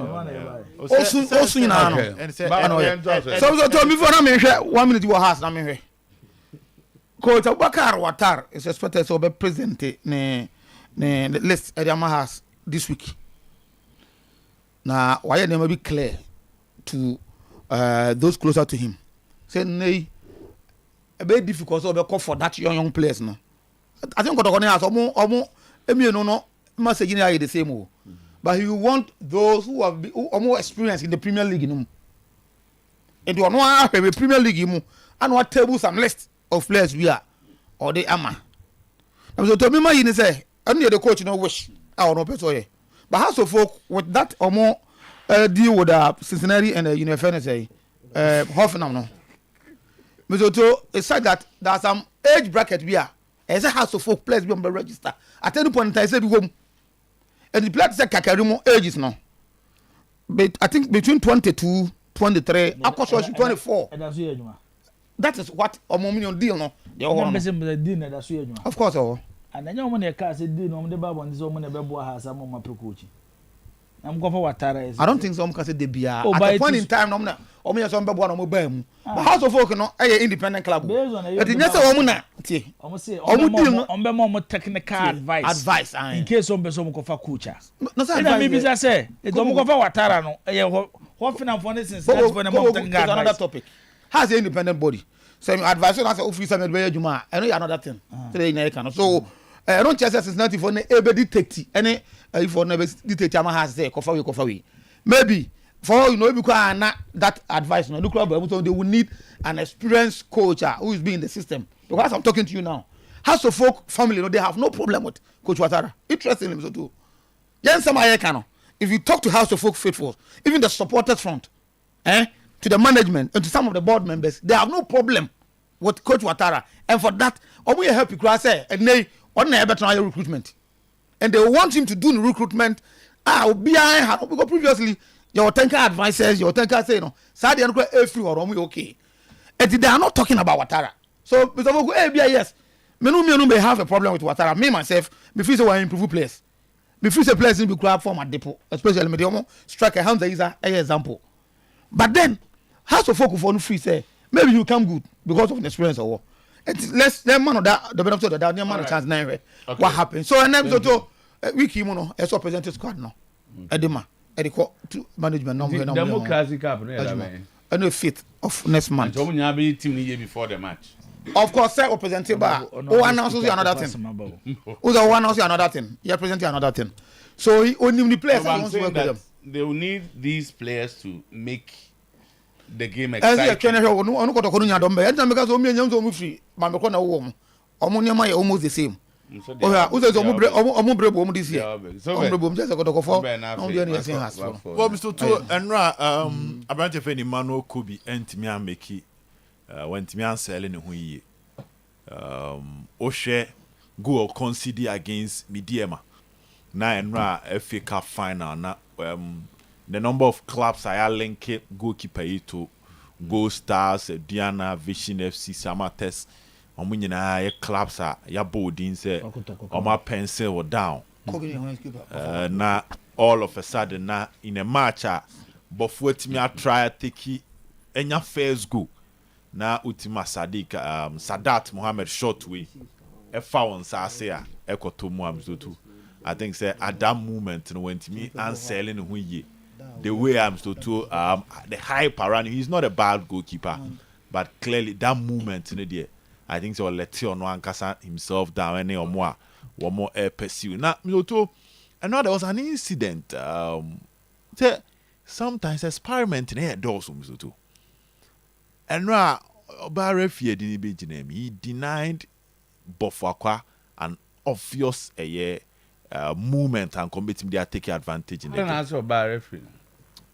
Speaker 13: osu nyina no and say so to me for na me hwe 1 minute wo house na me hwe Coach Abubakar Watar is expected to be present ne list at Yamaha house this week. Now why they may be clear to those closer to him. Say nay a bit difficult to be for that young players no. I think Kotoko has omo emi no message in the same but he want those who have more experience in the Premier League no. And you know have a Premier League mu and what table some list of players we are or they ama. So to me you say only the coach no wish I no person but how so folk with that or more deal with Cincinnati and Union say Hoffenheim no. So to it's like that there's some age bracket we are as a house of folk players be on the register at any point in time say be home and the players say Kakarimu ages now but I think between 22 23 up to 24 that is what a million deal no of course
Speaker 15: and then you money car say deal no the baba this money be boa ha some ma coach I'm going for Watara.
Speaker 13: I don't think some can say they be at a point in time no me some be boa no ba mu but house of folk no e independent club but you say omo na tie
Speaker 15: omo say omo more technical advice
Speaker 13: in
Speaker 15: case some person go for coach no say maybe say e do mo go for Watara no What finance for this is
Speaker 13: another topic. Has an independent body. So advice on office and the Juma. I know another thing. So I don't just as nothing for able detective. Any if for never detective has there coffee. Maybe for you know because not that advice. No, club they will need an experienced coach who is being in the system. Because I'm talking to you now. House of Folk family, they have no problem with Coach Ouattara. Interesting him so too. If you talk to House of Folk faithfuls, even the supporters front, to the management and to some of the board members, they have no problem with Coach Ouattara. And for that, we help you say and they on the better recruitment. And they want him to do the recruitment. Because previously your tanker advisors, your tanker say Saudi and every or okay. And they are not talking about Ouattara. So Mr. Vogu, yes. Me may have a problem with Ouattara. Me myself, me feel so I improve players. Me feel say players in the club form at depot, especially me striker Hamza is an example. But then, House of Folk for free say maybe you come good because of the experience or what. Let's man of that the benefit of that man of chance nine. What happened? So and then so we keep as representative squad now. Edema, Ediko to management number.
Speaker 1: Democracy cup,
Speaker 13: I know 5th of next month.
Speaker 1: So when you have a team the year before the match.
Speaker 13: Of course, say representative who announces another thing. Who's the one announces another thing? You represent another thing. So he only the players wants to work with them.
Speaker 1: They will need these players to make the game exciting.
Speaker 13: As you almost the same.
Speaker 14: Well, Mr. Otuo, and I branch of any man who could be Antimia Meki when Timian selling who ye. Oshe go consider against Midiema. Na enra FA Cup final na the number of clubs I link goalkeeper to Gold Stars, Diana, Vision FC, Samates. Omunyina ye clubs ya boarding say my pencil or down. Na all of a sudden na in a match but what me try take enya first go na Utima Sadiq Sadat Mohammed short way e found say ekoto mu amzotu. I think say at that moment when me and selling who ye the way I'm so to the hype around him, he's not a bad goalkeeper but clearly that moment in the I think so let you on Kasa himself down any or more one more pursue. Now Miloto, I know there was an incident sometimes experiment in here doors Miloto. And now Oyerepa didn't be name. He denied Bofakwa an obvious movement and committing they are taking advantage in the game.
Speaker 1: Answer Oyerepa.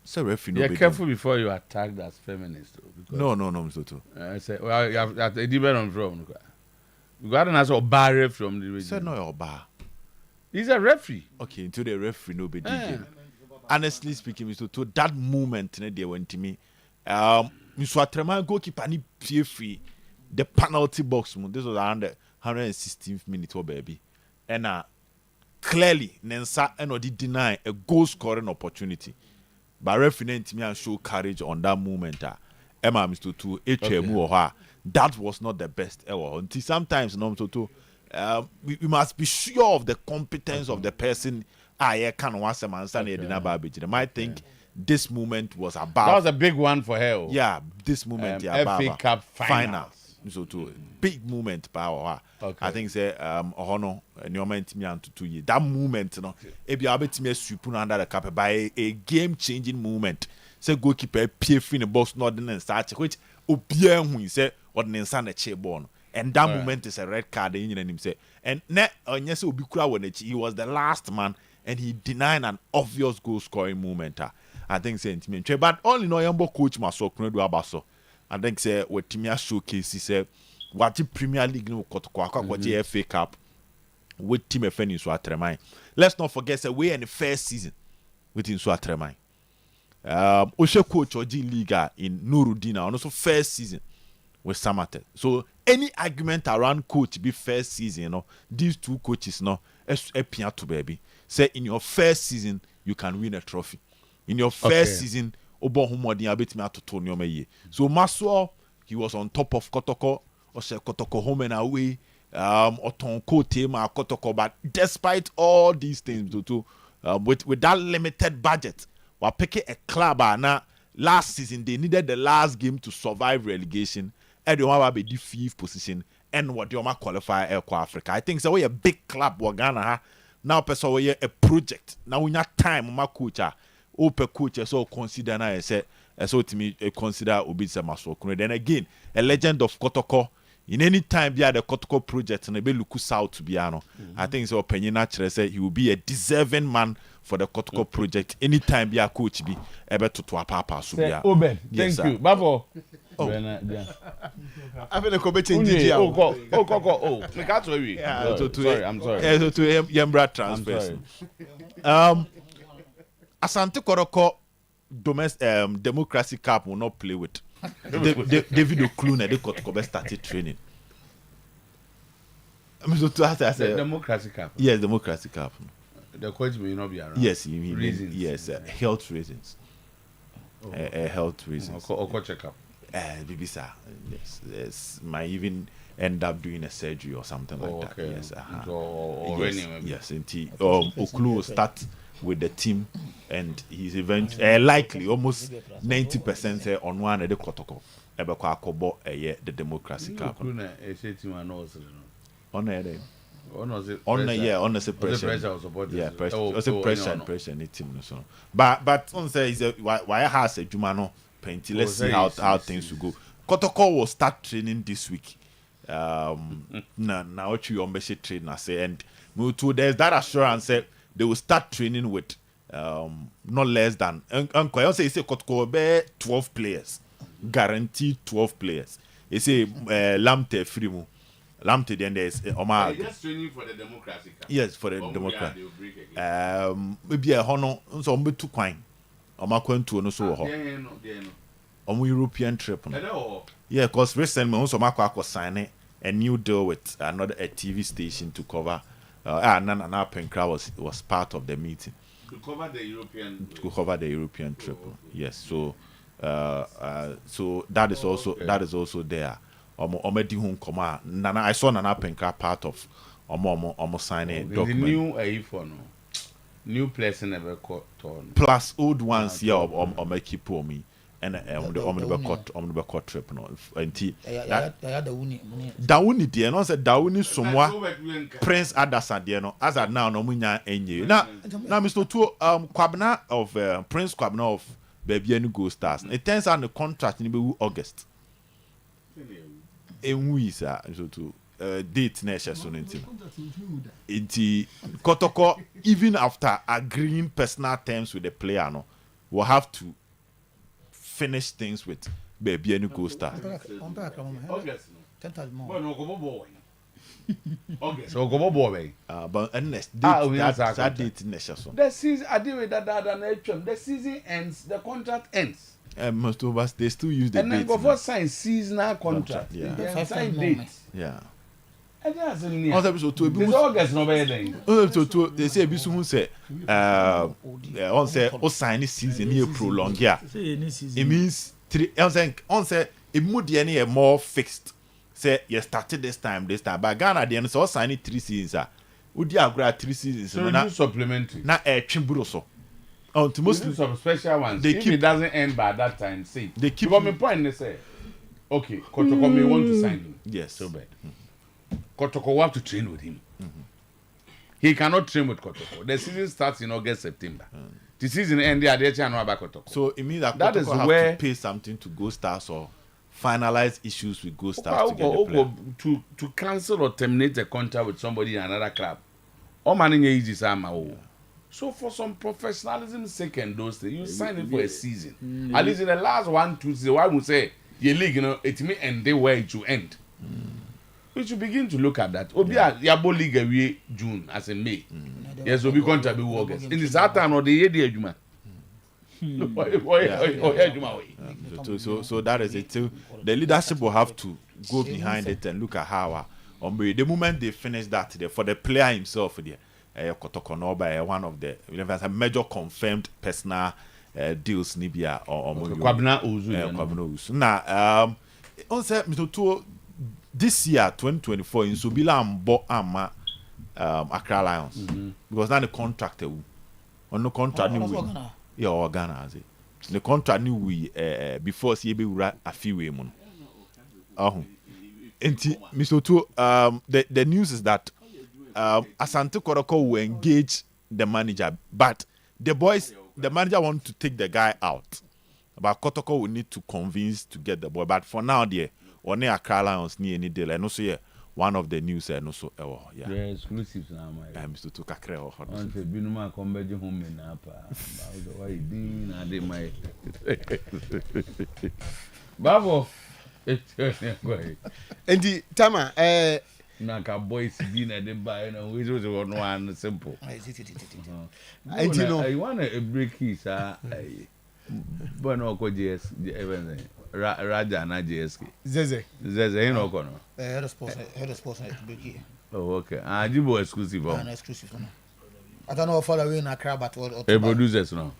Speaker 14: So referee
Speaker 1: you're careful before you attack that feminist.
Speaker 14: No, Mr. Otuo.
Speaker 1: I say, well, you have a different from. You got an answer Oyerepa from the region.
Speaker 14: Say no, Oyerepa.
Speaker 1: He's a referee.
Speaker 14: Okay, into the referee no be DJ. Honestly speaking, Mr. Otuo, that moment they went to me. Mr. Atrema goalkeeper ni pay free the penalty box. This was around the 116th minute, oh baby, and clearly Nensa and deny a goal scoring opportunity. But referee to me and show courage on that moment. Emma Mr. Otuo, HMU that was not the best ever. Until sometimes, no, Mr. Otuo, we must be sure of the competence of the person. I can't want some answer. I might think this moment was about.
Speaker 1: That was a big one for her.
Speaker 14: Yeah, this moment,
Speaker 1: FA Cup final.
Speaker 14: So to big moment power. I think say Ohono and me and 2 years. That moment, if you able to me sweep under the cap by a game changing moment. Say goalkeeper pay free in the box not and start which obia who say or the insane chair born. And that moment is a red card in him say. And net on yes will be when he was the last man and he denied an obvious goal scoring moment. I think say intimate. But all in all Yambo coach Maso do abaso. I think say what Timia showcase say what the Premier League no Kotoko what the FA Cup with team FN so atremai. Let's not forget say we in the first season with in so atremai. Oshe coach Oji Liga in Nurudina and also first season with Samate. So any argument around coach be first season, these two coaches to baby. Say in your first season you can win a trophy. In your first season, so Maswell, he was on top of Kotoko, or say Kotoko home and away, Otonko team Kotoko. But despite all these things, with that limited budget, we're picking a club last season they needed the last game to survive relegation. And they want to be the 5th position. And what they want to qualify for Africa. I think so. We a big club. We're Ghana. Now, person, we a project. Now we have time. My coach, open coach, so consider now. Say, so to me, consider Obisa Masoko. Then again, a legend of Kotoko. In any time, the Kotoko project and be look south to Biano. I think so. Opinion naturally say he will be a deserving man for the Kotoko project. Anytime, be a coach be able to a papa. So
Speaker 1: be Oben. Thank you, Babo. Oh,
Speaker 12: I feel like I'm changing.
Speaker 1: Oh, me can't sorry. Sorry, I'm sorry.
Speaker 14: Yeah, so to Yembra transfer. Asante Koroko Democracy Cup will not play with. David Okluna, they got Kobe started training.
Speaker 1: The Democracy Cup.
Speaker 14: Yes, Democracy Cup.
Speaker 1: The coach may not be around.
Speaker 14: Yes,
Speaker 1: reasons.
Speaker 14: Yes, health reasons. Health reasons.
Speaker 1: Or check up.
Speaker 14: Bibisa, yes, might even end up doing a surgery or something like that. Yes, yes. Oklu will start with the team, and he's eventually likely almost 90% on one of the Kotoko. The Democracy Cup. On the pressure. But on say why has a Jumano painting? Let's see how things will go. Kotoko will start training this week. Now you on train I say, and there's that assurance that they will start training with not less than I say Kotoko be 12 players, guaranteed 12 players. They say Lamte Frimu. Lamte then there's Omar.
Speaker 1: Just training for the Democracy Cup.
Speaker 14: Yes, for the Democracy. Maybe a hono so mbe tu kwan. Omar kwantu no so ho. Omo European trip no. Yeah, because recently also Marco signed a new deal with another TV station to cover. Nana Penkra was part of the meeting.
Speaker 1: To cover the European.
Speaker 14: To cover the European trip. Yes, so so that is also there. Nana, I saw Nana Penkra part of Omo signing document.
Speaker 1: The new AIFO no. New players never caught on.
Speaker 14: Plus old ones here or keep for me. And the court trip no enti Dawuni de no say Dawuni somwa Prince Adasa de no as at now no munya enye na Mr. Otuo Kwabena of Prince Kwabena of Baby Go Stars it turns out the contract in be August enwisa so to date na so enti Kotoko even after agreeing personal terms with the player no will have to finish things with Baby and Go Star.
Speaker 1: August.
Speaker 14: So go boy. But unless that date next so.
Speaker 1: The season I deal with that the season ends, the contract ends.
Speaker 14: Most of us they still use the
Speaker 1: and date. And then go for sign seasonal contract. Yeah. Sign date.
Speaker 14: Yeah.
Speaker 1: There's August no better than.
Speaker 14: They say bisu hu say on say o sign season here prolong here. It means 3 on say it mood any more fixed. Say you started this time but Ghana the so sign 3 seasons udi agura 3 seasons
Speaker 1: so na supplementary
Speaker 14: na twemburo so on to most
Speaker 1: some special ones they if it doesn't end by that time see they keep on me point they say okay Kotoko may want to sign him.
Speaker 14: Yes,
Speaker 1: so bad. Kotoko will have to train with him. He cannot train with Kotoko. The season starts in August, September. The season ends there, they know about Kotoko.
Speaker 14: So it means that Kotoko is have where to pay something to Go Stars or finalize issues with Go Stars to get the player.
Speaker 1: To cancel or terminate a contract with somebody in another club. All money is easy, so for some professionalism sake and those things, you sign it for a season. At least in the last 1-2 seasons, I would say your league, it may end the way it will end. We should begin to look at that. Obia Yabo League away June as in May. Yes, we going to be August. In this time of the year, dear Juma.
Speaker 14: So that is it too. The leadership will have to go behind it and look at how the moment they finish that for the player himself Kotoko no by one of the major confirmed personal deals Nibia or
Speaker 1: Kwabena Ozu.
Speaker 14: Now on say Mr. Otuo this year 2024 in Subila Mbo Ama Accra Lions because now the contract on no contract
Speaker 13: Ghana
Speaker 14: Ghana has it the contract ni we before see be wura afiwe mu no enti Mr. Otuo, the news is that Asante Kotoko will engage the manager, but the manager want to take the guy out, but Kotoko will need to convince to get the boy. But for now, there only Accra Lions need any deal, and also one of the news and also
Speaker 1: yeah, exclusives now, my
Speaker 14: Mr. Tukakre or hot.
Speaker 1: On the Binuma come home in Napa. Why did I did my Bravo.
Speaker 12: And the Tama,
Speaker 1: Naka boys been at the buy and we was one simple.
Speaker 12: And you know,
Speaker 1: I want a break his Bonoko JS Raja na JSK. Zeze, you know, Kono.
Speaker 13: Head of sports at break.
Speaker 1: Oh, okay. Jibo exclusive.
Speaker 13: An exclusive. I don't know if follow in a crab at all.
Speaker 1: Producers now.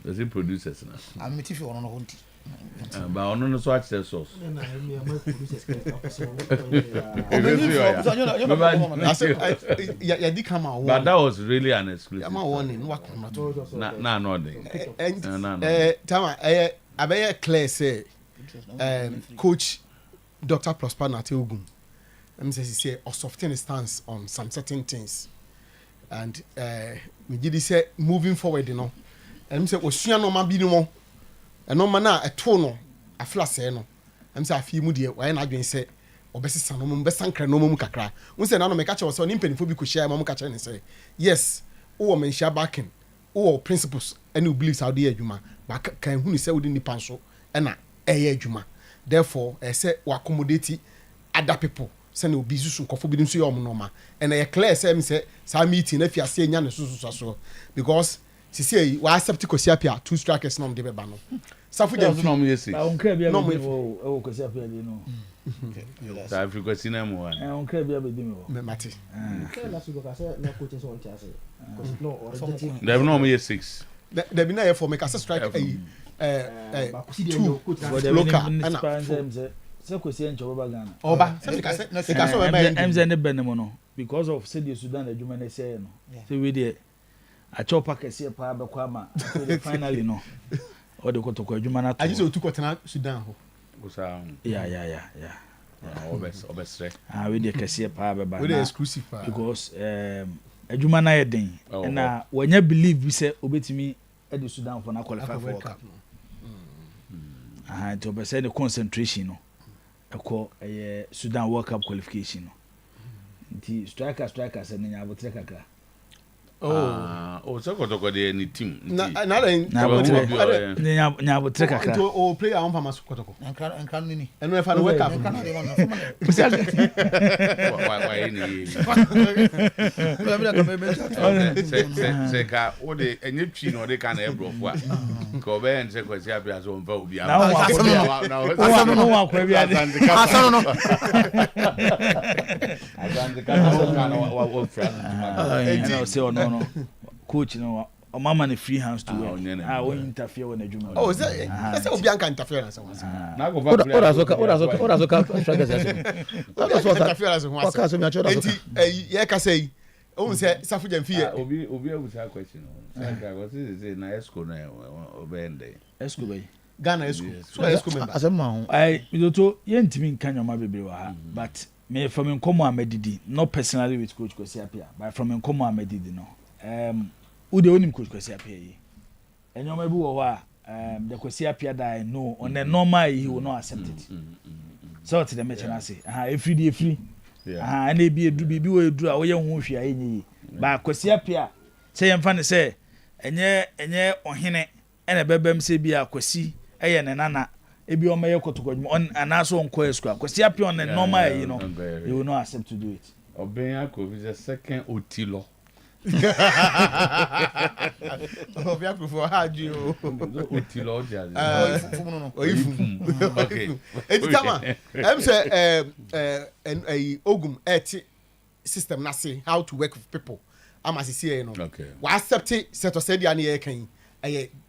Speaker 1: Does it producers now?
Speaker 13: I'm if you want to
Speaker 1: but I don't know what the source. But that was really an exclusive.
Speaker 12: Tama, I Claire say, Coach Dr. Prosper Nateogum. Let me say, or soften his stance on some certain things, and we did say moving forward, you know. And I say, Oshia no man be no more. And no man a tono, a flash, no. I'm saying, a few moody, why not being said, or best son, no best uncle, no mumcacra. We said, no, make catch was on impany for we could share mamma and say, yes, oh, men share backing, oh, principles, and you believe how dear Juma, but can who is said within the panso, and a Juma. Therefore, I said, or accommodate other people, send you be soon, forbidden to your norma. And I declare, say, some meeting if you are saying, Yan, so because. Si say wa accept Kosiapia 2 strikers no dey bano safu dem
Speaker 1: no me say
Speaker 15: on cra bia be o Kosiapia dey no
Speaker 1: ta Africa cinema one
Speaker 15: on cra bia be dey me
Speaker 12: mate
Speaker 16: la su go ka say na coach so on chase no
Speaker 1: already dem no me 6
Speaker 12: there be na here for make as strike two local and
Speaker 15: say Kosia ncho baba Ghana
Speaker 12: oba say ka so we
Speaker 15: MZ ne benem no because of say the Sudan adwuma na say no say we dey a chop package here pa be kwa ma finally no o de kotoko adwuma na to
Speaker 12: I just o tu kotena Sudan ho
Speaker 15: yeah
Speaker 1: obesre
Speaker 15: we dey kese pa be ba
Speaker 12: we dey exclusive pa
Speaker 15: because adwuma na yeden na wanya believe bi say obetimi e de Sudan for na qualify for cup to be say the concentration no eko Sudan World Cup qualification no nti striker say nya abotre kakra
Speaker 1: so kotoko de any team
Speaker 12: na
Speaker 15: abotre kakra
Speaker 12: o player on pama kotoko
Speaker 13: enkran nini
Speaker 12: eno e fa no wake up
Speaker 1: why ni se ka o de enye twi no de ka na ebrofo a ko be en se kwasi abia so mfa obi a
Speaker 15: no wa kwa bia de
Speaker 12: asano no
Speaker 1: azande ka so ka no wa fra
Speaker 15: no coach no o mama ne free hands to work won interfere when adwuma
Speaker 12: oh say obi anka interference
Speaker 1: na go back
Speaker 16: ora so ka strikers
Speaker 12: interference ho asa enti ye ka say o say safu jam fie
Speaker 1: obi abusa question saka go say na esco na obende
Speaker 15: esco bay
Speaker 12: Ghana esco so esco member
Speaker 16: asema ho
Speaker 15: ai bidoto ye ntimi nka nyoma bebre wa ha but me from Nkomo Amedidi, not personally with Coach Kosiapia, but from Nkomo Amedidi no. Ude onim Coach Kosiapia yi. Enyo mebu wo wa the Kosiapia that I know on the normal he will not accept it. So to the mention say, free. And e bi edu bibi wo edu a wo ye ho hwia enyi. Ba Kosiapia say yemfa ne say enye ohene ene bebem se bi akwasi eye ne nana ebi o meye kotokojum on anaso on ko esku Kosiapia on the normal you know he will not accept to do it.
Speaker 1: Obenya ko is a second Otilo.
Speaker 12: Obia ko for haju
Speaker 1: Otilo ja.
Speaker 12: Okay. Etama em say ogum eti system na say how to work with people. Am as see no.
Speaker 1: Okay.
Speaker 12: We accept set said ya na kan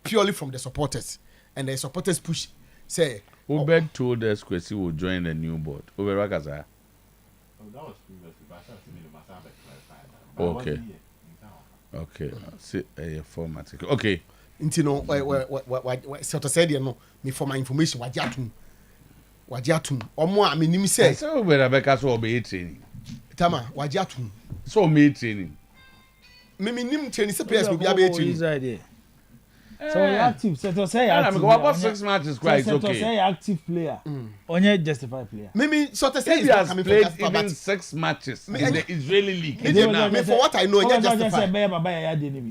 Speaker 12: purely from the supporters and the supporters push say
Speaker 1: Ubeg told us Kwesi will join the new board. Oyerepa
Speaker 14: that was previously, but I think the matter clarified.
Speaker 1: Okay. See a format. Okay.
Speaker 12: nti no sɛ to say no me for my information wagye atum omo a me nim say
Speaker 1: so we Rebecca so obey training
Speaker 12: tama wagye atum
Speaker 1: so me training
Speaker 12: me nim training say players will be able
Speaker 15: to so you're active. So to say
Speaker 1: active. What about 6 matches? Quite
Speaker 15: so
Speaker 1: okay.
Speaker 15: To say active player, only justified player.
Speaker 12: Maybe so to say
Speaker 1: he has played even 6 matches in the Israeli league.
Speaker 12: Me for what I know, only justified.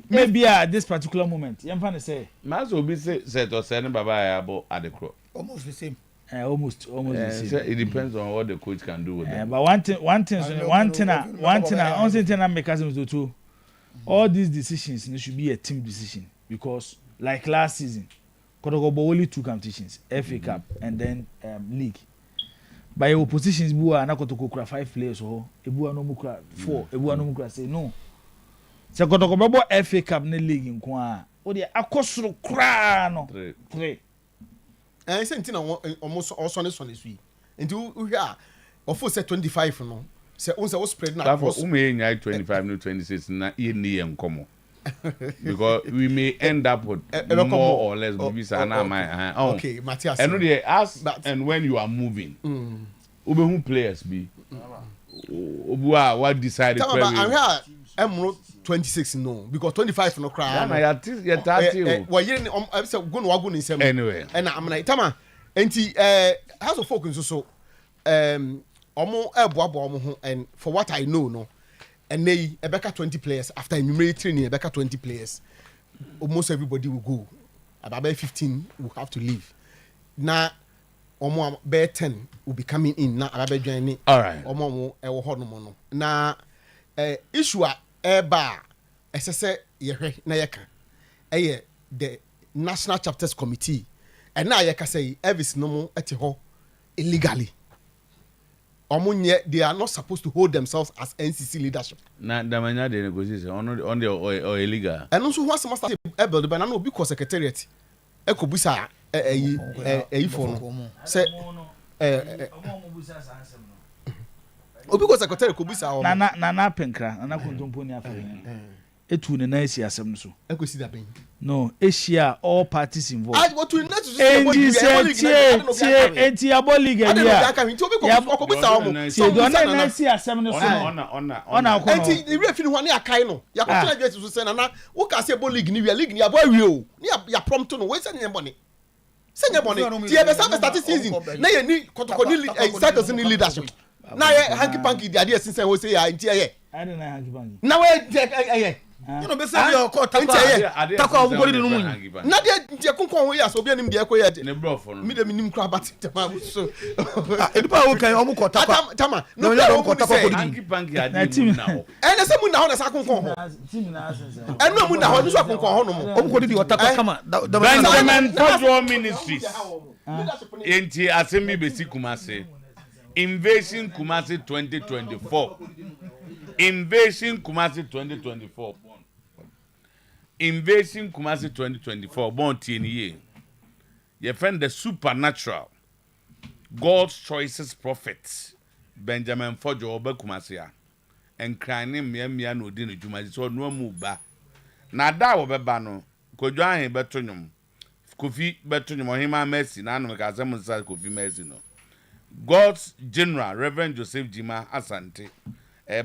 Speaker 15: Maybe at this particular moment, you can say.
Speaker 1: Mas obi say to say no baba ya abo adekro.
Speaker 13: Almost the same.
Speaker 15: Almost the same.
Speaker 1: It depends on what the coach can do with them.
Speaker 15: But one thing, only thing I make us do too. All these decisions should be a team decision because. Like last season, Kotokobo only 2 competitions, FA Cup and then league. By your positions, Bua na Kotoko 5 players or Ebua no mukra 4, Ebua no mukra say no. So Kotokobo FA Cup ne league in kwa. O de akosro kra no. 3.
Speaker 12: I say ntina almost also on this one is we. Nti we here ofo say 25 no. Say on say spread na.
Speaker 1: For me 25 no 26 na ye ni enkomo. Because we may end up with more or less movies
Speaker 12: okay, Matthias.
Speaker 1: And and when you are moving, who players be? What decided?
Speaker 12: I'm here. 26 no because 25 no cry. Anyway, and I'm like Tama. House of Folk so and for what I know no. And they Ebeka 20 players after enumerated training Ebeka 20 players almost everybody will go about 15 will have to leave now omo be 10 will be coming in now about joining
Speaker 1: all right
Speaker 12: omo e wo hono mo no na issue a eba esese yehwe na yeka the National Chapters Committee and now yeka say Elvis no mo ete ho illegally. They are not supposed to hold themselves as NCC leadership.
Speaker 1: Na damanya the negotiation on the illegal.
Speaker 12: And also who has master able but no because secretariat ekobusa phone say obi ko secretariat kobusa
Speaker 15: na penkra na kontompo ni afa etu ne na esi asem so
Speaker 12: ekosi da ben
Speaker 15: no Asia all parties involved
Speaker 12: I go to net to
Speaker 15: say enti aboliga ya se do na si asem no so ona ko
Speaker 12: enti the referee no na akai no ya ko tell you so say na wo ka say aboliga ni league ni abo awie o ni ya prompt no we say nye boni ti e be start season na ye ni kotoko ni cycles ni leadership na ye hanky panky the idea since we say ya enti ye
Speaker 15: I don't know hanky panky
Speaker 12: na we you know be say your court takwa go di no mu na de konkon ho ya so obi anim de ekoye de
Speaker 1: ne brofo no
Speaker 12: mi de minim kra bat tama so
Speaker 13: edipa wo kan omu ko takwa
Speaker 12: tama
Speaker 13: no ya ko takwa ko di
Speaker 1: hanky panky adi mu na ho
Speaker 12: na se mu na ho na sa konkon ho
Speaker 15: team na asense
Speaker 12: enu mu na ho ni so konkon ho no mu
Speaker 13: omu ko di takwa kama
Speaker 1: Benjamin Contractual Ministries enti asemi besi Kumasi Invasion Kumasi 2024 Invasion Kumasi 2024 Invasion Kumasi 2024 born TNE. Your friend the supernatural God's choices prophets Benjamin Fojo Oba Kumasia and crying mia no din jumaji so no mu ba na da wo beba no kodwan he betonyum Kofi betonyum hima mercy na no ka asem sa Kofi mercy no God's general Reverend Joseph Jima Asante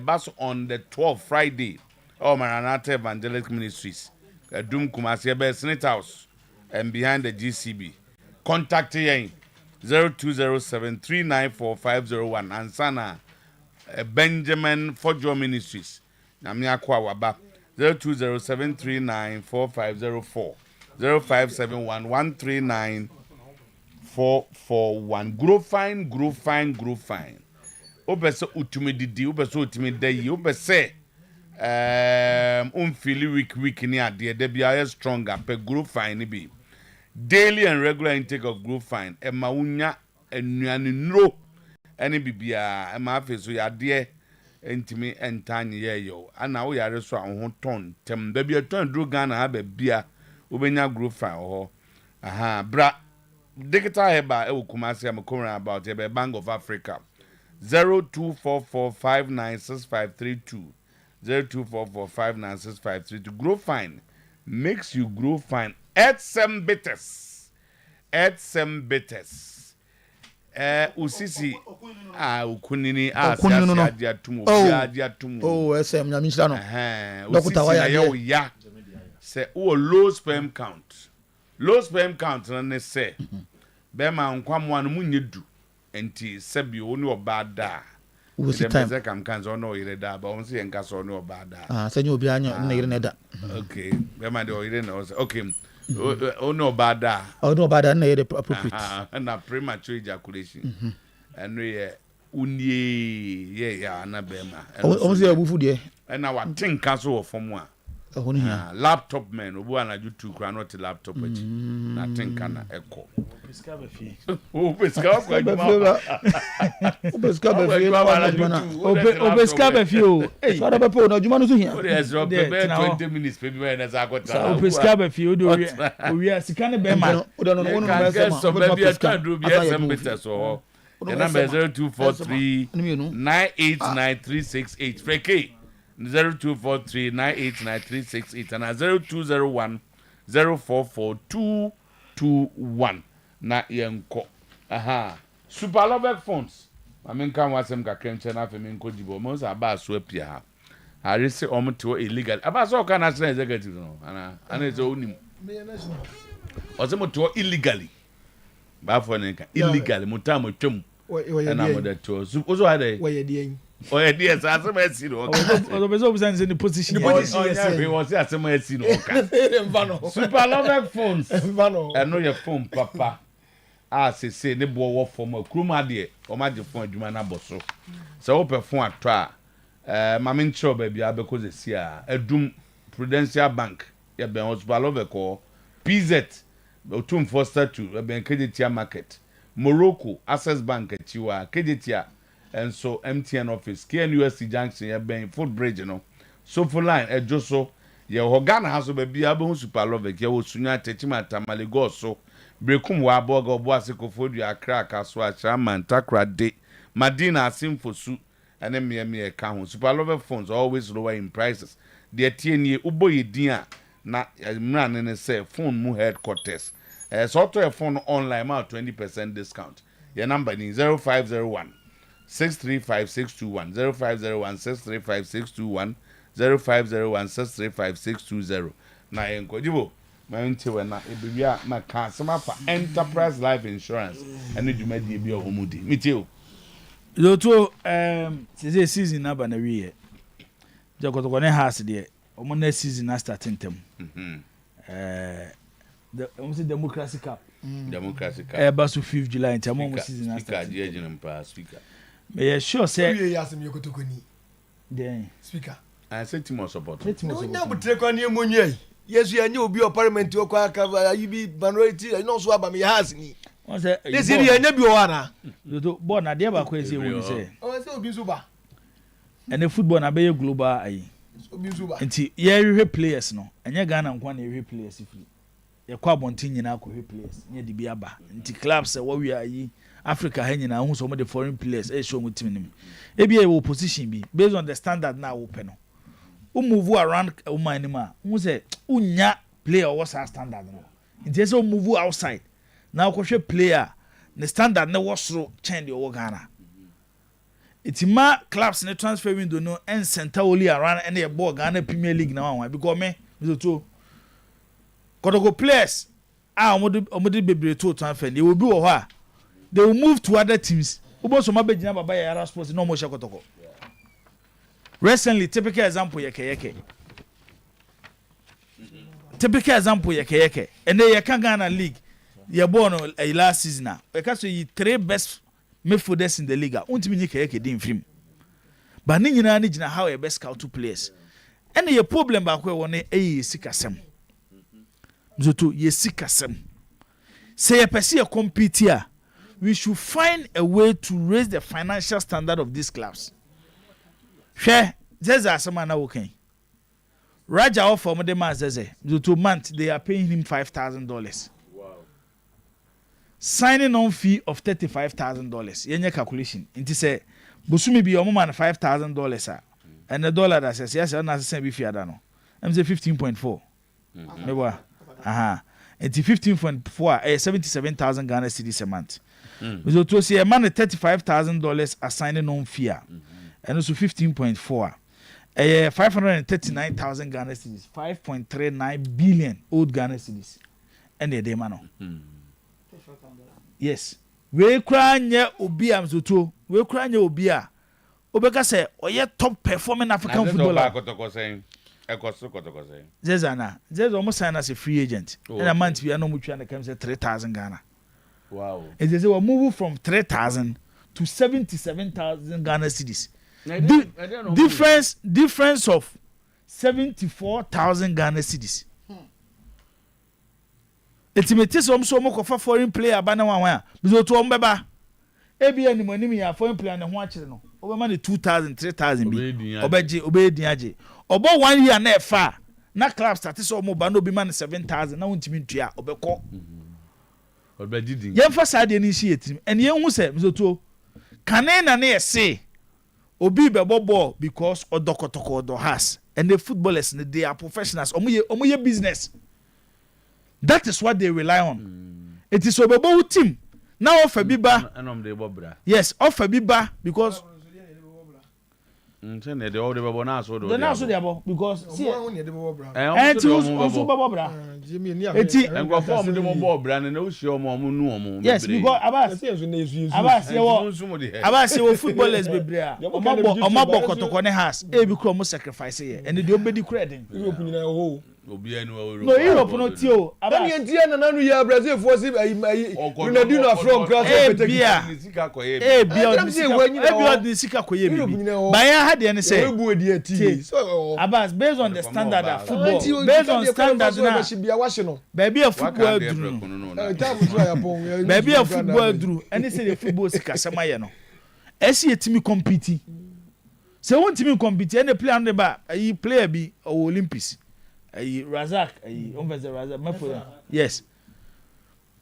Speaker 1: bas on the 12th Friday Maranatha Evangelical Ministries Doom Kumasi be Senate House and behind the GCB. Contact yen 0207394501 and Sana Benjamin Fojo Ministries. Namia kwa waba 0207394504 0571139441. Grow fine. Obese utumididi, obese utimidei, obese feel weak ni ade de bia stronger pe grow fine be daily and regular intake of grow fine e ma unya enuane nro ene bibia e ma afi so ya de entimi entanye ye yo ana wo yare so ahon ton tem da bia ton dro Ghana ha ba bia obenya grow fine ho aha bra digital heba e wo Kumasi am coming about e be Bank of Africa 0244596532 0244596532. Grow fine makes you grow fine Edsem bitters. Usisi ukunini
Speaker 13: Okunini
Speaker 1: adiatumu adiatumu.
Speaker 13: Oh, SM nyamisha no.
Speaker 1: Usisi na ya say low sperm count. Low sperm count na say bema nkwamwa no munyedu enti sebi oni obada.
Speaker 13: Usi time.
Speaker 1: Dem kam kan so no ire da ba on se enka so no obada.
Speaker 13: Senyo obi anya na ire na da.
Speaker 1: Okay, bema de ire na okay. No bada.
Speaker 13: No bada na ire appropriate.
Speaker 1: Na premature ejaculation. Eno ye unie ye ya na bema.
Speaker 13: On se abufu de.
Speaker 1: Na wa tinka so wo fom a. Laptop man obu anaju tu kra not laptop achi na tinka na eko
Speaker 15: peska ba fie
Speaker 1: peska kwa juma
Speaker 13: peska ba fie
Speaker 15: peska ba fie o
Speaker 13: so da ba po na juma no so hia
Speaker 1: o dey zero be 20 minutes pe bi na za kwata
Speaker 15: peska ba fie o do wi sika ne be ma
Speaker 13: o do no no
Speaker 1: be sama so be bi ka do bi SM meter so the number 0243 989368 freke 0243989368 and 0201044221 na yenko super love phones I mean kan wasem ka kenche na femi nko dibo mo sa ba so apia ha harisi omto illegal aba so ka national executive no ana so unim ozemo to illegally ba for nka illegally mutamo twem na mo da to so hade
Speaker 16: we dey
Speaker 1: Oye yes, asema esi no oka.
Speaker 15: Obezo busanze ni position.
Speaker 1: We was asema esi no oka. Super love phones. Eno ye phone papa. Se ne bo wo phone akruma de o ma je phone adwuma na boso. Se wo pe phone ato a mama ncho ba bia be ko ze si a adum Prudential Bank ye ben super love ko PZ Otum Foster 2 ben Kejetia Market. Morocco Access Bank achiwa Kejetia and so MTN office KNUST junction ya ben footbridge no so for line ejoso ye Ghana haso be bia be super love ke wo sunya techima tamale go so brekum wa boga obo asiko fodu akra kaso a chairman takra de Madina asimfosu ene me ka ho super love phones always lower in prices de tienie uboye din a na mra ne say phone mu headquarters so to a phone online ma 20% discount your number is 0501 635-621 0501-635-621 0501-635-620 na yenko jibo ma nti we na ebia ma ka sama fa enterprise life insurance ene dwumadi bi ohomudi mitio
Speaker 15: yoto season na ba na wiye jakoto ne house de omo na season na starting tem the democracy cup basu 5th July nti amo season na
Speaker 1: starting speaker
Speaker 15: me sure say
Speaker 16: we yasem yekotokoni
Speaker 15: den
Speaker 16: speaker
Speaker 1: I say team support
Speaker 16: no nya butre kwa ne monye yesu ya nya obi o parliament o kwa aka yibi minority no so aba me house ni
Speaker 15: on say
Speaker 16: this year ya nya bi o ana
Speaker 15: do bo na de ba kwa ese woni say
Speaker 16: o say obi so ba
Speaker 15: and the football na be global ayi
Speaker 16: obi so ba
Speaker 15: nti ye hwe players no enye Ghana nkwa na hwe players free ye kwa bontin nyina ko hwe players nya di bi aba nti clubs wo wi ayi Africa ha nyina hu so mo the foreign players show mo team nim e bi e wo position bi based on the standard na wo pe no move around woman nim a hu say unya player wo sa standard no nti say move outside na ko hwe player the standard na wo soro change the wo Ghana itima clubs na transfer window no en center only around and the ball Ghana Premier League na one because me so Kotoko players omodi bebre to transfer they will be wo ha they will move to other teams. Uboso mabejina baba ya Yara Sports no mo shakotoko. Recently, typical example yeke. Typical example yeke. And then you can Ghana League. You born last season now. Because you 3 best midfielders in the league. Untimi yeke din film. But ni nyina ni jina how your best scout 2 players. And your problem ba kwa woni sikasem. Mzoto ye sikasem. Say ye pesi ye compete here. We should find a way to raise the financial standard of these clubs. Share, there's a man now okay. Raja offer me the man says, to month they are paying him $5,000.
Speaker 1: Wow.
Speaker 15: Signing on fee of $35,000. Yenye calculation. Inti say, busumi bi omo man $5,000 and the dollar that says yes, na say be fee adano. I'm say 15.4. Meba. It's 15.4 77,000 Ghana cedis a month. So to see a man $35,000 assigning on fee, and also 15.4. 539,000 Ghana cedis, 5.39 billion old Ghana cedis, and the demano. Yes, we cry near Obia Mzuto, we cry near Obia. Obeka say, oh yeah, top performing African footballer. Zezana, Zez almost signed as a free agent. And a month we are no much and comes at 3,000 Ghana.
Speaker 1: Wow.
Speaker 15: And they were moving from 3,000 to 77,000 Ghana cedis. Difference of 74,000 Ghana cedis. Ultimately, some for foreign player bana wan. Bizo to ombeba. Ebi ani money me ya foreign player na ho akire no. Obema ne 2,000, 3,000 bi. Obedi aje. Obo 1 year na efa. Na club start so omo ba no bi man 7,000 na wontimi ntua obekọ.
Speaker 1: Obedi.
Speaker 15: Yemfa sade ni shi etim. Ene yen hu se bizo to kanen na na ese. Obi bebo ball because odokotoko odo has. And the footballers they are professionals. Omoye business. That is what they rely on. It is Obebo team. Now offer Biba. Yes, offer Biba because
Speaker 1: they all the Babona so
Speaker 15: the now so they are because see
Speaker 1: and
Speaker 15: also Babra.
Speaker 1: And go form the mobile brand and no show more no.
Speaker 15: Yes, because Abbas your footballers be bra. Omabo kotoko ne has e bi kro mo sacrifice here and the obedi credit. No, Europe no tio.
Speaker 12: Abani entia na nanu ya Brazil for si Ronaldinho from grass
Speaker 15: bia the sika koye bi. Baya had any say. Abbas based on the standard of football. Based on standard na. Baby of football drew. Baby of football drew. Any say the football sika sama ye no. Esi etimi compete. Se won timi compete any player on the ba, yi player bi o Olympics. Razak, Razak, yes.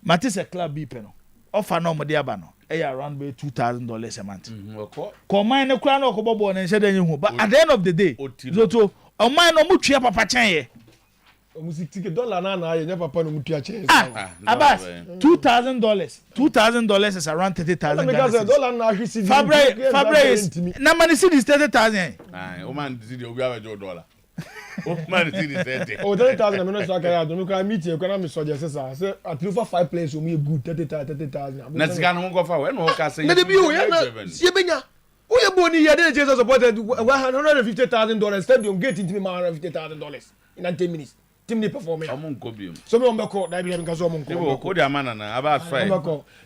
Speaker 15: Matisse a club be penal. Offer no Modiabano, around $2,000 a month. Combine a crown of Bobo and said, but at the end of the day, Zoto, a man no mutia papa chaye.
Speaker 12: $60 never put mutia.
Speaker 15: Abbas, $2,000. $2,000 is around 30,000. Fabre is Namani city is 30,000.
Speaker 1: Oman did you have $1. Man,
Speaker 12: oh, 30,000. I'm not sure I don't meet you. Can I miss suggest say at least for 5 players will be good 30,000.
Speaker 1: Let's go for when we can say.
Speaker 12: Maybe you, Yebenya. Oh, your bony, you didn't just supported $150,000 stadium get into $150,000 in 10 minutes. Team ni perform. So me on beko that be because on
Speaker 1: ko. Ko dia man na about five.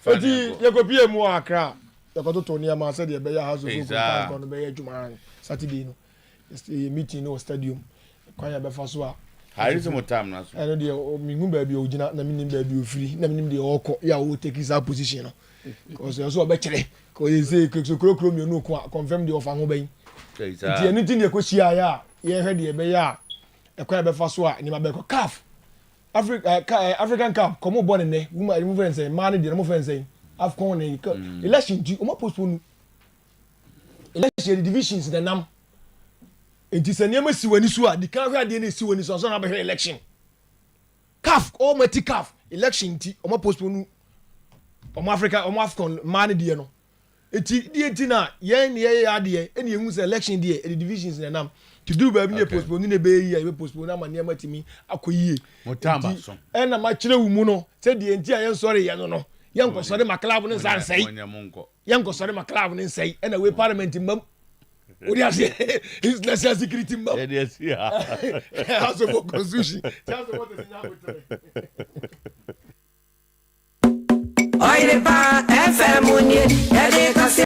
Speaker 12: Eti ye go pie mu Accra. Ye go to Tony Ama say the be house of go no be adwuma Saturday no. Meeting no stadium. Kwanya be fa so a.
Speaker 1: Harris mo time na so.
Speaker 12: Eno de mi hu ba bi o gina na mi nim ba bi o free na mi nim de okọ ya o take his position no. Because you so be kire. Ko ye say so krokro mi no ko confirm the offer ho ban. Eti anything dey ko shia ya ye hwe de be ya. Kwanya be fa so a ni ma be ko CAF. African Cup come on born ne. We move friends say man dey mo friends say AFCON ne election di o mo postpone. Election divisions the nam. Enti se niam si wani so a di kan hwa de na si wani so na be election CAF almighty CAF election ti o ma postpone o ma Africa o ma AFCON man de no enti di enti na ye ya de eni ehun se election de the divisions na nam to do ba bi ne postpone ne be yi ya be postpone na ma niam atimi akoyie
Speaker 1: motamba so
Speaker 12: e na ma kire wu mu no se di enti ayen sorry ye no no yen ko sorry ma club ne san sei yen ko sorry ma club ne sei e na we parliament mbam what do you say? It's national security.
Speaker 1: Yes, yeah.
Speaker 12: House of Constitution. Oyerepa FM,